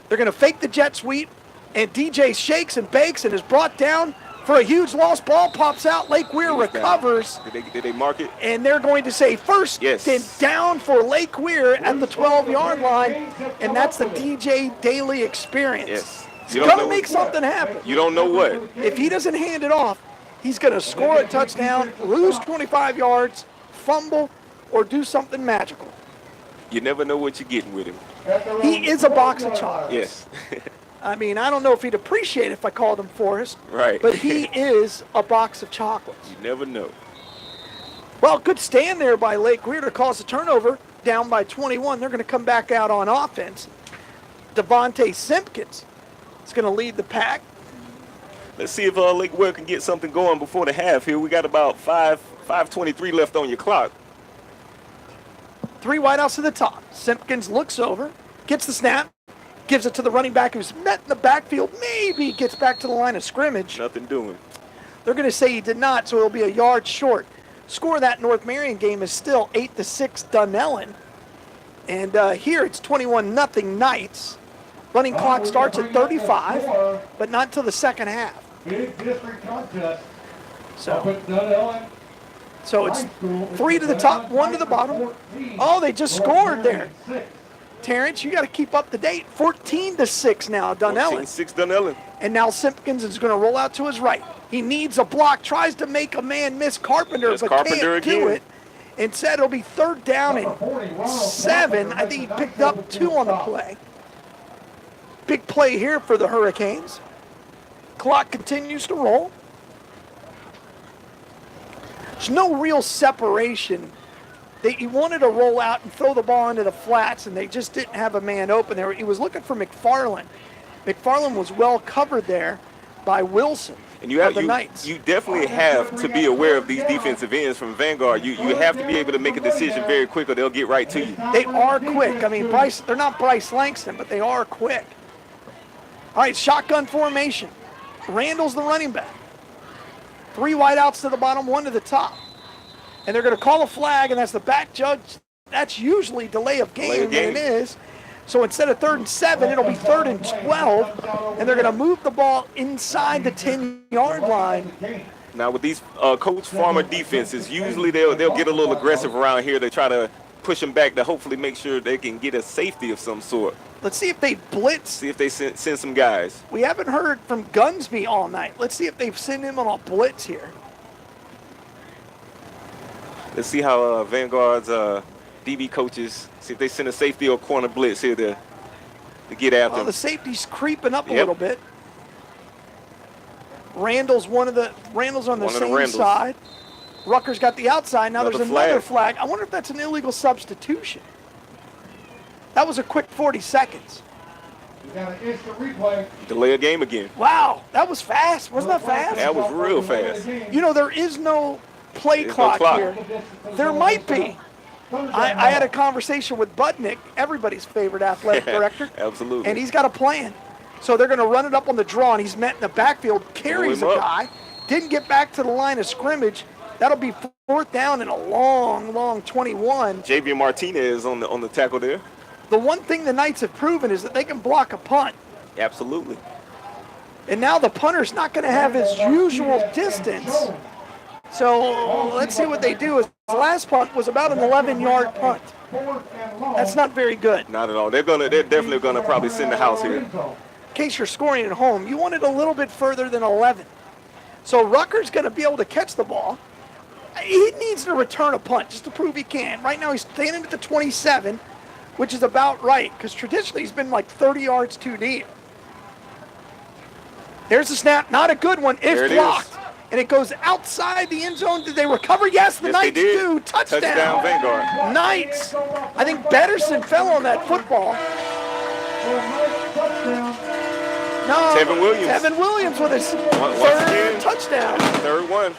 D: They're going to fake the jet sweep, and DJ shakes and bakes and is brought down for a huge lost ball, pops out. Lake Weir recovers.
E: Did they mark it?
D: And they're going to say first and down for Lake Weir at the 12-yard line, and that's the DJ Daly experience.
E: Yes.
D: He's going to make something happen.
E: You don't know what.
D: If he doesn't hand it off, he's going to score a touchdown, lose 25 yards, fumble, or do something magical.
E: You never know what you're getting with him.
D: He is a box of chocolates.
E: Yes.
D: I mean, I don't know if he'd appreciate it if I called him Forrest.
E: Right.
D: But he is a box of chocolates.
E: You never know.
D: Well, good stand there by Lake Weir to cause a turnover, down by 21. They're going to come back out on offense. Devontae Simpkins is going to lead the pack.
E: Let's see if Lake Weir can get something going before the half here. We got about 5:23 left on your clock.
D: 3 wideouts to the top. Simpkins looks over, gets the snap, gives it to the running back who's met in the backfield. Maybe gets back to the line of scrimmage.
E: Nothing doing.
D: They're going to say he did not, so he'll be a yard short. Score of that North Marion game is still 8-6 Dunellen. And here it's 21-0 Knights. Running clock starts at 35, but not until the second half.
N: Big district contest.
D: So it's 3 to the top, 1 to the bottom. Oh, they just scored there. Terrence, you got to keep up to date. 14-6 now, Dunellen.
E: 14-6 Dunellen.
D: And now Simpkins is going to roll out to his right. He needs a block, tries to make a man miss Carpenter, but can't do it. Instead, it'll be 3rd down and 7. I think he picked up 2 on the play. Big play here for the Hurricanes. Clock continues to roll. There's no real separation. He wanted to roll out and throw the ball into the flats, and they just didn't have a man open there. He was looking for McFarland. McFarland was well covered there by Wilson.
E: And you definitely have to be aware of these defensive ends from Vanguard. You have to be able to make a decision very quick, or they'll get right to you.
D: They are quick. I mean, they're not Bryce Langston, but they are quick. All right, shotgun formation. Randall's the running back. 3 wideouts to the bottom, 1 to the top. And they're going to call a flag, and that's the back judge. That's usually delay of game, and it is. So instead of 3rd and 7, it'll be 3rd and 12, and they're going to move the ball inside the 10-yard line.
E: Now with these Coach Farmer defenses, usually they'll get a little aggressive around here. They try to push them back to hopefully make sure they can get a safety of some sort.
D: Let's see if they blitz.
E: See if they send some guys.
D: We haven't heard from Gunsby all night. Let's see if they've sent him on a blitz here.
E: Let's see how Vanguard's DB coaches, see if they send a safety or corner blitz here to get after him.
D: The safety's creeping up a little bit. Randall's on the same side. Rucker's got the outside. Now there's another flag. I wonder if that's an illegal substitution. That was a quick 40 seconds.
N: You got an instant replay.
E: Delay a game again.
D: Wow, that was fast. Wasn't that fast?
E: That was real fast.
D: You know, there is no play clock here. There might be. I had a conversation with Budnick, everybody's favorite athletic director.
E: Absolutely.
D: And he's got a plan. So they're going to run it up on the draw, and he's met in the backfield, carries a guy, didn't get back to the line of scrimmage. That'll be 4th down and a long 21.
E: Javier Martinez on the tackle there.
D: The one thing the Knights have proven is that they can block a punt.
E: Absolutely.
D: And now the punter's not going to have his usual distance. So let's see what they do. His last punt was about an 11-yard punt. That's not very good.
E: Not at all. They're definitely gonna probably send the house here.
D: In case you're scoring at home, you want it a little bit further than 11. So Rutgers going to be able to catch the ball. He needs to return a punt just to prove he can. Right now he's standing at the 27, which is about right, because traditionally he's been like 30 yards too deep. There's the snap, not a good one. It's blocked. And it goes outside the end zone. Did they recover? Yes, the Knights do. Touchdown.
E: Vanguard.
D: Knights. I think Betterson fell on that football. No. Tevin Williams with his third touchdown.
E: Third one.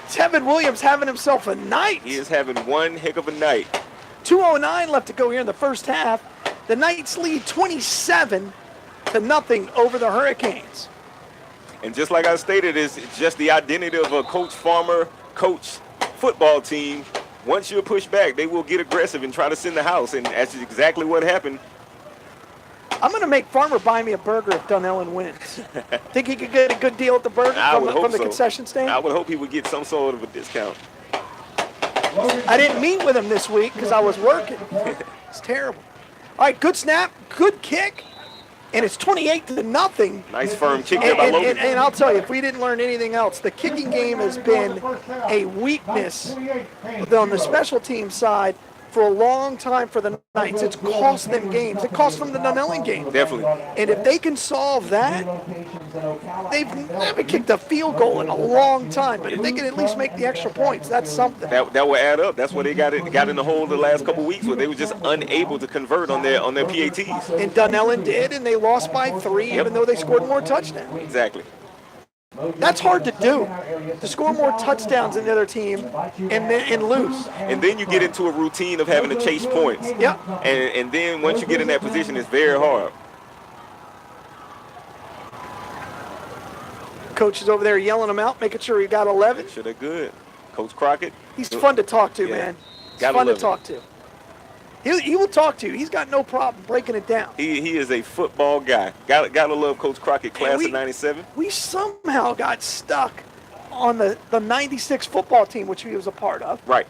D: Tevin Williams having himself a night.
E: He is having one heck of a night.
D: 2:09 left to go here in the first half. The Knights lead 27-0 over the Hurricanes.
E: And just like I stated, it's just the identity of a Coach Farmer coach football team. Once you're pushed back, they will get aggressive and try to send the house, and that's exactly what happened.
D: I'm going to make Farmer buy me a burger if Dunellen wins. Think he could get a good deal at the burger from the concession stand?
E: I would hope he would get some sort of a discount.
D: I didn't meet with him this week because I was working. It's terrible. All right, good snap, good kick. And it's 28-0.
E: Nice firm kick there by Logan.
D: And I'll tell you, if we didn't learn anything else, the kicking game has been a weakness on the special team side for a long time for the Knights. It's cost them games. It cost them the Dunellen game.
E: Definitely.
D: And if they can solve that, they've never kicked a field goal in a long time. But if they can at least make the extra points, that's something.
E: That will add up. That's where they got in the hole the last couple weeks, where they were just unable to convert on their PATs.
D: And Dunellen did, and they lost by 3, even though they scored more touchdowns.
E: Exactly.
D: That's hard to do, to score more touchdowns than the other team and lose.
E: And then you get into a routine of having to chase points.
D: Yep.
E: And then once you get in that position, it's very hard.
D: Coach is over there yelling them out, making sure he got 11.
E: Sure, they're good. Coach Crockett.
D: He's fun to talk to, man. He's fun to talk to. He will talk to you. He's got no problem breaking it down.
E: He is a football guy. Gotta love Coach Crockett, class of 97.
D: We somehow got stuck on the 96 football team, which he was a part of.
E: Right.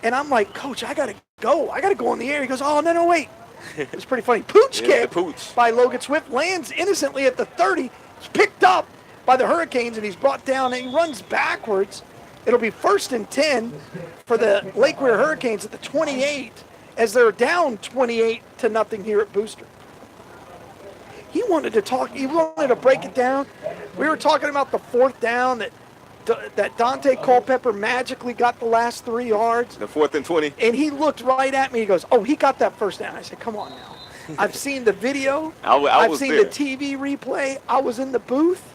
D: And I'm like, Coach, I got to go. I got to go in the air. He goes, oh, no, wait. It's pretty funny. Pooch kick by Logan Swift lands innocently at the 30. It's picked up by the Hurricanes, and he's brought down, and he runs backwards. It'll be 1st and 10 for the Lake Weir Hurricanes at the 28. As they're down 28-0 here at Booster. He wanted to talk. He wanted to break it down. We were talking about the 4th down that Dante Culpepper magically got the last 3 yards.
E: The 4th and 20.
D: And he looked right at me. He goes, "Oh, he got that first down." I said, "Come on now. I've seen the video. I've seen the TV replay. I was in the booth.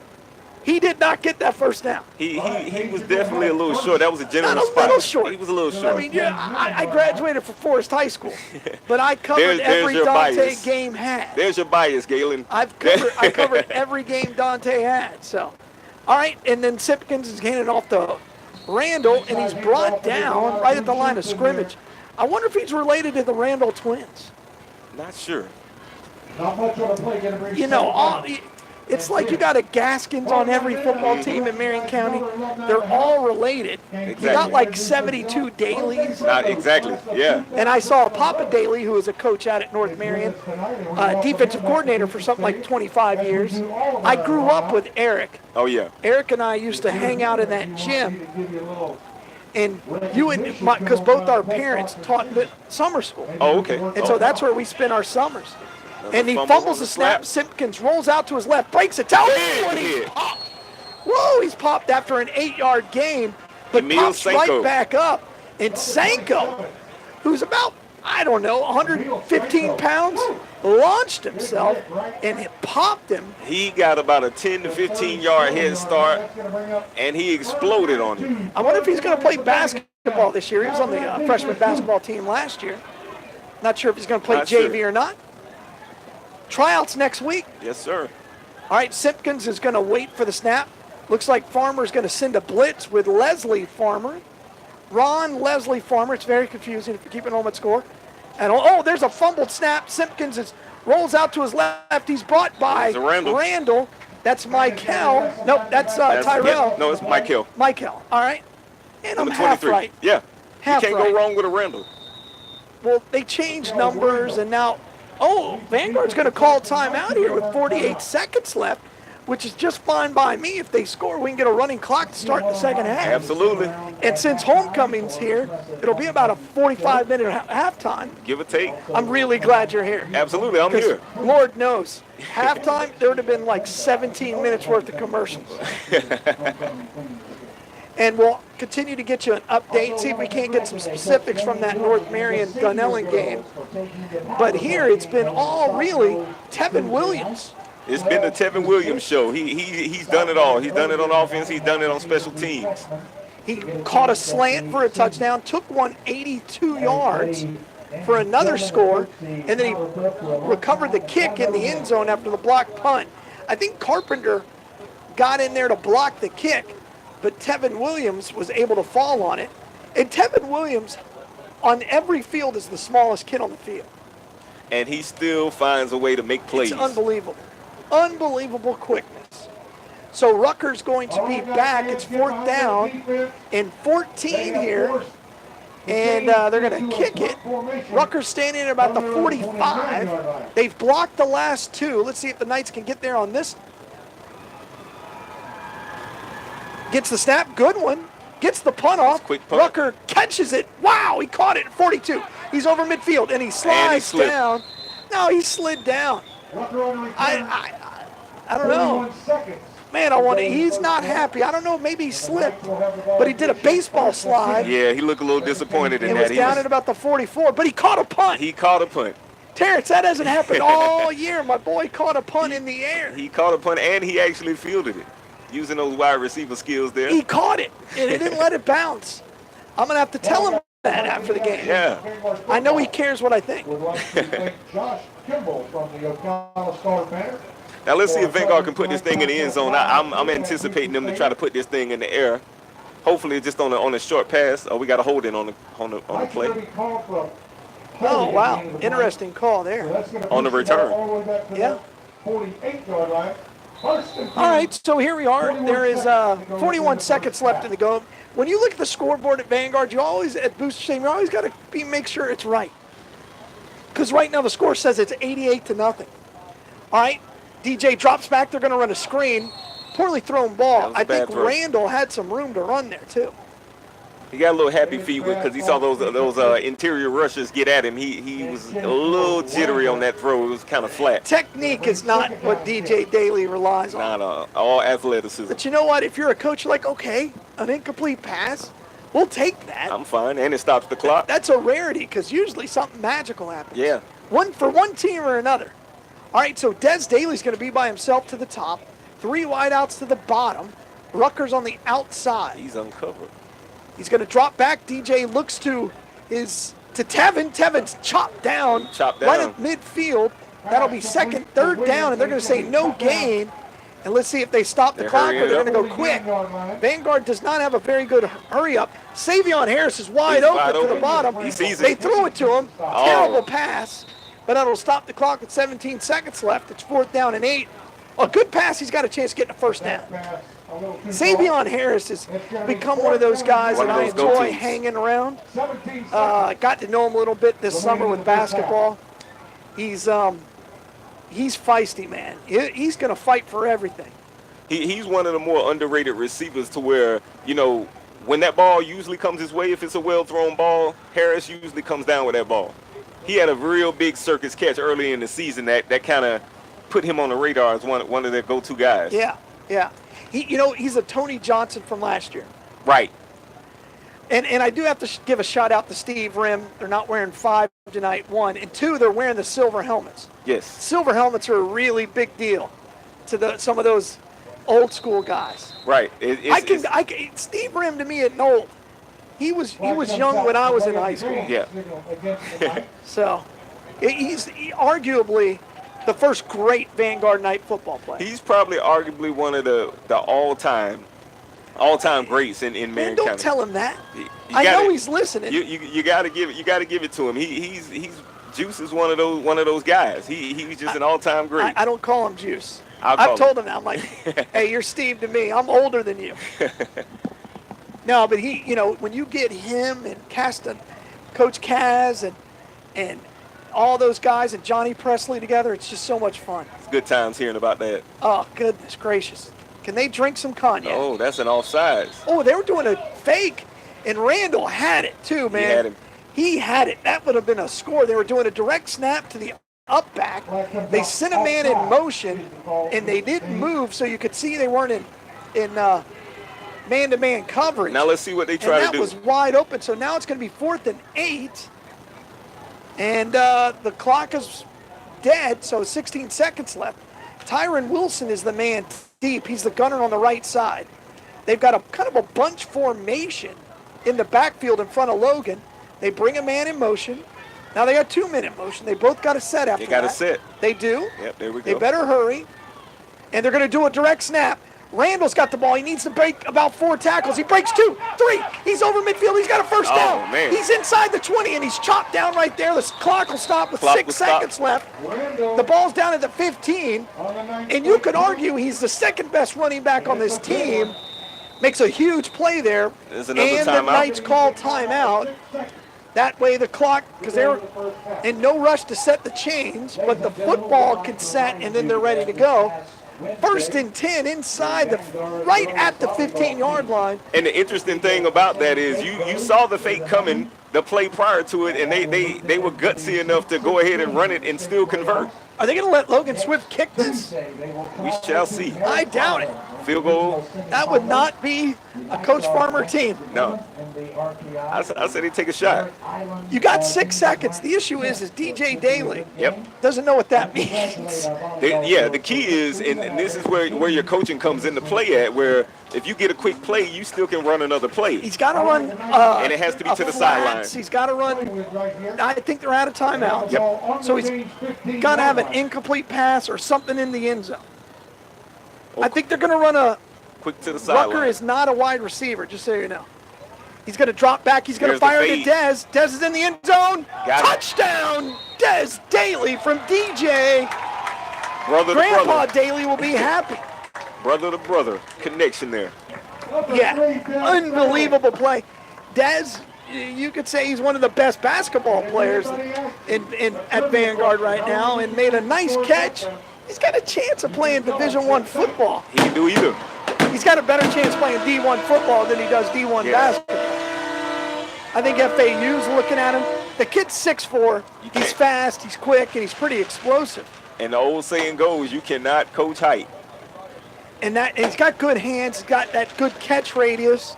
D: He did not get that first down.
E: He was definitely a little short. That was a generous spot.
D: Little short.
E: He was a little short.
D: I mean, I graduated from Forest High School, but I covered every Dante game had.
E: There's your bias, Galen.
D: I covered every game Dante had. So, all right, and then Simpkins is handing off to Randall, and he's brought down right at the line of scrimmage. I wonder if he's related to the Randall twins.
E: Not sure.
N: Not much on the play.
D: You know, it's like you got a Gaskins on every football team in Marion County. They're all related.
E: Exactly.
D: You got like 72 Dailies.
E: Not exactly, yeah.
D: And I saw Papa Daly, who was a coach out at North Marion, defensive coordinator for something like 25 years. I grew up with Eric.
E: Oh, yeah.
D: Eric and I used to hang out in that gym. And because both our parents taught summer school.
E: Oh, okay.
D: And so that's where we spent our summers. And he fumbles the snap. Simpkins rolls out to his left, breaks it down. And he's popped. Whoa, he's popped after an 8-yard gain, but pops right back up. And Sanko, who's about, 115 pounds, launched himself and popped him.
E: He got about a 10 to 15-yard head start, and he exploded on him.
D: I wonder if he's going to play basketball this year. He was on the freshman basketball team last year. Not sure if he's going to play JV or not. Tryouts next week.
E: Yes, sir.
D: All right, Simpkins is going to wait for the snap. Looks like Farmer's going to send a blitz with Leslie Farmer. Leslie Farmer. It's very confusing if you're keeping home at score. And there's a fumbled snap. Simpkins rolls out to his left. He's brought by Randall. That's Michael. Nope, that's Tyrell.
E: Yeah, no, it's Michael.
D: Michael. All right. And I'm
E: Number
D: half
E: 23.
D: right.
E: Yeah.
D: Half
E: you can't
D: right.
E: go wrong with a Randall.
D: Well, they changed numbers, and now, Vanguard's going to call timeout here with 48 seconds left, which is just fine by me. If they score, we can get a running clock to start the second half.
E: Absolutely.
D: And since homecoming's here, it'll be about a 45-minute halftime.
E: Give or take.
D: I'm really glad you're here.
E: Absolutely, I'm here.
D: Lord knows, halftime, there would have been like 17 minutes worth of commercials. And we'll continue to get you an update, see if we can't get some specifics from that North Marion Gunellen game. But here it's been all really Tevin Williams.
E: It's been the Tevin Williams show. He's done it all. He's done it on offense. He's done it on special teams.
D: He caught a slant for a touchdown, took 182 yards for another score, and then he recovered the kick in the end zone after the blocked punt. I think Carpenter got in there to block the kick, but Tevin Williams was able to fall on it. And Tevin Williams, on every field, is the smallest kid on the field.
E: And he still finds a way to make plays.
D: It's unbelievable. Unbelievable quickness. So Rutgers going to be back. It's 4th down and 14 here. And they're going to kick it. Rutgers standing at about the 45. They've blocked the last two. Let's see if the Knights can get there on this. Gets the snap. Good one. Gets the punt off.
E: Quick punt.
D: Rucker catches it. Wow, he caught it at 42. He's over midfield, and he slides down. No, he slid down. I don't know. Man, he's not happy. I don't know, maybe he slipped, but he did a baseball slide.
E: Yeah, he looked a little disappointed in
D: and
E: that.
D: Was down at about the 44, but he caught a punt.
E: He caught a punt.
D: Terrence, that hasn't happened all year. My boy caught a punt in the air.
E: He caught a punt, and he actually fielded it, using those wide receiver skills there.
D: He caught it, and he didn't let it bounce. I'm going to have to tell him that after the game.
E: Yeah.
D: I know he cares what I think.
N: Josh Kimball from the Ocala Star-Banner.
E: Now let's see if Vanguard can put this thing in the end zone. I'm anticipating them to try to put this thing in the air. Hopefully just on a short pass. Oh, we got a hold in on the play.
D: Oh, wow. Interesting call there.
E: On the return.
D: Yeah. All right, so here we are. There is 41 seconds left in the game. When you look at the scoreboard at Vanguard, you always, at Booster Stadium, you always got to make sure it's right. Because right now the score says it's 88-0. All right, DJ drops back. They're going to run a screen. Poorly thrown ball. I think Randall had some room to run there, too.
E: He got a little happy feet because he saw those interior rushers get at him. He was a little jittery on that throw. It was kind of flat.
D: Technique is not what DJ Daly relies on.
E: Not all athleticism.
D: But you know what? If you're a coach, you're like, okay, an incomplete pass, we'll take that.
E: I'm fine, and it stops the clock.
D: That's a rarity because usually something magical happens.
E: Yeah.
D: For one team or another. All right, so Des Daly's going to be by himself to the top. 3 wideouts to the bottom. Rutgers on the outside.
E: He's uncovered.
D: He's going to drop back. DJ looks to Tevin. Tevin's chopped down. Right at midfield. That'll be 2nd, 3rd down, and they're going to say no gain. And let's see if they stop the clock or they're going to go quick. Vanguard does not have a very good hurry up. Savion Harris is wide open to the bottom.
E: He sees it.
D: They threw it to him. Terrible pass. But that'll stop the clock with 17 seconds left. It's 4th down and 8. A good pass. He's got a chance to get the first down. Savion Harris has become one of those guys that I enjoy hanging around. Got to know him a little bit this summer with basketball. He's feisty, man. He's going to fight for everything.
E: He's one of the more underrated receivers to where, when that ball usually comes his way, if it's a well-thrown ball, Harris usually comes down with that ball. He had a real big circus catch early in the season that kind of put him on the radar as one of their go-to guys.
D: Yeah. He's a Tony Johnson from last year.
E: Right.
D: And I do have to give a shout-out to Steve Rim. They're not wearing 5 tonight, 1. And 2, they're wearing the silver helmets.
E: Yes.
D: Silver helmets are a really big deal to some of those old-school guys.
E: Right.
D: Steve Rim, to me, isn't old. He was young when I was in high school.
E: Yeah.
D: So he's arguably the first great Vanguard night football player.
E: He's probably arguably one of the all-time greats in
D: Man,
E: Marion
D: don't
E: County.
D: tell him that.
E: I
D: know he's listening.
E: You got to give it to him. He's Juice is one of those guys. He's just an all-time great.
D: I don't call him Juice.
E: I've
D: told him that. I'm like, hey, you're Steve to me. I'm older than you. No, but he, when you get him and Coach Kaz and all those guys and Johnny Presley together, it's just so much fun.
E: It's good times hearing about that.
D: Oh, goodness gracious. Can they drink some cognac?
E: Oh, that's an offsides.
D: Oh, they were doing a fake, and Randall had it too, man.
E: He had him.
D: He had it. That would have been a score. They were doing a direct snap to the up back. They sent a man in motion, and they didn't move, so you could see they weren't in man-to-man coverage.
E: Now let's see what they try to do.
D: And that was wide open, so now it's going to be 4th and 8. And the clock is dead, so 16 seconds left. Tyron Wilson is the man deep. He's the gunner on the right side. They've got a kind of a bunch formation in the backfield in front of Logan. They bring a man in motion. Now they got 2 men in motion. They both got a set after that.
E: They got a set.
D: They do.
E: Yep, there we go.
D: They better hurry. And they're going to do a direct snap. Randall's got the ball. He needs to break about 4 tackles. He breaks 2, 3. He's over midfield. He's got a first down.
E: Man.
D: He's inside the 20, and he's chopped down right there. The clock will stop with 6 seconds left. The ball's down at the 15, and you could argue he's the second best running back on this team. Makes a huge play there.
E: There's another
D: and the
E: timeout.
D: Knights call timeout. That way the clock, because they're in no rush to set the chains, but the football can set, and then they're ready to go. 1st and 10 inside right at the 15-yard line.
E: And the interesting thing about that is you saw the fake coming, the play prior to it, and they were gutsy enough to go ahead and run it and still convert.
D: Are they going to let Logan Swift kick this?
E: We shall see.
D: I doubt it.
E: Field goal.
D: That would not be a Coach Farmer team.
E: No. I said he'd take a shot.
D: You got 6 seconds. The issue is DJ Daly doesn't know what that means.
E: The key is, and this is where your coaching comes into play at, where if you get a quick play, you still can run another play.
D: He's got to run.
E: And it has to be to the sideline.
D: He's got to run. I think they're out of timeout.
E: Yep.
D: So he's got to have an incomplete pass or something in the end zone. I think they're going to run a
E: quick to the sideline.
D: Rucker is not a wide receiver, just so you know. He's going to drop back. He's going to fire to Dez. Dez is in the end zone. Touchdown, Dez Daly from DJ.
E: Brother
D: Grandpa
E: to brother.
D: Daly will be happy.
E: Brother to brother. Connection there.
D: Yeah, unbelievable play. Dez, you could say he's one of the best basketball players at Vanguard right now, and made a nice catch. He's got a chance of playing Division I football.
E: He can do either.
D: He's got a better chance playing D1 football than he does D1 basketball. I think FAU's looking at him. The kid's 6'4". He's fast, he's quick, and he's pretty explosive.
E: And the old saying goes, you cannot coach height.
D: And he's got good hands. He's got that good catch radius.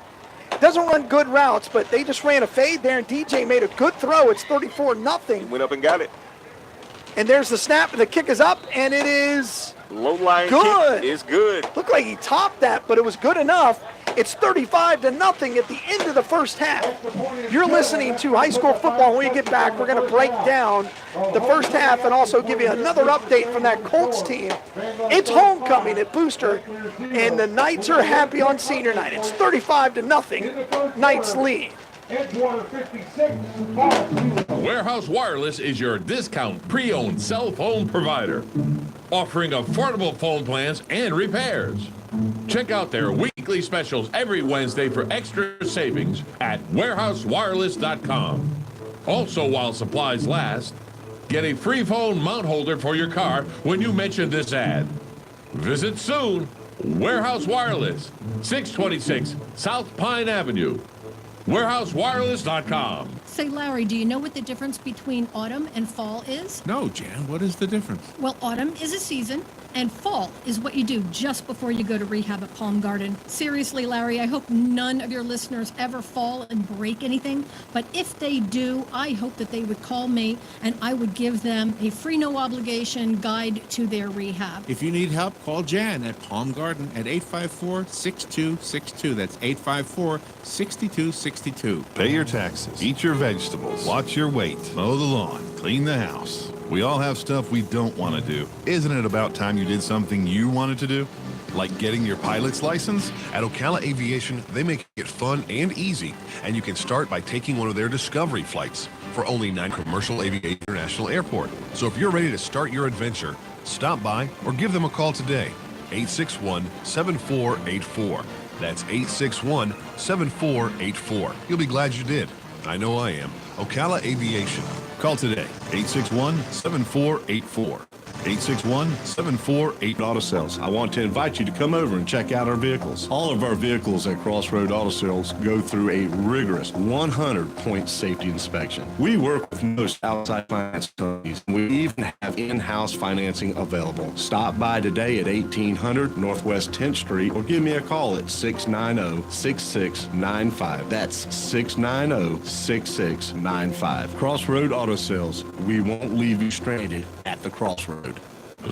D: Doesn't run good routes, but they just ran a fade there, and DJ made a good throw. It's 34-0.
E: Went up and got it.
D: And there's the snap, and the kick is up, and it is
E: low line
D: good.
E: Kick is good.
D: Looked like he topped that, but it was good enough. It's 35-0 at the end of the first half. You're listening to high school football. When we get back, we're going to break down the first half and also give you another update from that Colts team. It's homecoming at Booster, and the Knights are happy on senior night. It's 35-0. Knights lead.
I: Warehouse Wireless is your discount pre-owned cell phone provider, offering affordable phone plans and repairs. Check out their weekly specials every Wednesday for extra savings at warehousewireless.com. Also, while supplies last, get a free phone mount holder for your car when you mention this ad. Visit soon. Warehouse Wireless, 626 South Pine Avenue. warehousewireless.com.
K: Say, Larry, do you know what the difference between autumn and fall is?
L: No, Jan, what is the difference?
K: Well, autumn is a season, and fall is what you do just before you go to rehab at Palm Garden. Seriously, Larry, I hope none of your listeners ever fall and break anything, but if they do, I hope that they would call me, and I would give them a free, no-obligation guide to their rehab.
L: If you need help, call Jan at Palm Garden at 854-6262. That's 854-6262.
G: Pay your taxes, eat your vegetables, watch your weight, mow the lawn, clean the house. We all have stuff we don't want to do. Isn't it about time you did something you wanted to do? Like getting your pilot's license?
O: At Ocala Aviation, they make it fun and easy, and you can start by taking one of their discovery flights for only $9 Commercial Aviation International Airport. So if you're ready to start your adventure, stop by or give them a call today. 861-7484. That's 861-7484. You'll be glad you did. I know I am. Ocala Aviation.
G: Call today, 861-7484. 861-7484.
M: Auto Sales. I want to invite you to come over and check out our vehicles. All of our vehicles at Crossroad Auto Sales go through a rigorous 100-point safety inspection. We work with most outside finance companies, and we even have in-house financing available. Stop by today at 1800 Northwest 10th Street or give me a call at 690-6695. That's 690-6695. Crossroad Auto Sales. We won't leave you stranded at the crossroad.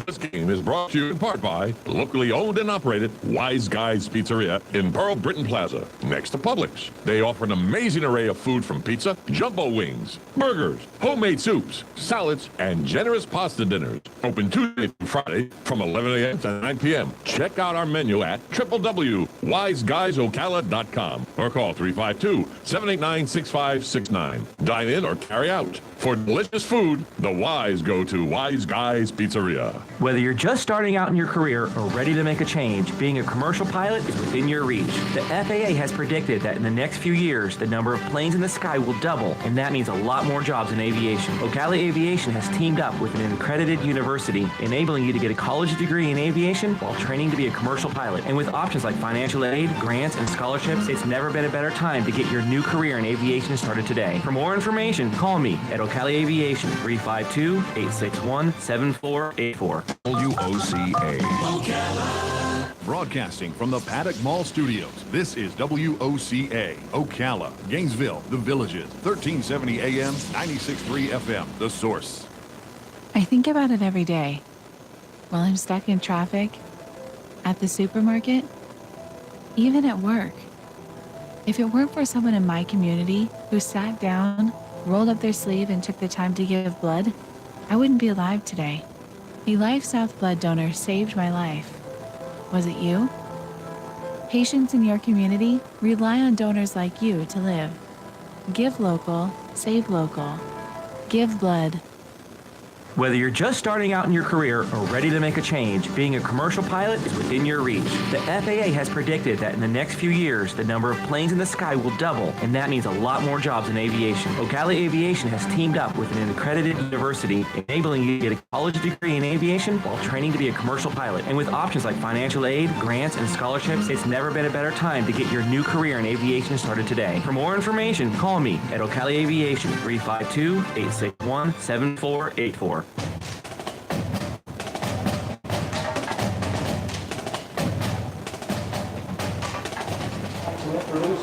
I: This game is brought to you in part by locally owned and operated Wise Guys Pizzeria in Pearl Britton Plaza, next to Publix. They offer an amazing array of food from pizza, jumbo wings, burgers, homemade soups, salads, and generous pasta dinners. Open Tuesday through Friday from 11 a.m. to 9 p.m. Check out our menu at www.wiseguysocala.com or call 352-789-6569. Dine in or carry out. For delicious food, the Wise go to Wise Guys Pizzeria.
J: Whether you're just starting out in your career or ready to make a change, being a commercial pilot is within your reach. The FAA has predicted that in the next few years, the number of planes in the sky will double, and that means a lot more jobs in aviation. Ocala Aviation has teamed up with an accredited university, enabling you to get a college degree in aviation while training to be a commercial pilot. And with options like financial aid, grants, and scholarships, it's never been a better time to get your new career in aviation started today. For more information, call me at Ocala Aviation, 352-861-7484.
G: WOCA. Broadcasting from the Paddock Mall Studios, this is WOCA, Ocala, Gainesville, The Villages, 1370 AM, 96.3 FM, The Source.
P: I think about it every day. While I'm stuck in traffic, at the supermarket, even at work. If it weren't for someone in my community who sat down, rolled up their sleeve, and took the time to give blood, I wouldn't be alive today. A Life South blood donor saved my life. Was it you? Patients in your community rely on donors like you to live. Give local, save local. Give blood.
J: Whether you're just starting out in your career or ready to make a change, being a commercial pilot is within your reach. The FAA has predicted that in the next few years, the number of planes in the sky will double, and that means a lot more jobs in aviation. Ocala Aviation has teamed up with an accredited university, enabling you to get a college degree in aviation while training to be a commercial pilot. And with options like financial aid, grants, and scholarships, it's never been a better time to get your new career in aviation started today. For more information, call me at Ocala Aviation, 352-861-7484.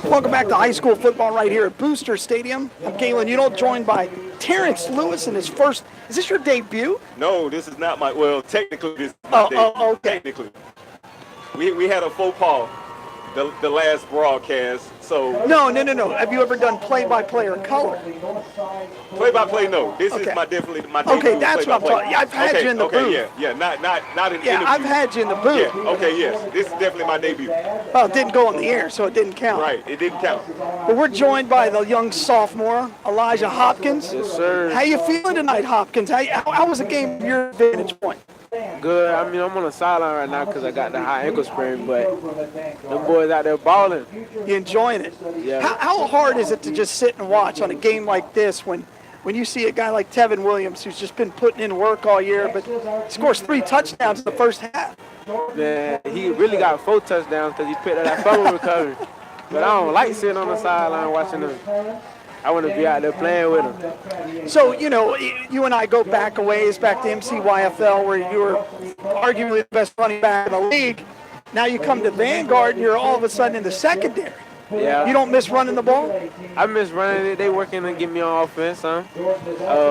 D: Welcome back to high school football right here at Booster Stadium. I'm Galen Udall, joined by Terrence Lewis in his first. Is this your debut?
E: No, this is not my. Well, technically, this is my debut.
D: Okay.
E: Technically, we had a faux pas the last broadcast. So
D: No. Have you ever done play-by-play or color?
E: Play-by-play, no. This is my debut. Okay,
D: that's what I'm talking. Yeah, I've had you in the booth.
E: Not an interview.
D: Yeah, I've had you in the booth.
E: Yeah, okay, yes. This is definitely my debut.
D: Well, it didn't go on the air, so it didn't count.
E: Right, it didn't count.
D: But we're joined by the young sophomore, Elijah Hopkins.
F: Yes, sir.
D: How you feeling tonight, Hopkins? How was the game from your vantage point?
F: Good. I mean, I'm on the sideline right now because I got the high ankle sprain, but the boys out there balling.
D: You enjoying it?
F: Yeah.
D: How hard is it to just sit and watch on a game like this when you see a guy like Tevin Williams who's just been putting in work all year, but scores 3 touchdowns in the first half?
F: Man, he really got 4 touchdowns because he picked up that fumble recovery. But I don't like sitting on the sideline watching him. I want to be out there playing with him.
D: So, you and I go back a ways, back to MCYFL, where you were arguably the best running back in the league. Now you come to Vanguard, and you're all of a sudden in the secondary.
F: Yeah.
D: You don't miss running the ball?
F: I miss running it. They working to get me on offense, huh?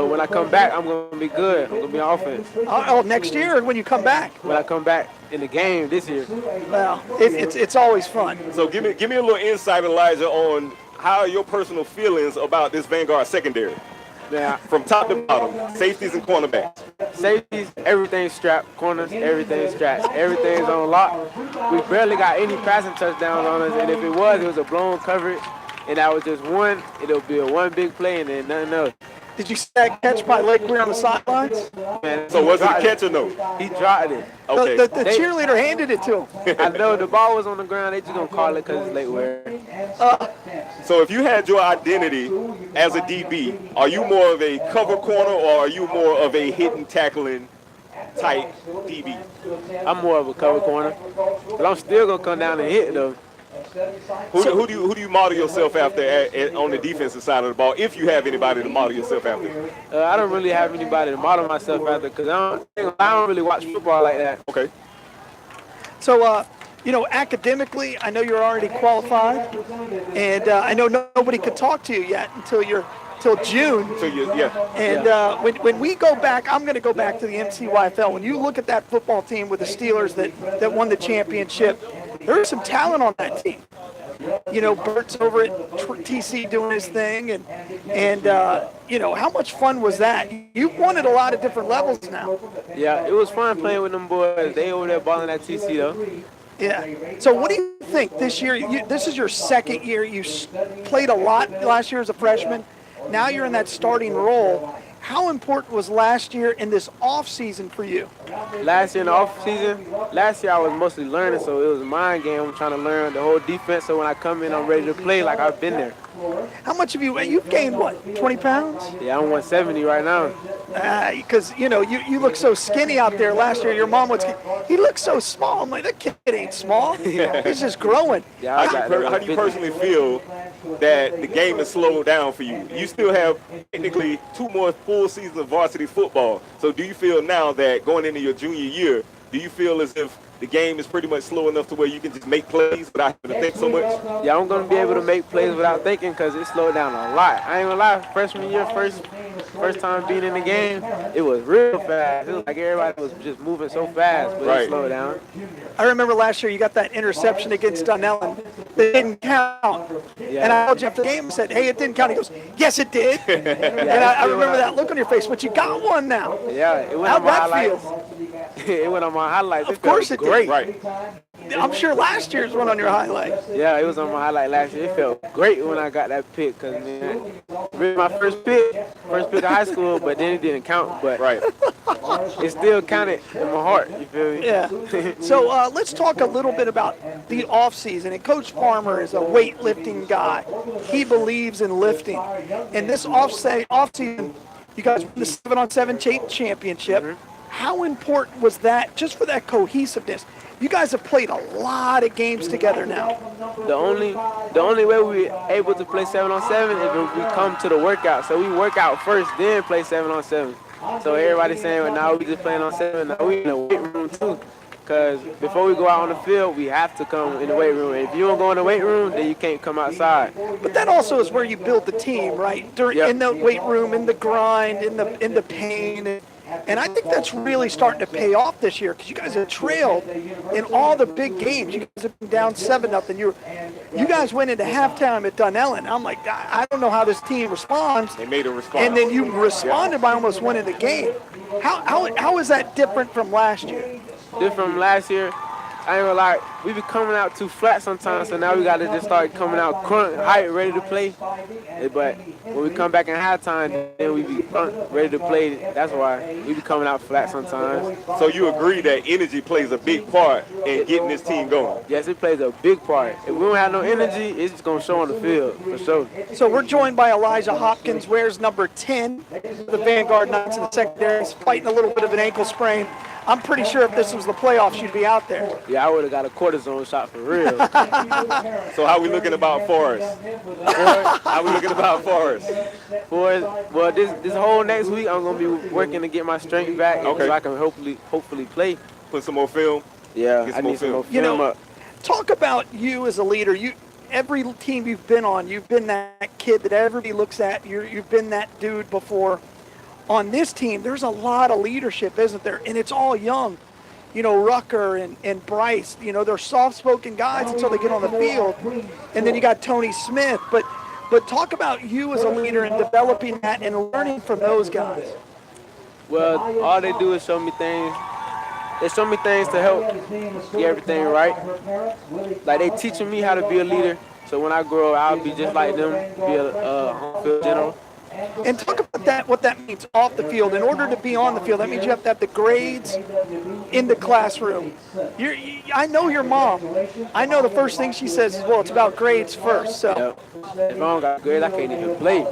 F: When I come back, I'm going to be good. I'm going to be on offense.
D: Oh, next year or when you come back?
F: When I come back in the game this year.
D: Well, it's always fun.
E: So give me a little insight, Elijah, on how are your personal feelings about this Vanguard secondary?
F: Man,
E: From top to bottom, safeties and cornerbacks.
F: safeties, everything's strapped. Corners, everything's strapped. Everything's on lock. We barely got any passing touchdowns on us, and if it was a blown coverage, and that was just one, it'll be a one big play and then nothing else.
D: Did you see that catch by Lake Weir on the sidelines?
F: Man,
E: So was it a catch or no?
F: He dropped it.
E: Okay.
D: The cheerleader handed it to him.
F: I know the ball was on the ground. They just gonna call it because it's late wear.
E: So if you had your identity as a DB, are you more of a cover corner or are you more of a hidden tackling type DB?
F: I'm more of a cover corner, but I'm still gonna come down and hit though.
E: Who do you model yourself after on the defensive side of the ball, if you have anybody to model yourself after?
F: I don't really have anybody to model myself after because I don't really watch football like that.
E: Okay.
D: So, academically, I know you're already qualified, and I know nobody could talk to you yet until June.
E: So yeah.
D: And when we go back, I'm going to go back to the MCYFL. When you look at that football team with the Steelers that won the championship, there's some talent on that team. Bert's over at TC doing his thing, and how much fun was that? You've won at a lot of different levels now.
F: Yeah, it was fun playing with them boys. They over there balling at TC though.
D: Yeah. So what do you think this year? This is your second year. You played a lot last year as a freshman. Now you're in that starting role. How important was last year in this off season for you?
F: Last year in the off season, I was mostly learning, so it was a mind game. I'm trying to learn the whole defense, so when I come in, I'm ready to play like I've been there.
D: How much have you've gained, what, 20 pounds?
F: Yeah, I'm 170 right now.
D: Because, you look so skinny out there last year. Your mom was, he looks so small. I'm like, that kid ain't small. He's just growing.
E: Yeah, how do you personally feel that the game is slowed down for you? You still have technically 2 more full seasons of varsity football. So do you feel now that going into your junior year, do you feel as if the game is pretty much slow enough to where you can just make plays without having to think so much?
F: Yeah, I'm going to be able to make plays without thinking because it slowed down a lot. I ain't going to lie, freshman year, first time being in the game, it was real fast. It was like everybody was just moving so fast, but it slowed down.
D: I remember last year you got that interception against Dunellen. It didn't count. Yeah. And I told you after the game, I said, hey, it didn't count. He goes, yes, it did. And I remember that look on your face, but you got one now.
F: Yeah, it went on my highlights. It went on my highlights.
D: Of course it did.
E: Great. Right.
D: I'm sure last year's went on your highlights.
F: Yeah, it was on my highlight last year. It felt great when I got that pick because, man, really my first pick of high school, but then it didn't count. But it still counted in my heart, you feel me?
D: Yeah. So let's talk a little bit about the off season. And Coach Farmer is a weightlifting guy. He believes in lifting. And this off season, you guys won the 7-on-7 championship. Mm-hmm. How important was that just for that cohesiveness? You guys have played a lot of games together now.
F: The only way we're able to play 7-on-7 is if we come to the workout. So we work out first, then play 7-on-7. So everybody's saying, well, now we just playing on 7. Now we in the weight room too. Because before we go out on the field, we have to come in the weight room. If you don't go in the weight room, then you can't come outside.
D: But that also is where you build the team, right? In the weight room, in the grind, in the pain. And I think that's really starting to pay off this year because you guys have trailed in all the big games. You guys have been down 7-0. You guys went into halftime at Dunellen. I'm like, I don't know how this team responds.
E: They made a response.
D: And then you responded by almost winning the game. How is that different from last year?
F: Different from last year, I ain't gonna lie, we be coming out too flat sometimes, so now we gotta just start coming out crunk, height, ready to play. But when we come back in halftime, then we be crunk, ready to play. That's why we be coming out flat sometimes.
E: So you agree that energy plays a big part in getting this team going?
F: Yes, it plays a big part. If we don't have no energy, it's just gonna show on the field, for sure.
D: So we're joined by Elijah Hopkins, wears number 10, the Vanguard Knights in the secondary. He's fighting a little bit of an ankle sprain. I'm pretty sure if this was the playoffs, you'd be out there.
F: Yeah, I would have got a cortisone shot for real.
E: So how we looking about Forrest? How we looking about Forrest?
F: Well, this whole next week, I'm going to be working to get my strength back so I can hopefully play.
E: Put some more film?
F: Yeah, I need some more film up.
D: Talk about you as a leader. Every team you've been on, you've been that kid that everybody looks at. You've been that dude before. On this team, there's a lot of leadership, isn't there? And it's all young. Rucker and Bryce, they're soft-spoken guys until they get on the field. And then you got Tony Smith. But But talk about you as a leader and developing that and learning from those guys.
F: Well, all they do is show me things. They show me things to help get everything right. Like they teaching me how to be a leader. So when I grow up, I'll be just like them, be a home-field general.
D: And talk about that, what that means off the field. In order to be on the field, that means you have to have the grades in the classroom. I know your mom. I know the first thing she says is, well, it's about grades first. So
F: Yep. If I don't got grades, I can't even play.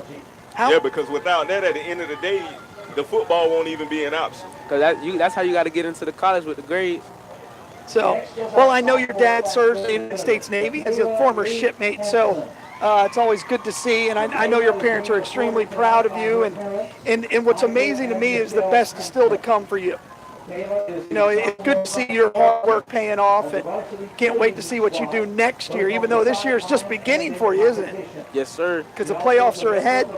E: Yeah, because without that, at the end of the day, the football won't even be an option.
F: Because that's how you got to get into the college with the grades.
D: So, well, I know your dad serves in the United States Navy as a former shipmate, so it's always good to see, and I know your parents are extremely proud of you, and what's amazing to me is the best is still to come for you. You know, it's good to see your hard work paying off, and can't wait to see what you do next year, even though this year is just beginning for you, isn't it?
F: Yes, sir.
D: Because the playoffs are ahead.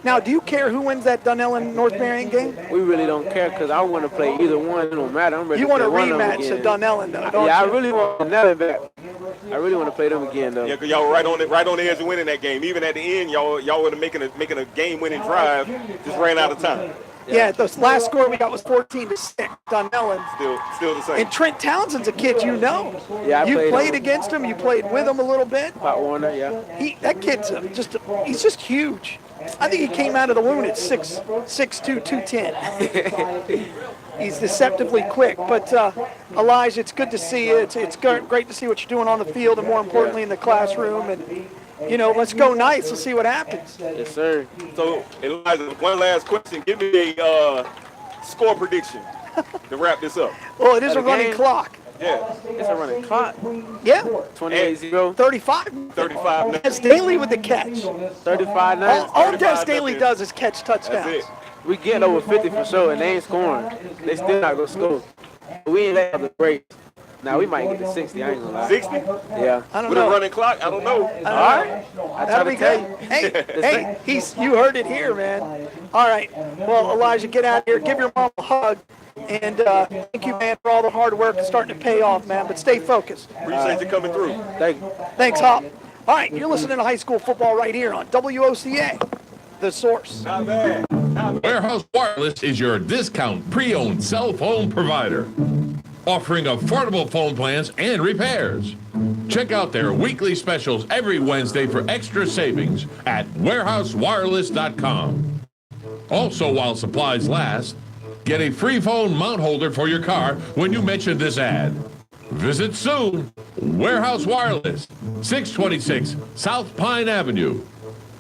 D: Now, do you care who wins that Dunellen-North Marion game?
F: We really don't care because I want to play either one. It don't matter. I'm ready
D: You
F: to
D: want a
F: play one of them
D: rematch
F: again.
D: of Dunellen, though, don't
F: Yeah,
D: you?
F: I really want Dunellen back. I really want to play them again, though.
E: Yeah, because y'all were right on the edge of winning that game. Even at the end, y'all were making a game-winning drive, just ran out of time.
D: Yeah, the last score we got was 14-6, Dunellen.
E: Still the same.
D: And Trent Townsend's a kid you know.
F: Yeah, I
D: you
F: played
D: played
F: him.
D: against him. You played with him a little bit.
F: Pop Warner, yeah.
D: That kid's he's just huge. I think he came out of the womb at 6'2", 210. He's deceptively quick. But Elijah, it's good to see you. It's great to see what you're doing on the field, and more importantly in the classroom. And you know, let's go nice. Let's see what happens.
F: Yes, sir.
E: So, Elijah, one last question. Give me a score prediction to wrap this up.
D: Well, it is
F: At
D: a
F: a
D: running
F: game?
D: clock.
E: Yeah.
F: It's a running clock.
D: Yeah.
F: 28-0.
D: 35.
E: 35.
D: Des Daly with the catch.
F: 35-9.
D: All Des Daly does is catch touchdowns.
E: That's it.
F: We get over 50 for sure, and they ain't scoring. They still not going to score. We ain't let up the break. Now, we might get to 60, I ain't going to lie.
E: 60?
F: Yeah.
D: I don't
E: With
D: know.
E: a running clock? I don't know.
D: All right. That'll be good. Hey, you heard it here, man. All right. Well, Elijah, get out of here. Give your mom a hug. And thank you, man, for all the hard work. It's starting to pay off, man. But stay focused.
E: Appreciate you coming through.
F: Thank you.
D: Thanks, Hop. All right, you're listening to high school football right here on WOCA, The Source.
E: Not bad.
I: Warehouse Wireless is your discount pre-owned cell phone provider, offering affordable phone plans and repairs. Check out their weekly specials every Wednesday for extra savings at warehousewireless.com. Also, while supplies last, get a free phone mount holder for your car when you mention this ad. Visit soon. Warehouse Wireless, 626 South Pine Avenue.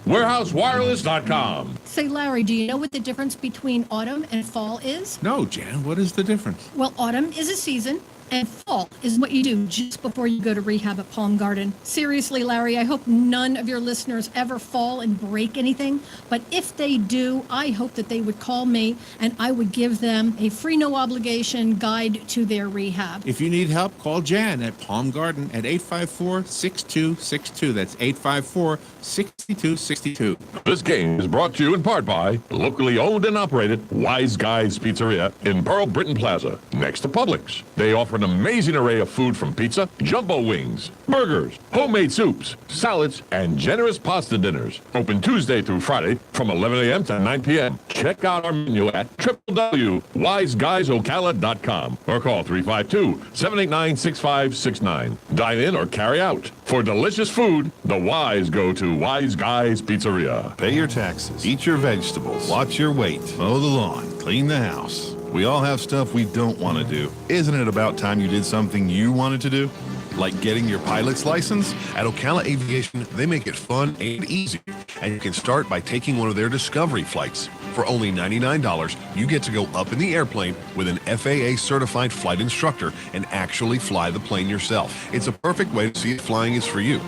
I: warehousewireless.com.
K: Say, Larry, do you know what the difference between autumn and fall is?
L: No, Jan, what is the difference?
K: Well, autumn is a season, and fall is what you do just before you go to rehab at Palm Garden. Seriously, Larry, I hope none of your listeners ever fall and break anything. But if they do, I hope that they would call me and I would give them a free, no obligation guide to their rehab.
L: If you need help, call Jan at Palm Garden at 854-6262. That's 854-6262.
I: This game is brought to you in part by locally owned and operated Wise Guys Pizzeria in Pearl Britton Plaza, next to Publix. They offer an amazing array of food from pizza, jumbo wings, burgers, homemade soups, salads, and generous pasta dinners. Open Tuesday through Friday from 11 a.m. to 9 p.m. Check out our menu at www.wiseguysocala.com or call 352-789-6569. Dine in or carry out. For delicious food, the Wise go to Wise Guys Pizzeria.
G: Pay your taxes, eat your vegetables, watch your weight, mow the lawn, clean the house. We all have stuff we don't want to do. Isn't it about time you did something you wanted to do? Like getting your pilot's license?
O: At Ocala Aviation, they make it fun and easy, and you can start by taking one of their discovery flights. For only $99, you get to go up in the airplane with an FAA-certified flight instructor and actually fly the plane yourself. It's a perfect way to see if flying is for you.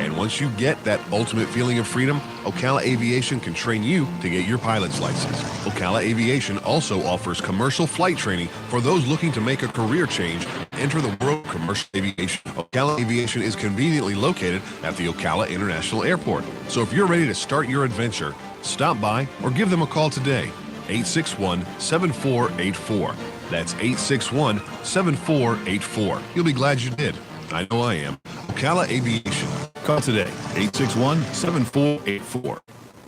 O: And once you get that ultimate feeling of freedom, Ocala Aviation can train you to get your pilot's license. Ocala Aviation also offers commercial flight training for those looking to make a career change and enter the world of commercial aviation. Ocala Aviation is conveniently located at the Ocala International Airport. So if you're ready to start your adventure, stop by or give them a call today. 861-7484. That's 861-7484. You'll be glad you did. I know I am. Ocala Aviation.
G: Call today, 861-7484.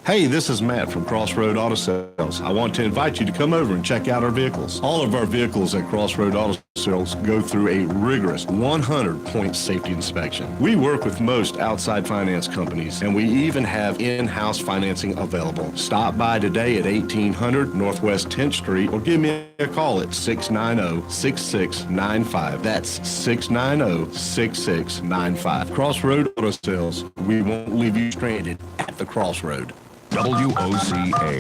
M: Hey, this is Matt from Crossroad Auto Sales. I want to invite you to come over and check out our vehicles. All of our vehicles at Crossroad Auto Sales go through a rigorous 100-point safety inspection. We work with most outside finance companies, and we even have in-house financing available. Stop by today at 1800 Northwest 10th Street or give me a call at 690-6695. That's 690-6695. Crossroad Auto Sales. We won't leave you stranded at the crossroad.
G: WOCA.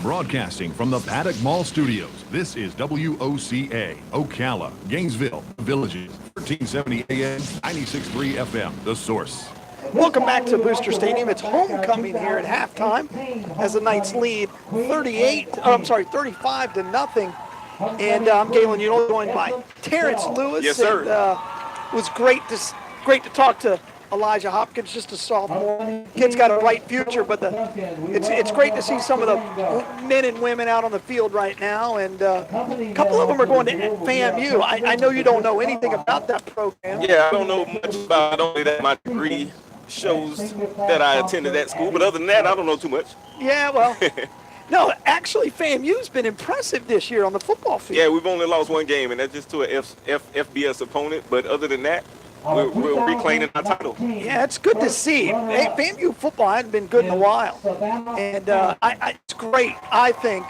G: Broadcasting from the Paddock Mall Studios, this is WOCA, Ocala, Gainesville, Villages, 1370 AM, 96.3 FM, The Source.
D: Welcome back to Booster Stadium. It's homecoming here at halftime as the Knights lead 35 to nothing. And I'm Galen Udall, joined by Terrence Lewis.
E: Yes, sir.
D: And, it was great to talk to Elijah Hopkins, just a sophomore. Kid's got a bright future, but it's great to see some of the men and women out on the field right now, and a couple of them are going to FAMU. I know you don't know anything about that program.
E: Yeah, I don't know much about it, only that my degree shows that I attended that school, but other than that, I don't know too much.
D: Yeah, well, no, actually, FAMU's been impressive this year on the football field.
E: Yeah, we've only lost one game, and that's just to a FBS opponent, but other than that, we're reclaiming our title.
D: Yeah, it's good to see. Hey, FAMU football hadn't been good in a while. And it's great, I think,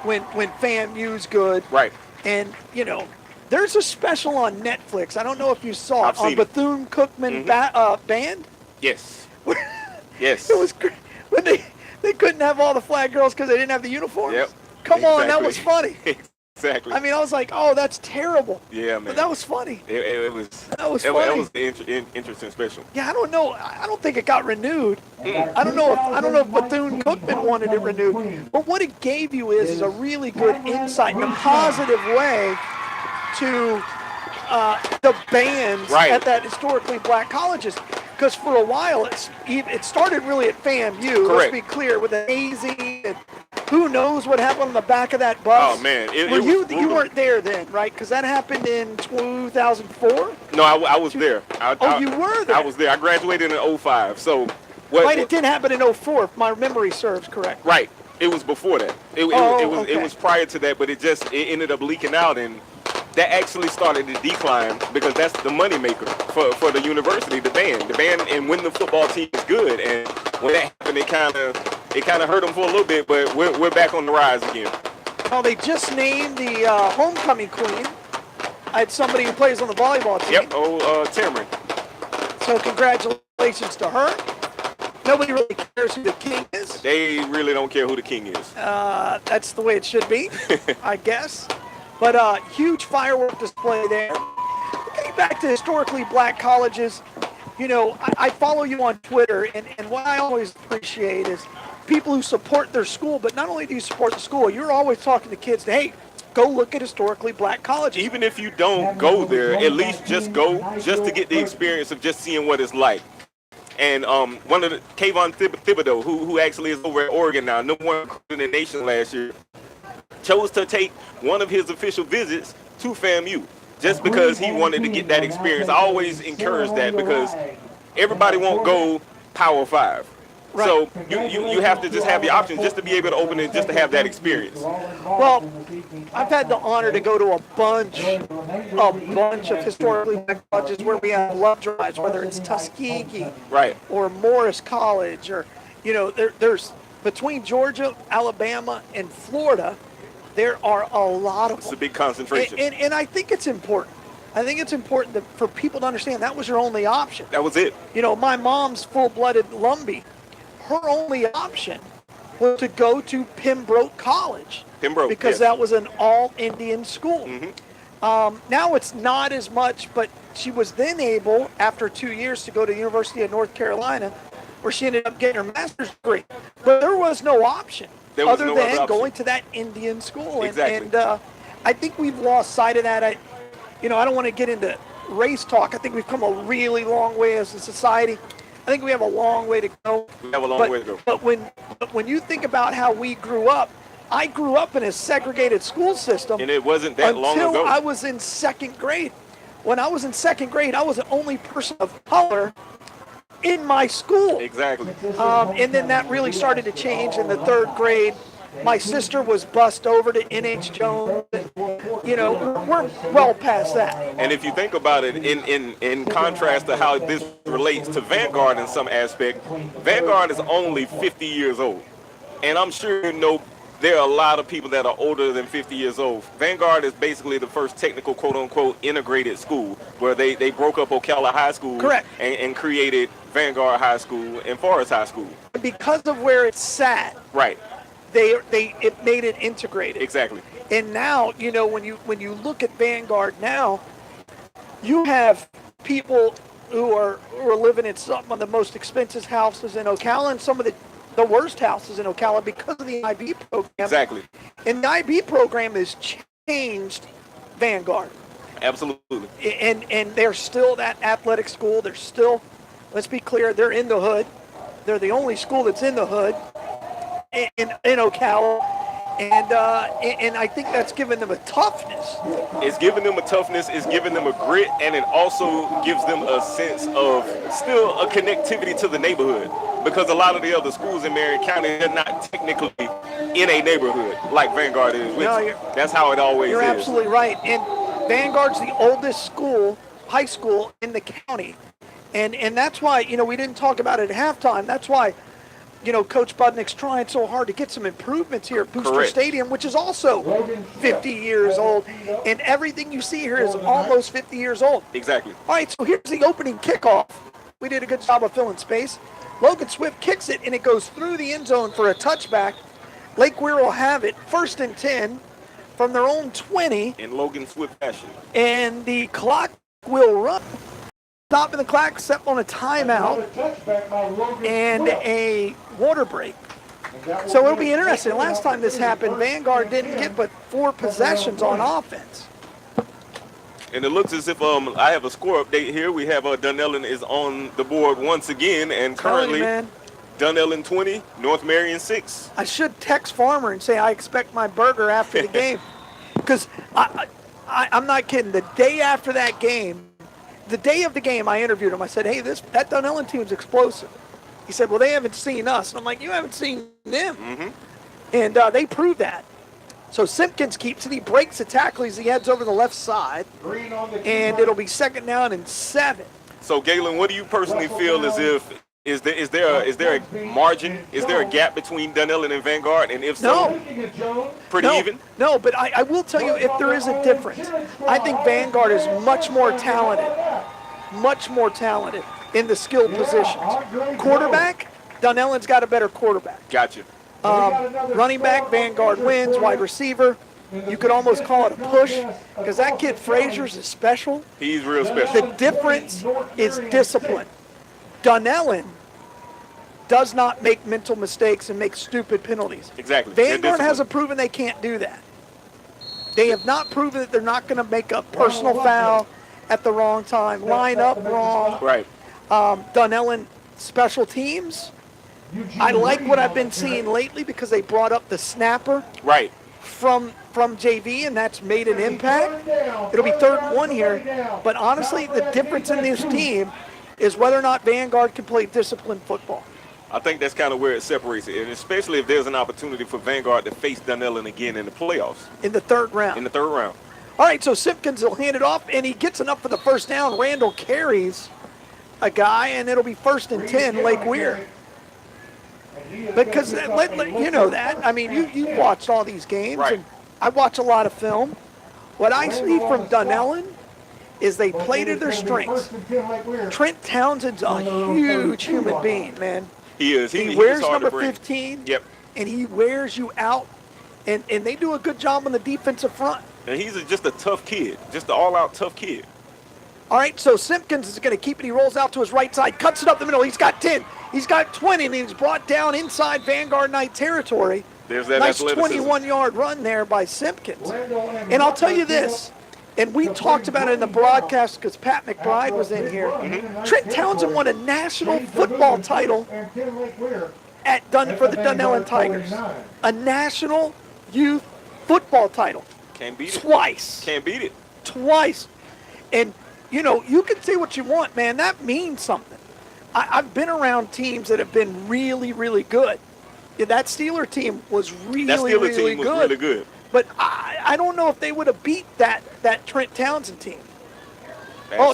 D: when FAMU's good.
E: Right.
D: And, there's a special on Netflix. I don't know if you saw it, on Bethune-Cookman Band.
E: Yes. Yes.
D: It was great. When they couldn't have all the flag girls because they didn't have the uniforms.
E: Yep.
D: Come on, that was funny.
E: Exactly.
D: I mean, I was like, oh, that's terrible.
E: Yeah, man.
D: But that was funny.
E: It was
D: funny.
E: It was interesting special.
D: Yeah, I don't know. I don't think it got renewed. I don't know if Bethune-Cookman wanted it renewed. But what it gave you is a really good insight in a positive way to the bands at that historically black colleges. Because for a while, it started really at FAMU.
E: Correct.
D: Let's be clear, with the hazing and who knows what happened on the back of that bus.
E: Oh, man.
D: You weren't there then, right? Because that happened in 2004?
E: No, I was there.
D: You were there?
E: I was there. I graduated in 2005. So
D: it didn't happen in 2004, if my memory serves correct.
E: Right. It was before that. It was prior to that, but it ended up leaking out, and that actually started to decline because that's the money maker for the university, the band, and when the football team is good. And when that happened, it kind of hurt them for a little bit, but we're back on the rise again.
D: Well, they just named the homecoming queen. I had somebody who plays on the volleyball team.
E: Yep. Tamron.
D: So congratulations to her. Nobody really cares who the king is.
E: They really don't care who the king is.
D: That's the way it should be, I guess. But huge firework display there. Getting back to historically black colleges, I follow you on Twitter, and what I always appreciate is people who support their school, but not only do you support the school, you're always talking to kids, hey, go look at historically black colleges.
E: Even if you don't go there, at least just go, just to get the experience of just seeing what it's like. And one of the Kayvon Thibodeau, who actually is over at Oregon now, #1 recruit in the nation last year, chose to take one of his official visits to FAMU just because he wanted to get that experience. I always encourage that because everybody won't go Power 5. Right. So you have to just have the option just to be able to open it, just to have that experience.
D: Well, I've had the honor to go to a bunch of historically black colleges where we have love drives, whether it's Tuskegee,
E: right,
D: or Morris College, or there's between Georgia, Alabama, and Florida, there are a lot of them.
E: It's a big concentration.
D: And I think it's important. I think it's important for people to understand that was your only option.
E: That was it.
D: My mom's full-blooded Lumbee. Her only option was to go to Pembroke College. Because that was an all-Indian school.
E: Mm-hmm.
D: Now it's not as much, but she was then able, after 2 years, to go to the University of North Carolina, where she ended up getting her master's degree. But there was no option other than going to that Indian school.
E: Exactly.
D: And I think we've lost sight of that. I don't want to get into race talk. I think we've come a really long way as a society. I think we have a long way to go.
E: We have a long way to go.
D: But when you think about how we grew up, I grew up in a segregated school system.
E: And it wasn't that long ago.
D: Until I was in second grade. when I was in second grade, I was the only person of color in my school.
E: Exactly.
D: And then that really started to change in the third grade. My sister was bussed over to NH Jones. You know, we're well past that.
E: And if you think about it, in contrast to how this relates to Vanguard in some aspect, Vanguard is only 50 years old. And I'm sure you know there are a lot of people that are older than 50 years old. Vanguard is basically the first technical, quote-unquote, integrated school where they broke up Ocala High School.
D: Correct.
E: And created Vanguard High School and Forest High School.
D: Because of where it's sat,
E: right,
D: it made it integrated.
E: Exactly.
D: And now, you know, when you look at Vanguard now, you have people who are living in some of the most expensive houses in Ocala and some of the worst houses in Ocala because of the IB program.
E: Exactly.
D: And the IB program has changed Vanguard.
E: Absolutely.
D: And they're still that athletic school. They're still, let's be clear, they're in the hood. They're the only school that's in the hood in Ocala. And I think that's given them a toughness.
E: It's giving them a toughness, it's giving them a grit, and it also gives them a sense of still a connectivity to the neighborhood. Because a lot of the other schools in Marion County, they're not technically in a neighborhood like Vanguard is. That's how it always is.
D: You're absolutely right. And Vanguard's the oldest school, high school in the county. And that's why, you know, we didn't talk about it at halftime. That's why, you know, Coach Budnick's trying so hard to get some improvements here at Booster
E: Correct.
D: Stadium, which is also 50 years old. And everything you see here is almost 50 years old.
E: Exactly.
D: All right, so here's the opening kickoff. We did a good job of filling space. Logan Swift kicks it, and it goes through the end zone for a touchback. Lake Weir will have it, 1st and 10 from their own 20.
E: In Logan Swift fashion.
D: And the clock will run. Stopping the clock, except on a timeout and a water break. So it'll be interesting. Last time this happened, Vanguard didn't get but 4 possessions on offense.
E: And it looks as if I have a score update here. We have Dunellen is on the board once again, and currently Dunellen 20, North Marion 6.
D: I should text Farmer and say I expect my burger after the game, because I'm not kidding. The day after that game, the day of the game, I interviewed him. I said, "Hey, that Dunellen team's explosive." He said, "Well, they haven't seen us." And I'm like, "You haven't seen them."
E: Mm-hmm.
D: And they proved that. So Simpkins keeps it. He breaks the tackle as he heads over the left side. And it'll be 2nd down and 7.
E: So, Galen, what do you personally feel as if is there a margin? Is there a gap between Dunellen and Vanguard? And if so, pretty even?
D: No, but I will tell you if there is a difference. I think Vanguard is much more talented in the skill positions. Quarterback, Dunellen's got a better quarterback.
E: Gotcha.
D: Running back, Vanguard wins. Wide receiver, you could almost call it a push, because that kid Frazier's is special.
E: He's real special.
D: The difference is discipline. Dunellen does not make mental mistakes and make stupid penalties.
E: Exactly.
D: Vanguard hasn't proven they can't do that. They have not proven that they're not going to make a personal foul at the wrong time, line up wrong.
E: Right.
D: Dunellen special teams. I like what I've been seeing lately because they brought up the snapper.
E: Right.
D: From JV, and that's made an impact. It'll be 3rd and 1 here. But honestly, the difference in this team is whether or not Vanguard can play disciplined football.
E: I think that's kind of where it separates it, and especially if there's an opportunity for Vanguard to face Dunellen again in the playoffs.
D: In the 3rd round.
E: In the 3rd round.
D: All right, so Simpkins will hand it off, and he gets enough for the 1st down. Randall carries a guy, and it'll be 1st and 10, Lake Weir. Because you know that. I mean, you've watched all these games,
E: right.
D: And I watch a lot of film. What I see from Dunellen is they play to their strengths. Trent Townsend's a huge human being, man.
E: He is.
D: He wears number 15.
E: Yep.
D: And he wears you out. And they do a good job on the defensive front.
E: And he's just a tough kid. Just an all-out tough kid.
D: All right, so Simpkins is going to keep it. He rolls out to his right side, cuts it up the middle. He's got 10. He's got 20, and he's brought down inside Vanguard Knight territory.
E: There's that
D: nice
E: athleticism.
D: 21-yard run there by Simpkins. And I'll tell you this, and we talked about it in the broadcast because Pat McBride was in here. Mm-hmm. Trent Townsend won a national football title for the Dunellen Tigers. A national youth football title.
E: Can't beat it.
D: Twice.
E: Can't beat it.
D: Twice. And you can say what you want, man. That means something. I've been around teams that have been really, really good. Yeah, that Steeler team was really, really good. But I don't know if they would have beat that Trent Townsend team.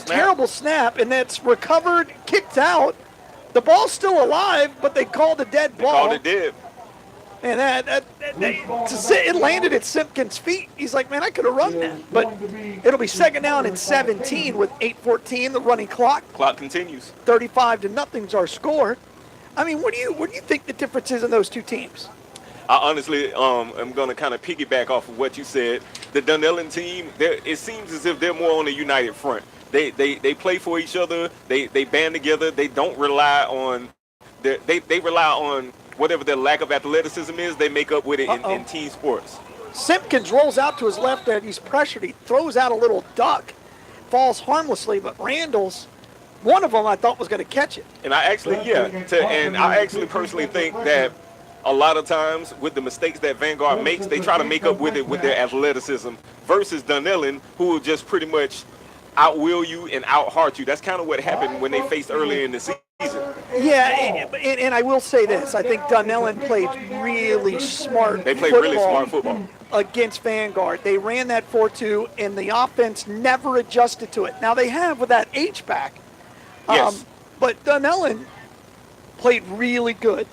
D: Terrible snap, and that's recovered, kicked out. The ball's still alive, but they called a dead ball.
E: They called it dead.
D: And it landed at Simpkins' feet. He's like, man, I could have run that. But it'll be second down and 17 with 8:14, the running clock.
E: Clock continues.
D: 35-0's our score. I mean, what do you think the difference is in those two teams?
E: I honestly am going to kind of piggyback off of what you said. The Dunellen team, it seems as if they're more on a united front. They play for each other. They band together. They don't rely on they rely on whatever their lack of athleticism is. They make up with it in team sports.
D: Simpkins rolls out to his left there. He's pressured. He throws out a little duck, falls harmlessly. But Randall's one of them I thought was going to catch it.
E: And I actually personally think that a lot of times with the mistakes that Vanguard makes, they try to make up with it with their athleticism versus Dunellen, who will just pretty much outwill you and out-heart you. That's kind of what happened when they faced earlier in the season.
D: Yeah, and I will say this. I think Dunellen played really smart
E: They played really smart football
D: against Vanguard. They ran that 4-2, and the offense never adjusted to it. Now, they have with that H-back.
E: Yes.
D: But Dunellen played really good.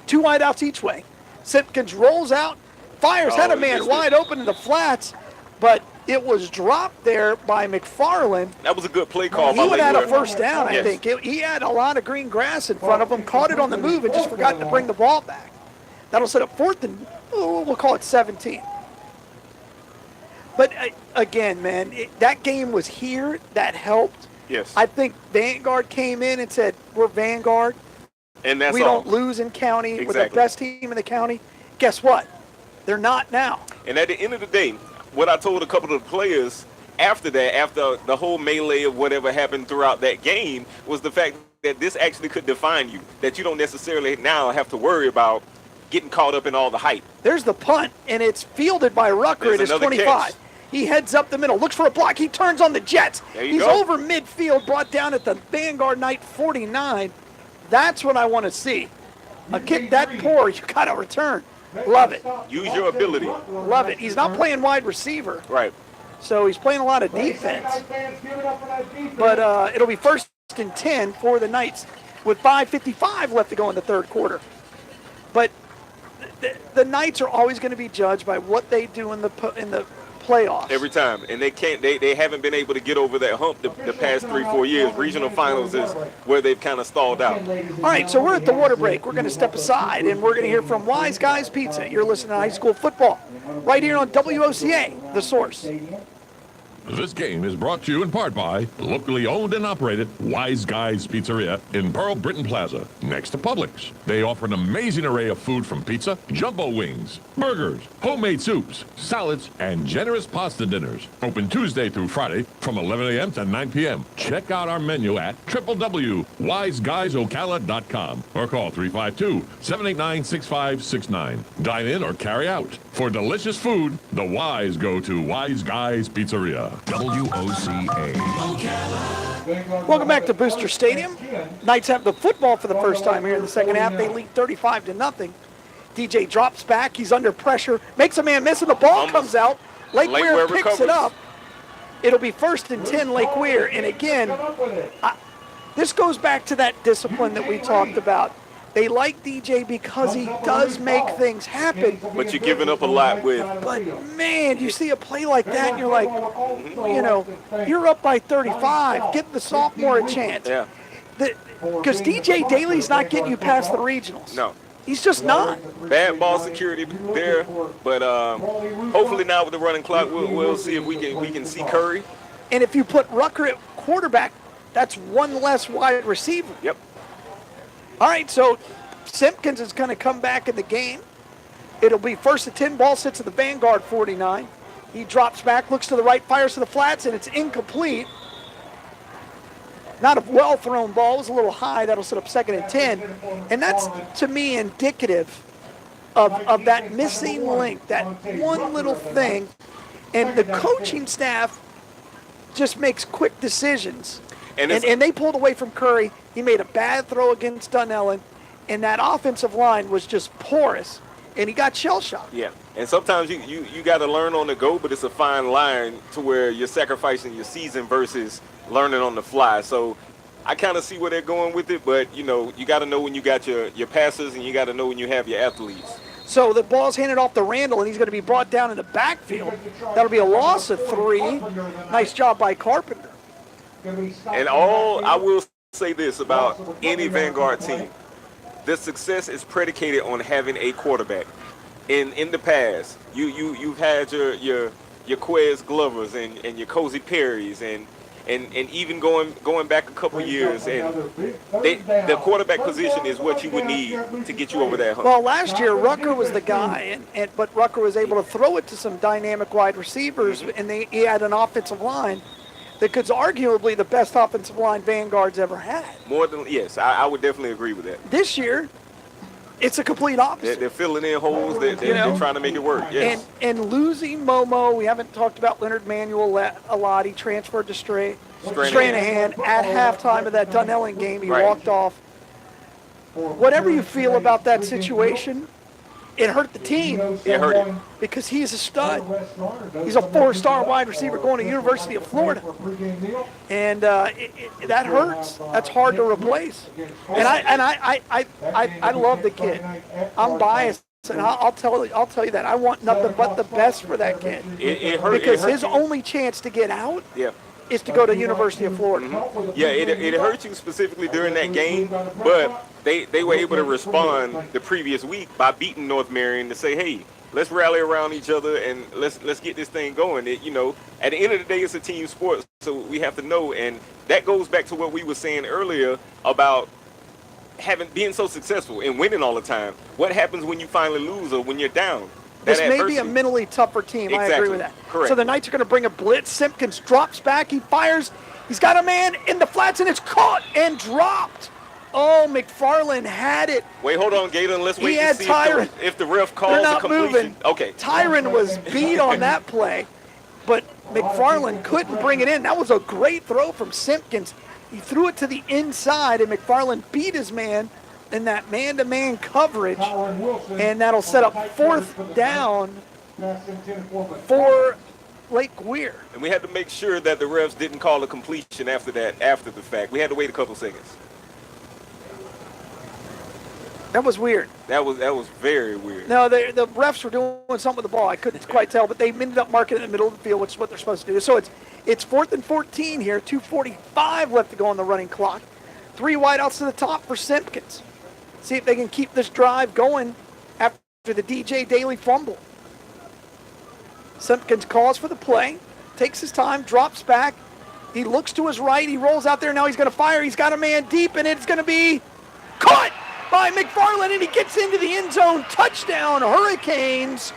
D: 2 wideouts each way. Simpkins rolls out, fires, had a man wide open in the flats, but it was dropped there by McFarland.
E: That was a good play call.
D: He would have had a first down, I think. He had a lot of green grass in front of him, caught it on the move, and just forgot to bring the ball back. That'll set up 4th and, we'll call it 17. But, again, man, that game was here. That helped.
E: Yes.
D: I think Vanguard came in and said, we're Vanguard.
E: And that's
D: we don't lose in county.
E: Exactly.
D: We're the best team in the county. Guess what? They're not now.
E: And at the end of the day, what I told a couple of the players after that, after the whole melee of whatever happened throughout that game, was the fact that this actually could define you, that you don't necessarily now have to worry about getting caught up in all the hype.
D: There's the punt, and it's fielded by Rucker at his 25.
E: Catch.
D: He heads up the middle, looks for a block. He turns on the Jets. He's
E: go.
D: over midfield, brought down at the Vanguard Knight 49. That's what I want to see. A kick that poor, you got to return. Love it.
E: Use your ability.
D: Love it. He's not playing wide receiver.
E: Right.
D: So he's playing a lot of defense. But it'll be 1st and 10 for the Knights with 5:55 left to go in the third quarter. But the Knights are always going to be judged by what they do in the playoffs.
E: Every time. And they haven't been able to get over that hump the past 3-4 years. Regional finals is where they've kind of stalled out.
D: All right, so we're at the water break. We're going to step aside, and we're going to hear from Wise Guys Pizza. You're listening to High School Football right here on WOCA, The Source.
I: This game is brought to you in part by locally owned and operated Wise Guys Pizzeria in Pearl Britton Plaza, next to Publix. They offer an amazing array of food from pizza, jumbo wings, burgers, homemade soups, salads, and generous pasta dinners. Open Tuesday through Friday from 11 a.m. to 9 p.m. Check out our menu at www.wiseguysocala.com or call 352-789-6569. Dine in or carry out. For delicious food, the Wise go to Wise Guys Pizzeria.
O: WOCA.
D: Welcome back to Booster Stadium. Knights have the football for the first time here in the second half. They lead 35-0. DJ drops back. He's under pressure. Makes a man miss, and the ball comes out. Lake Weir picks it up. It'll be 1st and 10 Lake Weir. And again, this goes back to that discipline that we talked about. They like DJ because he does make things happen.
E: But you're giving up a lot with.
D: But, man, you see a play like that, and you're like, you're up by 35. Give the sophomore a chance.
E: Yeah.
D: Because DJ Daly's not getting you past the regionals.
E: No.
D: He's just not.
E: Bad ball security there. But hopefully now with the running clock, we'll see if we can see Curry.
D: And if you put Rucker at quarterback, that's one less wide receiver.
E: Yep.
D: All right, so Simpkins is going to come back in the game. It'll be 1st and 10. Ball sits at the Vanguard 49. He drops back, looks to the right, fires to the flats, and it's incomplete. Not a well-thrown ball. It was a little high. That'll set up 2nd and 10. And that's, to me, indicative of that missing link, that one little thing. And the coaching staff just makes quick decisions.
E: And
D: And they pulled away from Curry. He made a bad throw against Dunellen, and that offensive line was just porous, and he got shell-shocked.
E: Yeah, and sometimes you got to learn on the go, but it's a fine line to where you're sacrificing your season versus learning on the fly. So I kind of see where they're going with it, but, you know, you got to know when you got your passers, and you got to know when you have your athletes.
D: So the ball's handed off to Randall, and he's going to be brought down in the backfield. That'll be a loss of 3. Nice job by Carpenter.
E: And I will say this about any Vanguard team. The success is predicated on having a quarterback. In the past, you've had your Quez Glovers and your Cozy Perrys and even going back a couple years, and the quarterback position is what you would need to get you over that hump.
D: Well, last year Rucker was the guy, but Rucker was able to throw it to some dynamic wide receivers, and he had an offensive line that could arguably the best offensive line Vanguard's ever had.
E: Yes, I would definitely agree with that.
D: This year, it's a complete opposite.
E: They're filling in holes. They're trying to make it work. Yes.
D: And losing Momo, we haven't talked about Leonard Manuel a lot. He transferred to Stranahan at halftime of that Dunellen game. He walked off. Whatever you feel about that situation, it hurt the team.
E: It hurt him.
D: Because he's a stud. He's a 4-star wide receiver going to University of Florida. And that hurts. That's hard to replace. And I love the kid. I'm biased, and I'll tell you that. I want nothing but the best for that kid.
E: It hurt.
D: Because his only chance to get out is to go to University of Florida.
E: Yeah, it hurt you specifically during that game, but they were able to respond the previous week by beating North Marion to say, hey, let's rally around each other and let's get this thing going. At the end of the day, it's a team sport, so we have to know, and that goes back to what we were saying earlier about being so successful and winning all the time. What happens when you finally lose or when you're down?
D: This may be a mentally tougher team.
E: Exactly.
D: I agree with that.
E: Correct.
D: So the Knights are going to bring a blitz. Simpkins drops back. He fires. He's got a man in the flats, and it's caught and dropped. Oh, McFarland had it.
E: Wait, hold on, Galen. Let's wait
D: He
E: and
D: had
E: see
D: Tyron.
E: if the ref calls
D: They're
E: a
D: not
E: completion.
D: moving.
E: Okay.
D: Tyron was beat on that play, but McFarland couldn't bring it in. That was a great throw from Simpkins. He threw it to the inside, and McFarland beat his man in that man-to-man coverage, and that'll set up 4th down for Lake Weir.
E: And we had to make sure that the refs didn't call a completion after the fact. We had to wait a couple seconds.
D: That was weird.
E: That was very weird.
D: No, the refs were doing something with the ball. I couldn't quite tell, but they ended up marking it in the middle of the field, which is what they're supposed to do. So it's 4th and 14 here, 2:45 left to go on the running clock. 3 wideouts to the top for Simpkins. See if they can keep this drive going after the DJ Daly fumble. Simpkins calls for the play, takes his time, drops back. He looks to his right. He rolls out there. Now he's going to fire. He's got a man deep, and it's going to be caught by McFarland, and he gets into the end zone. Touchdown, Hurricanes,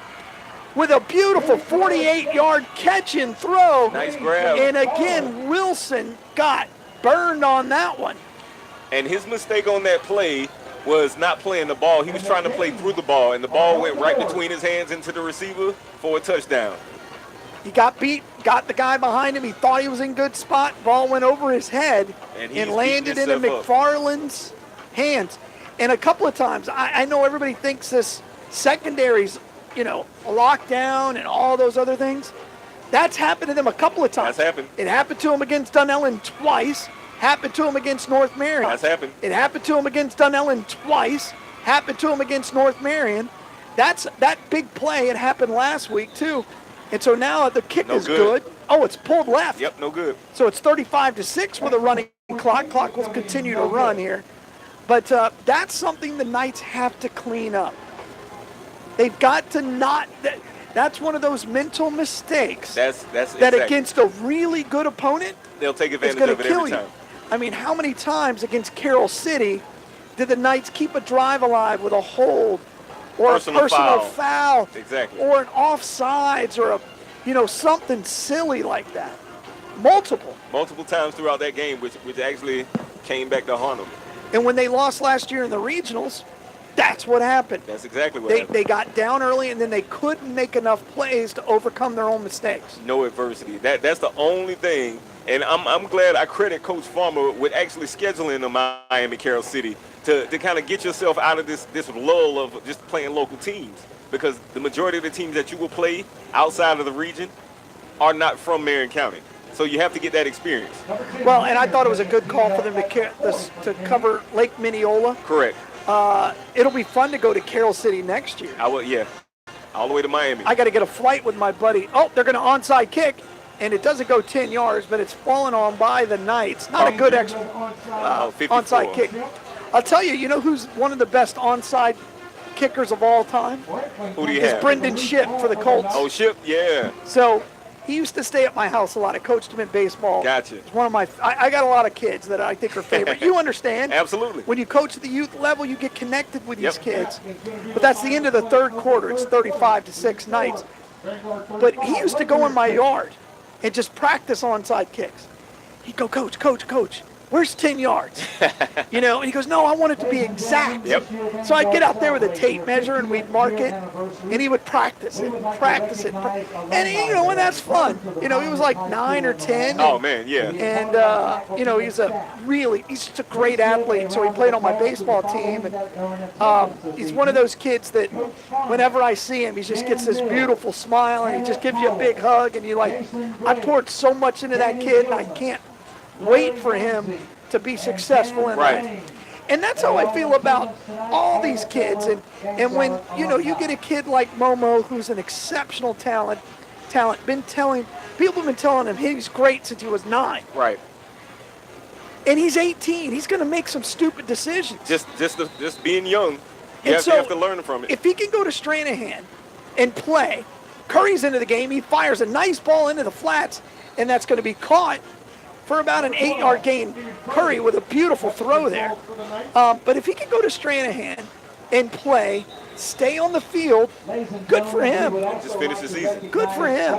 D: with a beautiful 48-yard catch and throw.
E: Nice grab.
D: And again, Wilson got burned on that one.
E: And his mistake on that play was not playing the ball. He was trying to play through the ball, and the ball went right between his hands into the receiver for a touchdown.
D: He got beat, got the guy behind him. He thought he was in good spot. Ball went over his head and landed into McFarland's hands. And a couple of times, I know everybody thinks this secondary's, a lockdown and all those other things. That's happened to them a couple of times.
E: That's happened.
D: It happened to him against Dunellen twice. Happened to him against North Marion.
E: That's happened.
D: It happened to him against Dunellen twice. Happened to him against North Marion. That big play. It happened last week too. And so now the kick is good. Oh, it's pulled left.
E: Yep, no good.
D: So it's 35-6 with a running clock. Clock will continue to run here. But that's something the Knights have to clean up. They've got to not. That's one of those mental mistakes.
E: That's
D: that
E: exactly.
D: Against a really good opponent,
E: they'll take advantage
D: of
E: it every time.
D: I mean, how many times against Carroll City did the Knights keep a drive alive with a hold or a personal foul?
E: Exactly.
D: Or an offsides or something silly like that. Multiple
E: times throughout that game, which actually came back to haunt them.
D: And when they lost last year in the regionals, That's what happened.
E: That's exactly what
D: They
E: happened.
D: they got down early and then they couldn't make enough plays to overcome their own mistakes.
E: No adversity. That's the only thing. And I'm glad I credit Coach Farmer with actually scheduling the Miami Carroll City to kind of get yourself out of this lull of just playing local teams, because the majority of the teams that you will play outside of the region are not from Marion County. So you have to get that experience.
D: Well, and I thought it was a good call for them to cover Lake Mineola.
E: Correct.
D: It'll be fun to go to Carroll City next year.
E: I will, yeah. All the way to Miami.
D: I got to get a flight with my buddy. Oh, they're going to onside kick, and it doesn't go 10 yards, but it's fallen on by the Knights. Not a good onside kick. I'll tell you, you know who's one of the best onside kickers of all time?
E: Who do you
D: It's
E: have?
D: Brendan Shipp for the Colts.
E: Oh, Shipp, yeah.
D: So he used to stay at my house a lot. I coached him in baseball.
E: Gotcha.
D: It's one of my. I got a lot of kids that I think are favorite. You understand?
E: Absolutely.
D: When you coach at the youth level, you get connected with these kids. But that's the end of the third quarter. It's 35-6 Knights. But he used to go in my yard and just practice onside kicks. He'd go, coach, where's 10 yards? You know, and he goes, no, I want it to be exact.
E: Yep.
D: So I'd get out there with a tape measure and we'd mark it, and he would practice it. And, you know, and that's fun. You know, he was like 9 or 10.
E: Oh, man, yeah.
D: And, you know, he's just a great athlete. So he played on my baseball team. And he's one of those kids that whenever I see him, he just gets this beautiful smile and he just gives you a big hug. And I poured so much into that kid, and I can't wait for him to be successful in life. And that's how I feel about all these kids. And when, you know, you get a kid like Momo, who's an exceptional talent, people have been telling him he's great since he was 9.
E: Right.
D: And he's 18. He's going to make some stupid decisions.
E: Just being young, you have to learn from it.
D: If he can go to Stranahan and play, Curry's into the game, he fires a nice ball into the flats, and that's going to be caught for about an 8-yard gain. Curry with a beautiful throw there. But if he can go to Stranahan and play, stay on the field, good for him.
E: Just finish the season.
D: Good for him.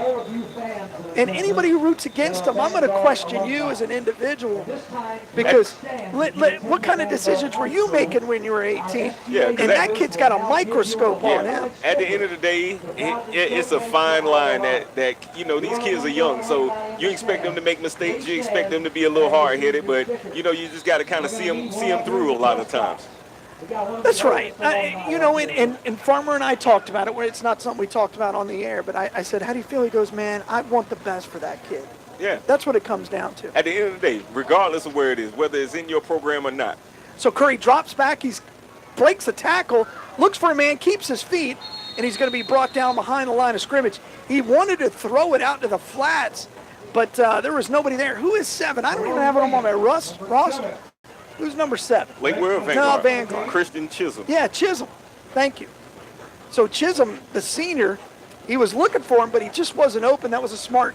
D: And anybody who roots against him, I'm going to question you as an individual, because what kind of decisions were you making when you were 18?
E: Yeah,
D: and that kid's got a microscope on him.
E: At the end of the day, it's a fine line that you know, these kids are young, so you expect them to make mistakes, you expect them to be a little hard-headed, but you know, you just got to kind of see them through a lot of times.
D: That's right. You know, and Farmer and I talked about it, where it's not something we talked about on the air, but I said, how do you feel? He goes, man, I want the best for that kid.
E: Yeah.
D: That's what it comes down to.
E: At the end of the day, regardless of where it is, whether it's in your program or not.
D: So Curry drops back, breaks the tackle, looks for a man, keeps his feet, and he's going to be brought down behind the line of scrimmage. He wanted to throw it out to the flats, but there was nobody there. Who is 7? I don't even have it on my roster. Who's number 7?
E: Lake Weir or Vanguard?
D: No, Vanguard.
E: Christian Chisholm.
D: Yeah, Chisholm. Thank you. So Chisholm, the senior, he was looking for him, but he just wasn't open. That was a smart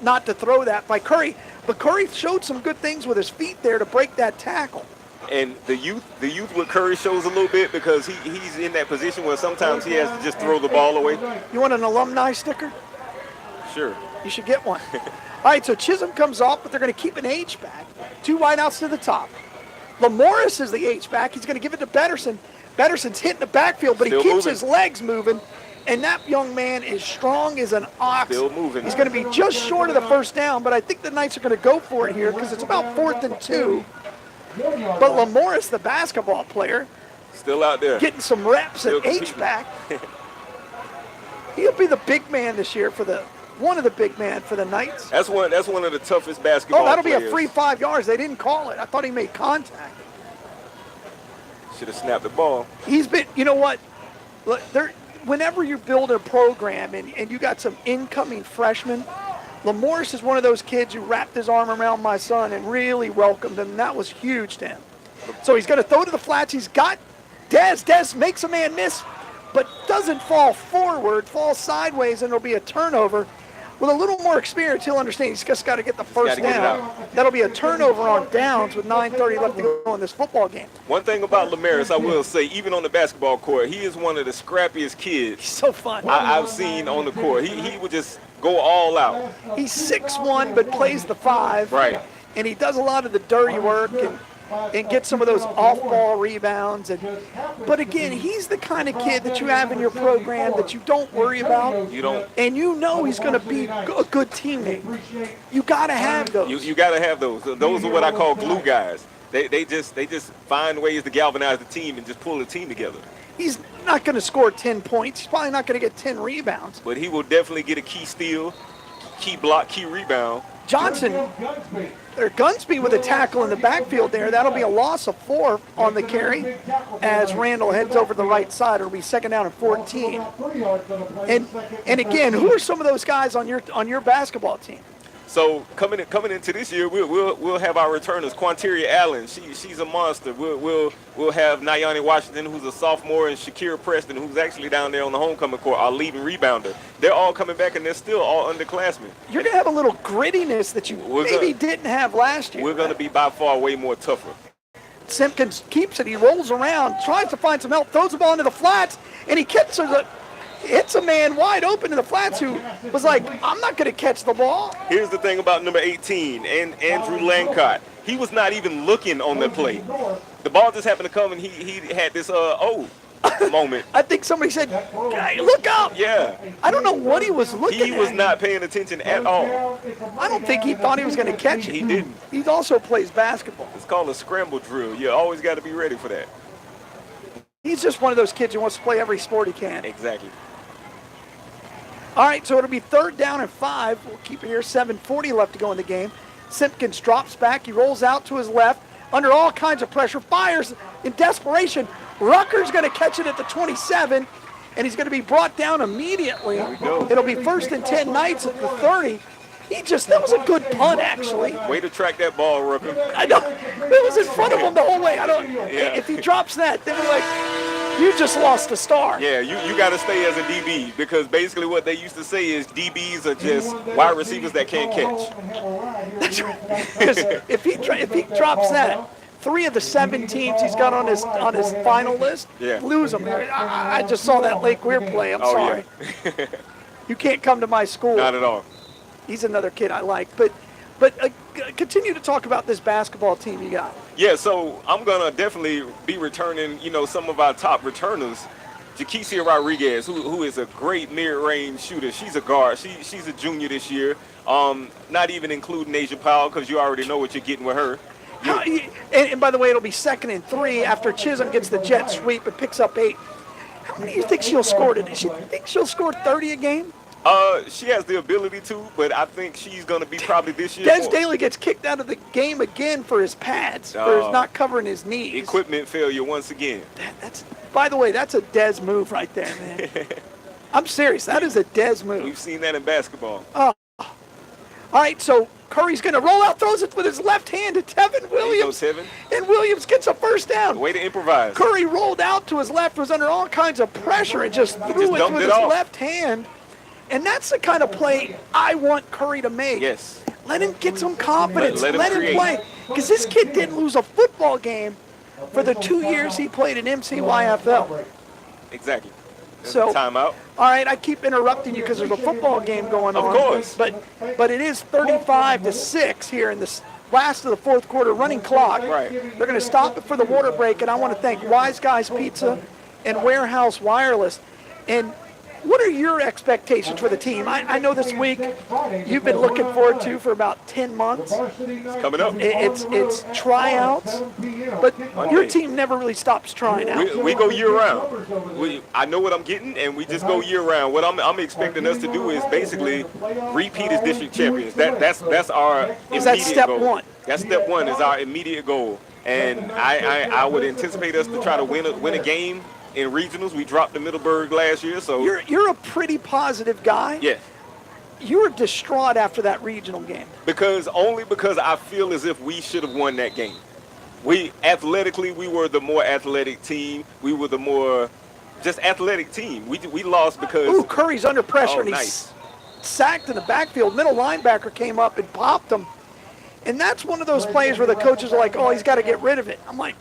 D: not to throw that by Curry. But Curry showed some good things with his feet there to break that tackle.
E: And the youth with Curry shows a little bit, because he's in that position where sometimes he has to just throw the ball away.
D: You want an alumni sticker?
E: Sure.
D: You should get one. All right, so Chisholm comes off, but they're going to keep an H-back. 2 wideouts to the top. Lamorris is the H-back. He's going to give it to Betterson. Betterson's hitting the backfield, but he keeps his legs moving, and that young man is strong as an ox.
E: Still moving.
D: He's going to be just short of the first down, but I think the Knights are going to go for it here because it's about 4th and 2. But Lamorris, the basketball player,
E: still out there,
D: getting some reps at H-back. He'll be the big man this year one of the big men for the Knights.
E: That's one of the toughest basketball
D: that'll
E: players.
D: be a free 5 yards. They didn't call it. I thought he made contact.
E: Should have snapped the ball.
D: He's been, you know what? Whenever you build a program and you got some incoming freshmen, Lamorris is one of those kids who wrapped his arm around my son and really welcomed him, and that was huge to him. So he's going to throw to the flats. He's got Dez. Dez makes a man miss, but doesn't fall forward, falls sideways, and it'll be a turnover. With a little more experience, he'll understand he's just got to get the first down. That'll be a turnover on downs with 9:30 left to go in this football game.
E: One thing about Lamorris, I will say, even on the basketball court, he is one of the scrappiest kids.
D: He's so fun.
E: I've seen on the court. He would just go all out.
D: He's 6'1", but plays the 5.
E: Right.
D: And he does a lot of the dirty work. and get some of those off-ball rebounds. But again, he's the kind of kid that you have in your program that you don't worry about.
E: You don't.
D: And you know he's going to be a good teammate. You got to have those.
E: You got to have those. Those are what I call glue guys. They just find ways to galvanize the team and just pull the team together.
D: He's not going to score 10 points. He's probably not going to get 10 rebounds.
E: But he will definitely get a key steal, key block, key rebound.
D: Johnson, or Gunsby with a tackle in the backfield there. That'll be a loss of 4 on the carry as Randall heads over the right side. It'll be 2nd down and 14. And again, who are some of those guys on your basketball team?
E: So coming into this year, we'll have our returners. Quanteria Allen, she's a monster. We'll have Nayani Washington, who's a sophomore, and Shakira Preston, who's actually down there on the homecoming court, our leading rebounder. They're all coming back, and they're still all underclassmen.
D: You're gonna have a little grittiness that you didn't have last year.
E: We're gonna be by far way more tougher.
D: Simpkins keeps it. He rolls around, tries to find some help, throws the ball into the flats, and he catches it. It's a man wide open in the flats who was like, I'm not going to catch the ball.
E: Here's the thing about number 18, and Andrew Lancott. He was not even looking on the play. The ball just happened to come, and he had this moment.
D: I think somebody said, "Hey, look up."
E: Yeah.
D: I don't know what he was looking at.
E: He was not paying attention at all.
D: I don't think he thought he was going to catch it.
E: He didn't.
D: He also plays basketball.
E: It's called a scramble drill. You always got to be ready for that.
D: He's just one of those kids who wants to play every sport he can.
E: Exactly.
D: All right, so it'll be 3rd down and 5. We'll keep it here. 7:40 left to go in the game. Simpkins drops back. He rolls out to his left under all kinds of pressure. Fires in desperation. Rucker's going to catch it at the 27, and he's going to be brought down immediately.
E: There we go.
D: It'll be 1st and 10 Knights at the 30. That was a good punt, actually.
E: Way to track that ball, Rucker.
D: I know. It was in front of him the whole way. If he drops that, then we're like, you just lost a star.
E: Yeah, you got to stay as a DB, because basically what they used to say is DBs are just wide receivers that can't catch.
D: That's right. Because if he drops that, 3 of the 7 teams he's got on his final list lose him. I just saw that Lake Weir play. I'm sorry.
E: Yeah.
D: You can't come to my school.
E: Not at all.
D: He's another kid I like. But continue to talk about this basketball team you got.
E: Yeah, so I'm going to definitely be returning, some of our top returners. Jakesia Rodriguez, who is a great mid-range shooter. She's a guard. She's a junior this year. Not even including Asia Powell, because you already know what you're getting with her.
D: And by the way, it'll be 2nd and 3 after Chisholm gets the jet sweep and picks up 8. How many do you think she'll score today? Do you think she'll score 30 a game?
E: She has the ability to, but I think she's going to be probably this year.
D: Des Daly gets kicked out of the game again for his pads, for his not covering his knees.
E: Equipment failure once again.
D: By the way, that's a Des move right there, man. I'm serious. That is a Des move.
E: We've seen that in basketball.
D: Oh. All right, so Curry's going to roll out, throws it with his left hand to Tevin Williams.
E: There you go, Tevin.
D: And Williams gets a first down.
E: Way to improvise.
D: Curry rolled out to his left, was under all kinds of pressure, and just threw it with his left hand. And that's the kind of play I want Curry to make.
E: Yes.
D: Let him get some confidence.
E: Let him
D: play. Because this kid didn't lose a football game for the 2 years he played in MCYFL.
E: Exactly.
D: So
E: timeout.
D: All right, I keep interrupting you because there's a football game going on.
E: Of course.
D: But it is 35-6 here in the last of the 4th quarter, running clock.
E: Right.
D: They're going to stop it for the water break, and I want to thank Wise Guys Pizza and Warehouse Wireless. And what are your expectations for the team? I know this week you've been looking forward to for about 10 months.
E: It's coming up.
D: It's tryouts, but your team never really stops trying out.
E: We go year round. I know what I'm getting, and we just go year round. What I'm expecting us to do is basically repeat as district champions. That's our immediate
D: That's step
E: goal.
D: 1.
E: That's step 1 is our immediate goal, and I would anticipate us to try to win a game. In regionals, we dropped to Middleburg last year, so
D: you're a pretty positive guy.
E: Yeah.
D: You were distraught after that regional game.
E: Because I feel as if we should have won that game. We were the more athletic team. We were the more just athletic team. We lost because
D: Curry's under pressure and he's sacked in the backfield. Middle linebacker came up and popped him, and that's one of those plays where the coaches are like, "Oh, he's got to get rid of it." I'm like.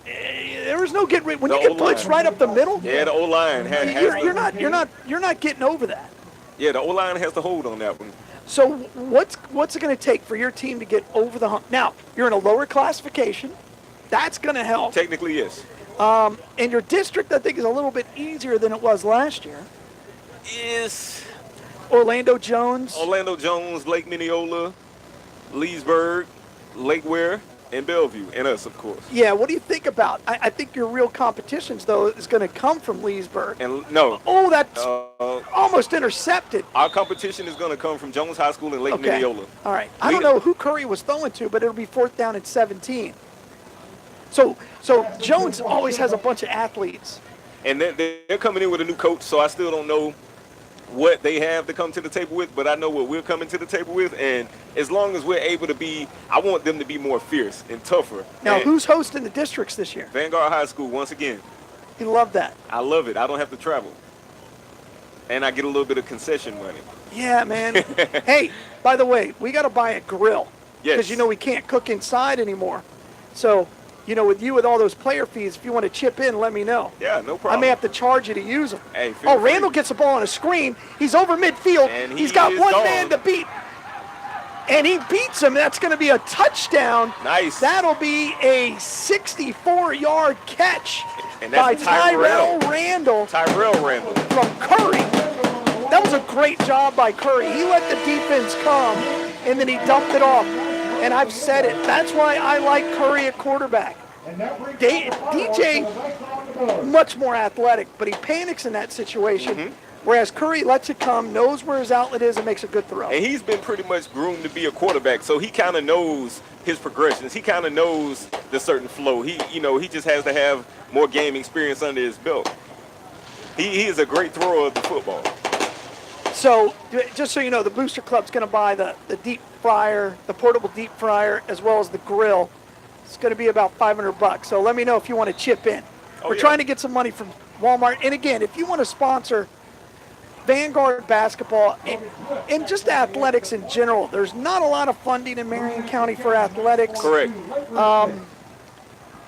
D: There was no get rid. When you get blitzed right up the middle,
E: the O-line
D: you're not getting over that.
E: Yeah, the O-line has to hold on that one.
D: So what's it going to take for your team to get over the hump? Now you're in a lower classification. That's going to help.
E: Technically, yes.
D: And your district, I think, is a little bit easier than it was last year.
E: Is
D: Orlando Jones,
E: Lake Minneola, Leesburg, Lake Weir, and Bellevue, and us, of course.
D: Yeah, what do you think about? I think your real competitions, though, is going to come from Leesburg.
E: And no.
D: Oh, that's almost intercepted.
E: Our competition is going to come from Jones High School and Lake Minneola.
D: All right. I don't know who Curry was throwing to, but it'll be 4th down and 17. So Jones always has a bunch of athletes.
E: And they're coming in with a new coach, so I still don't know what they have to come to the table with, but I know what we're coming to the table with, and as long as we're able to be, I want them to be more fierce and tougher.
D: Now,
E: and
D: who's hosting the districts this year?
E: Vanguard High School, once again.
D: You love that.
E: I love it. I don't have to travel. And I get a little bit of concession money.
D: Yeah, man. Hey, by the way, we got to buy a grill.
E: Yes.
D: Because, we can't cook inside anymore. So, with all those player fees, if you want to chip in, let me know.
E: Yeah, no problem.
D: I may have to charge you to use them.
E: Hey,
D: Randall gets the ball on a screen. He's over midfield.
E: And
D: he's got one
E: gone.
D: man to beat. And he beats him. That's going to be a touchdown.
E: Nice.
D: That'll be a 64-yard catch
E: And
D: by
E: that's
D: Tyrell Randall.
E: Tyrell Randall.
D: From Curry. That was a great job by Curry. He let the defense come, and then he dumped it off. And I've said it. That's why I like Curry at quarterback. DJ, much more athletic, but he panics in that situation. Whereas Curry lets it come, knows where his outlet is, and makes a good throw.
E: And he's been pretty much groomed to be a quarterback, so he kind of knows his progressions. He kind of knows the certain flow. He just has to have more game experience under his belt. He is a great thrower of the football.
D: So, just so you know, the Booster Club's going to buy the deep fryer, the portable deep fryer, as well as the grill. It's going to be about $500. So let me know if you want to chip in. We're trying to get some money from Walmart. And again, if you want to sponsor Vanguard basketball and just athletics in general, there's not a lot of funding in Marion County for athletics.
E: Correct.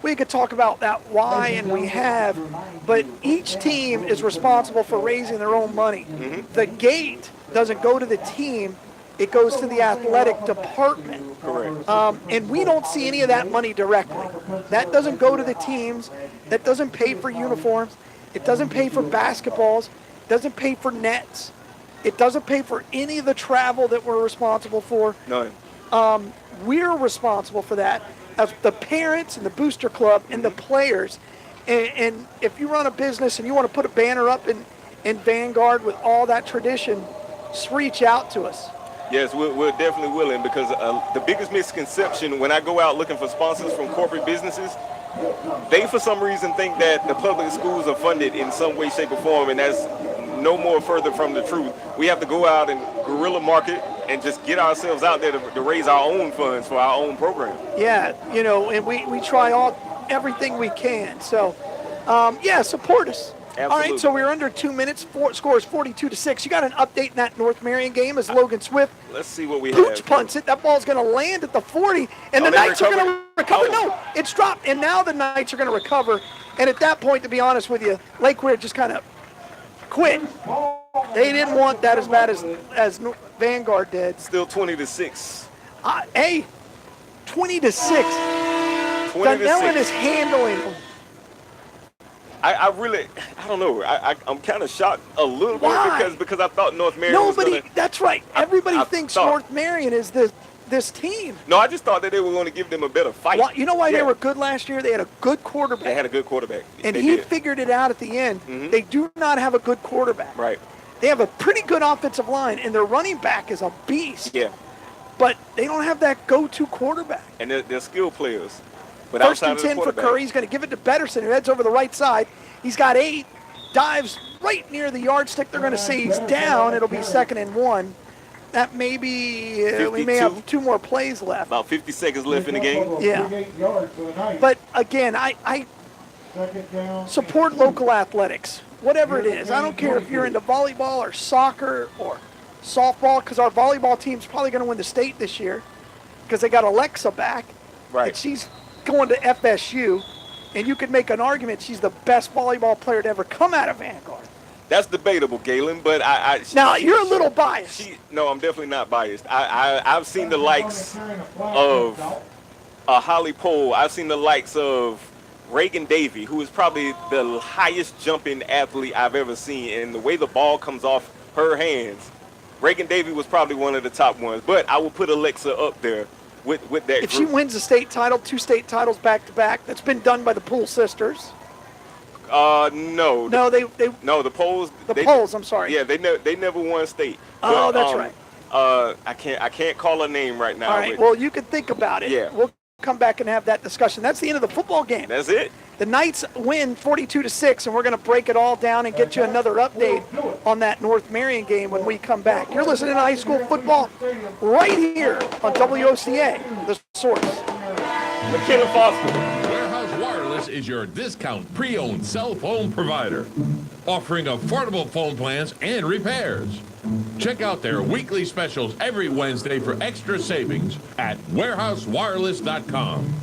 D: We could talk about that why, and we have, but each team is responsible for raising their own money. The gate doesn't go to the team, it goes to the athletic department.
E: Correct.
D: And we don't see any of that money directly. That doesn't go to the teams, that doesn't pay for uniforms, it doesn't pay for basketballs, it doesn't pay for nets, it doesn't pay for any of the travel that we're responsible for.
E: None.
D: We're responsible for that, as the parents and the Booster Club and the players. And if you run a business and you want to put a banner up in Vanguard with all that tradition, just reach out to us.
E: Yes, we're definitely willing, because the biggest misconception when I go out looking for sponsors from corporate businesses, they for some reason think that the public schools are funded in some way, shape, or form, and that's no more further from the truth. We have to go out and guerrilla market and just get ourselves out there to raise our own funds for our own program.
D: Yeah, and we try everything we can. So, support us.
E: Absolutely.
D: All right, so we're under 2 minutes. Score is 42-6. You got an update in that North Marion game as Logan Swift
E: Let's see what we
D: pooch
E: have.
D: punts it. That ball's going to land at the 40, and the
E: they
D: Knights are going to recover.
E: Oh.
D: No, it's dropped, and now the Knights are going to recover. And at that point, to be honest with you, Lake Weir just kind of quit. They didn't want that as bad as Vanguard did.
E: Still 20-6.
D: Hey, 20-6. Dunellen is handling them.
E: I don't know. I'm kind of shocked a little bit because I thought North Marion was gonna,
D: that's right. Everybody
E: I
D: thinks
E: thought-
D: North Marion is this team.
E: No, I just thought that they were going to give them a better fight.
D: You know why they
E: Yeah.
D: were good last year? They had a good quarterback.
E: They had a good quarterback.
D: And
E: They
D: he
E: did.
D: figured it out at the end. They do not have a good quarterback.
E: Right.
D: They have a pretty good offensive line, and their running back is a beast.
E: Yeah.
D: But they don't have that go-to quarterback.
E: And they're skilled players. But
D: First
E: outside
D: and
E: of the
D: 10 for
E: quarterback-
D: Curry. He's going to give it to Betterson, who heads over the right side. He's got 8, dives right near the yardstick. They're going to say he's down. It'll be 2nd and 1. That may be, we may
E: 52.
D: have 2 more plays left.
E: About 50 seconds left in the game.
D: Yeah. But again, I support local athletics, whatever it is. I don't care if you're into volleyball or soccer or softball, because our volleyball team's probably going to win the state this year because they got Alexa back.
E: Right.
D: And she's going to FSU, and you could make an argument she's the best volleyball player to ever come out of Vanguard.
E: That's debatable, Galen, but
D: Now, you're a little biased.
E: No, I'm definitely not biased. I've seen the likes of a Holly pole, I've seen the likes of Reagan Davey, who is probably the highest jumping athlete I've ever seen. And the way the ball comes off her hands, Reagan Davey was probably one of the top ones. But I will put Alexa up there with that
D: If
E: group.
D: she wins the state title, 2 state titles back to back, that's been done by the Poole sisters.
E: No.
D: No, they
E: No, the polls.
D: the Poles. I'm sorry.
E: Yeah, they never won state.
D: Oh,
E: But,
D: that's right.
E: I can't call her name right now.
D: All right.
E: but
D: Well, you can think about it.
E: Yeah.
D: We'll come back and have that discussion. That's the end of the football game.
E: That's it.
D: The Knights win 42-6, and we're going to break it all down and get you another update on that North Marion game when we come back. You're listening to high school football right here on WOCA, The Source.
E: McKenna Foster.
I: Warehouse Wireless is your discount pre-owned cell phone provider, offering affordable phone plans and repairs. Check out their weekly specials every Wednesday for extra savings at warehousewireless.com.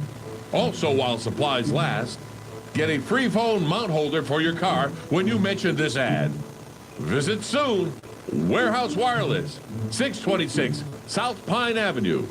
I: Also, while supplies last, get a free phone mount holder for your car when you mention this ad. Visit soon. Warehouse Wireless, 626 South Pine Avenue.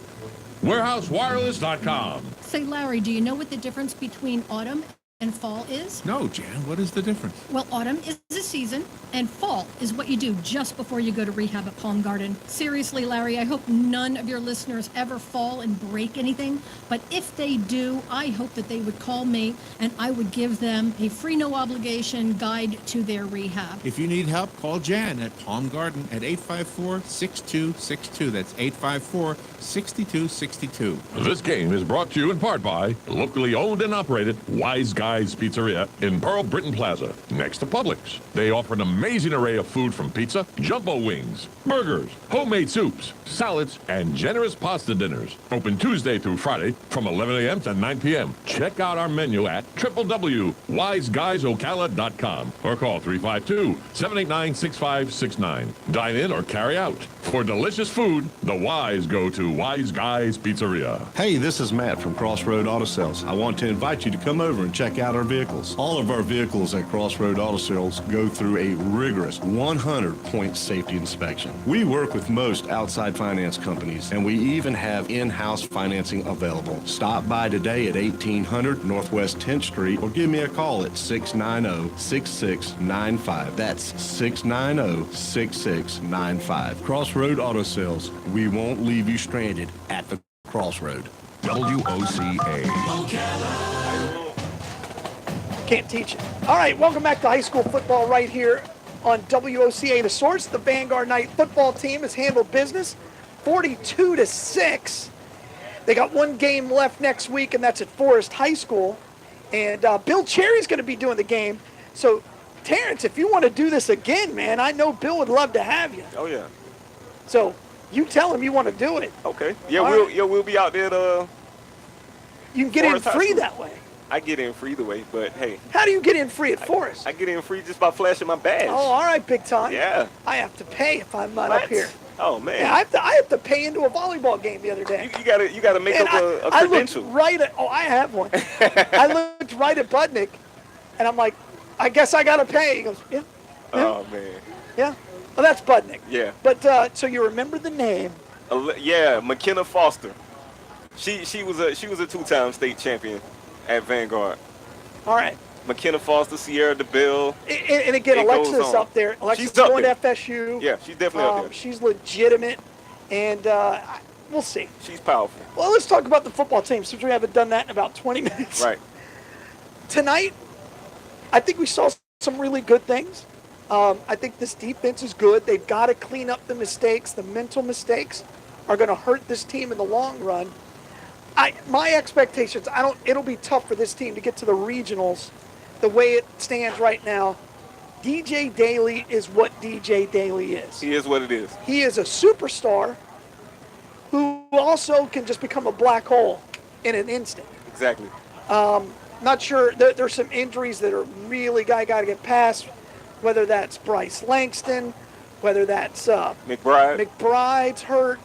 I: warehousewireless.com.
K: Say, Larry, do you know what the difference between autumn and fall is?
L: No, Jan, what is the difference?
K: Well, autumn is the season, and fall is what you do just before you go to rehab at Palm Garden. Seriously, Larry, I hope none of your listeners ever fall and break anything, but if they do, I hope that they would call me and I would give them a free, no obligation guide to their rehab.
L: If you need help, call Jan at Palm Garden at 854-6262. That's 854-6262.
I: This game is brought to you in part by locally owned and operated Wise Guys Pizzeria in Pearl Britton Plaza, next to Publix. They offer an amazing array of food from pizza, jumbo wings, burgers, homemade soups, salads, and generous pasta dinners. Open Tuesday through Friday from 11 a.m. to 9 p.m. Check out our menu at www.wiseguysocala.com or call 352-789-6569. Dine in or carry out. For delicious food, the Wise go to Wise Guys Pizzeria.
M: Hey, this is Matt from Crossroad Auto Sales. I want to invite you to come over and check out our vehicles. All of our vehicles at Crossroad Auto Sales go through a rigorous 100-point safety inspection. We work with most outside finance companies, and we even have in-house financing available. Stop by today at 1800 Northwest 10th Street or give me a call at 690-6695. That's 690-6695. Crossroad Auto Sales. We won't leave you stranded at the crossroad.
O: WOCA.
D: Can't teach it. All right, welcome back to high school football right here on WOCA, The Source. The Vanguard Knight football team has handled business 42-6. They got one game left next week, and that's at Forest High School. And Bill Cherry's going to be doing the game. So, Terrence, if you want to do this again, man, I know Bill would love to have you.
E: Oh yeah.
D: So, you tell him you want to do it.
E: Okay. Yeah,
D: All
E: we'll be out there.
D: You can get in
E: Forest High
D: free
E: School.
D: that way.
E: I get in free the way, but hey.
D: How do you get in free at Forest?
E: I get in free just by flashing my badge.
D: Oh, all right, big time.
E: Yeah.
D: I have to pay if I'm not
E: What?
D: up here.
E: Oh man.
D: Yeah, I have to pay into a volleyball game the other day.
E: You gotta make
D: And
E: up a
D: I looked
E: credential.
D: right at, I have one. I looked right at Budnick, and I'm like, I guess I gotta pay. He goes, yeah.
E: Oh man.
D: Yeah. Well, that's Budnick.
E: Yeah.
D: But so you remember the name?
E: Yeah, McKenna Foster. She was a two-time state champion at Vanguard.
D: All right.
E: McKenna Foster, Sierra DeBille.
D: And again,
E: It goes
D: Alexa's
E: on.
D: up there. Alexa's
E: She's up
D: going
E: there.
D: to FSU.
E: Yeah, she's definitely up there.
D: She's legitimate, and we'll see.
E: She's powerful.
D: Well, let's talk about the football team since we haven't done that in about 20 minutes.
E: Right.
D: Tonight, I think we saw some really good things. I think this defense is good. They've got to clean up the mistakes. The mental mistakes are going to hurt this team in the long run. My expectations, it'll be tough for this team to get to the regionals the way it stands right now. DJ Daly is what DJ Daly is.
E: He is what it is.
D: He is a superstar who also can just become a black hole in an instant.
E: Exactly.
D: Not sure. There's some injuries that are really got to get past, whether that's Bryce Langston, whether that's McBride's hurt.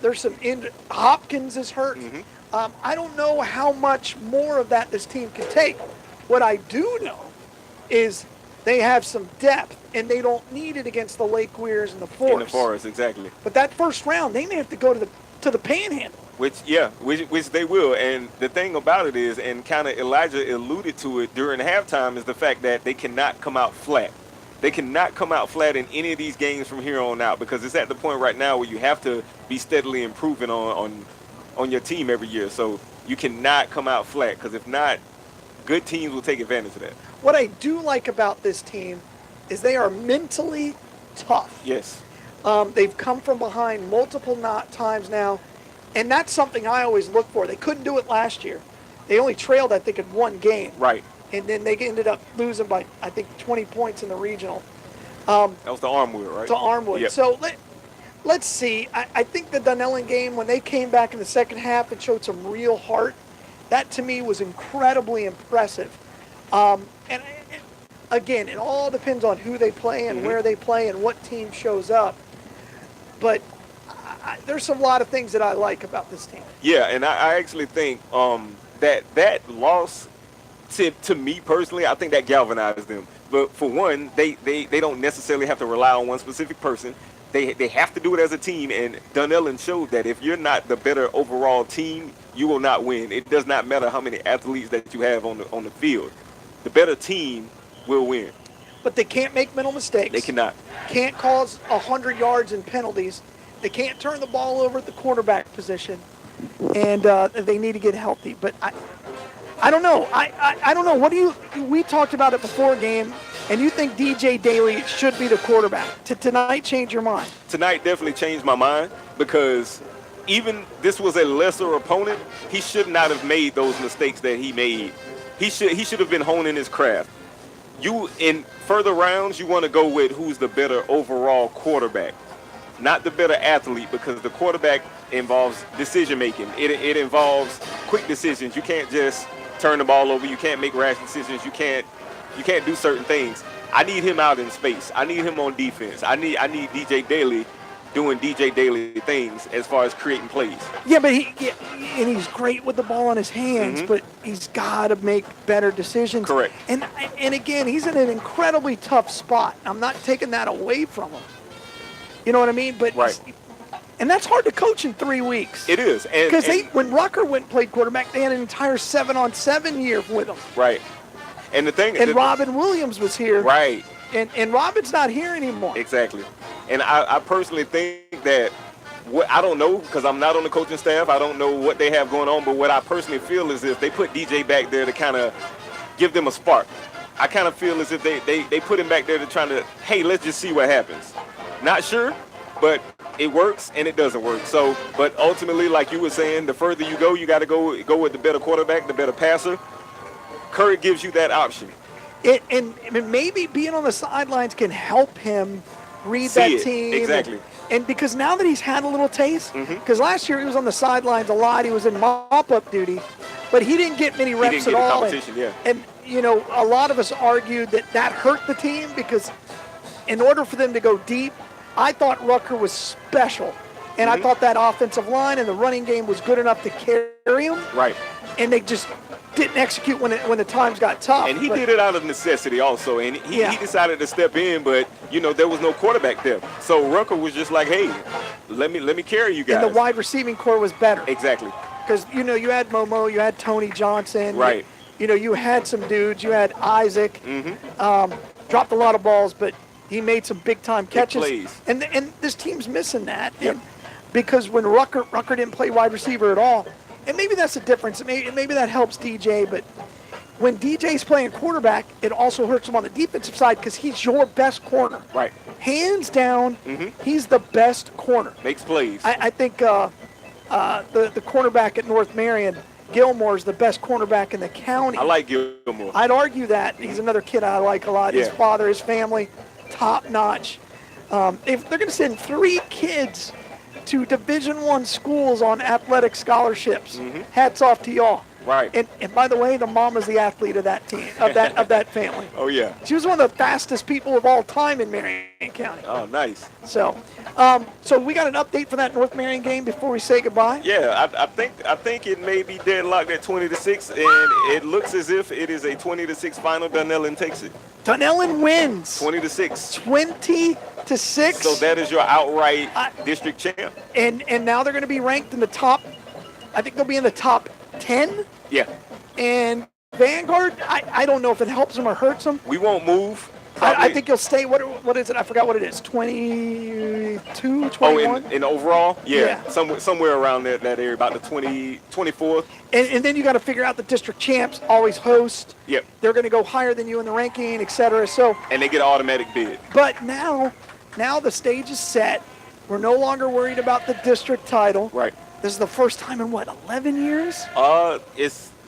D: There's some Hopkins is hurt. I don't know how much more of that this team can take. What I do know is they have some depth, and they don't need it against the Lake Weirs and the Forest.
E: In the Forest, exactly.
D: But that first round, they may have to go to the Panhandle.
E: Which they will. And the thing about it is, and kind of Elijah alluded to it during halftime, is the fact that they cannot come out flat. They cannot come out flat in any of these games from here on out, because it's at the point right now where you have to be steadily improving on your team every year. So you cannot come out flat, because if not, good teams will take advantage of that.
D: What I do like about this team is they are mentally tough.
E: Yes.
D: They've come from behind multiple times now, and that's something I always look for. They couldn't do it last year. They only trailed, I think, in one game.
E: Right.
D: And then they ended up losing by, I think, 20 points in the regional.
E: That was the Armwood, right?
D: To Armwood.
E: Yep.
D: So let's see. I think the Dunellen game, when they came back in the second half and showed some real heart, that to me was incredibly impressive. And again, it all depends on who they play and where they play and what team shows up. But there's a lot of things that I like about this team.
E: Yeah, and I actually think that loss, to me personally, I think that galvanized them. But for one, they don't necessarily have to rely on one specific person. They have to do it as a team, and Dunellen showed that if you're not the better overall team, you will not win. It does not matter how many athletes that you have on the field. The better team will win.
D: But they can't make mental mistakes.
E: They cannot.
D: Can't cause 100 yards in penalties. They can't turn the ball over at the quarterback position, and they need to get healthy. But I don't know. I don't know. What do you? We talked about it before game, and you think DJ Daly should be the quarterback. Did tonight change your mind?
E: Tonight definitely changed my mind, because even this was a lesser opponent, he should not have made those mistakes that he made. He should have been honing his craft. You, in further rounds, you want to go with who's the better overall quarterback, not the better athlete, because the quarterback involves decision making. It involves quick decisions. You can't just turn the ball over. You can't make rash decisions. You can't do certain things. I need him out in space. I need him on defense. I need DJ Daly doing DJ Daly things as far as creating plays.
D: Yeah, but he's great with the ball in his hands, but he's got to make better decisions.
E: Correct.
D: And again, he's in an incredibly tough spot. I'm not taking that away from him. You know what I mean? But
E: right.
D: And that's hard to coach in 3 weeks.
E: It is.
D: Because when Rucker went and played quarterback, they had an entire 7-on-7 year with him.
E: Right. And the thing.
D: And Robin Williams was here.
E: Right.
D: And Robin's not here anymore.
E: Exactly. And I personally think that, I don't know, because I'm not on the coaching staff. I don't know what they have going on. But what I personally feel is if they put DJ back there to kind of give them a spark. I kind of feel as if they put him back there to try to, hey, let's just see what happens. Not sure, but it works and it doesn't work. So, but ultimately, like you were saying, the further you go, you got to go with the better quarterback, the better passer. Curry gives you that option.
D: And maybe being on the sidelines can help him read that team.
E: Exactly.
D: And because now that he's had a little taste, because last year he was on the sidelines a lot, he was in mop-up duty, but he didn't get many reps at all. And, you know, a lot of us argued that hurt the team, because in order for them to go deep, I thought Rucker was special. And I thought that offensive line and the running game was good enough to carry him.
E: Right.
D: And they just didn't execute when the times got tough.
E: And he did it out of necessity also. And he decided to step in, but, you know, there was no quarterback there. So Rucker was just like, hey, let me carry you guys.
D: And the wide receiving core was better.
E: Exactly.
D: Because, you know, you had Momo, you had Tony Johnson.
E: Right.
D: You know, you had some dudes. You had Isaac. Dropped a lot of balls, but he made some big-time catches.
E: Big plays.
D: And this team's missing that.
E: Yep.
D: And because when Rucker didn't play wide receiver at all, and maybe that's the difference. Maybe that helps DJ, but when DJ's playing quarterback, it also hurts him on the defensive side because he's your best corner.
E: Right.
D: Hands down, he's the best corner.
E: Makes plays.
D: I think the cornerback at North Marion, Gilmore, is the best cornerback in the county.
E: I like Gilmore.
D: I'd argue that. He's another kid I like a lot. His father, his family, top-notch. If they're going to send 3 kids to Division I schools on athletic scholarships, hats off to y'all.
E: Right.
D: And by the way, the mama's the athlete of that team, of that family.
E: Oh yeah.
D: She was one of the fastest people of all time in Marion County.
E: Oh, nice.
D: So, so we got an update for that North Marion game before we say goodbye.
E: Yeah, I think it may be deadlocked at 20-6, and it looks as if it is a 20-6 final. Dunellen takes it.
D: Dunellen wins.
E: 20-6.
D: 20-6.
E: So that is your outright district champ.
D: And now they're going to be ranked in the top I think they'll be in the top 10.
E: Yeah.
D: And Vanguard, I don't know if it helps them or hurts them.
E: We won't move.
D: I think you'll stay. What is it? I forgot what it is. 22, 21?
E: Oh, in overall? Yeah. Somewhere around that area, about the 24th.
D: And then you got to figure out the district champs always host.
E: Yep.
D: They're going to go higher than you in the ranking, et cetera. So.
E: And they get an automatic bid.
D: But now the stage is set. We're no longer worried about the district title.
E: Right.
D: This is the first time in 11 years?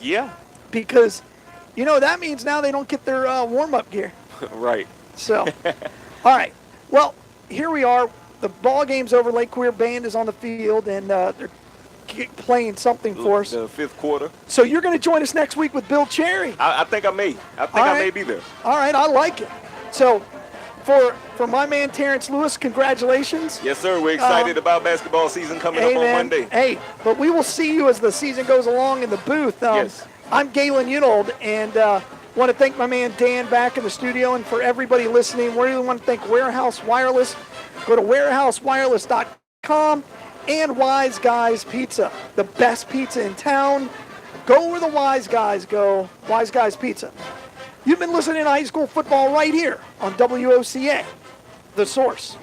E: Yeah.
D: Because, that means now they don't get their warm-up gear.
E: Right.
D: So, all right. Well, here we are. The ball game's over. Lake Weir Band is on the field, and they're playing something for us.
E: The fifth quarter.
D: So you're going to join us next week with Bill Cherry.
E: I think I may. I may be there.
D: All right. I like it. So for my man Terrence Lewis, congratulations.
E: Yes, sir. We're excited about basketball season coming up on Monday.
D: Hey, but we will see you as the season goes along in the booth.
E: Yes.
D: I'm Galen Unold, and want to thank my man Dan back in the studio, and for everybody listening, we really want to thank Warehouse Wireless. Go to warehousewireless.com and Wise Guys Pizza, the best pizza in town. Go where the Wise Guys go, Wise Guys Pizza. You've been listening to high school football right here on WOCA, The Source.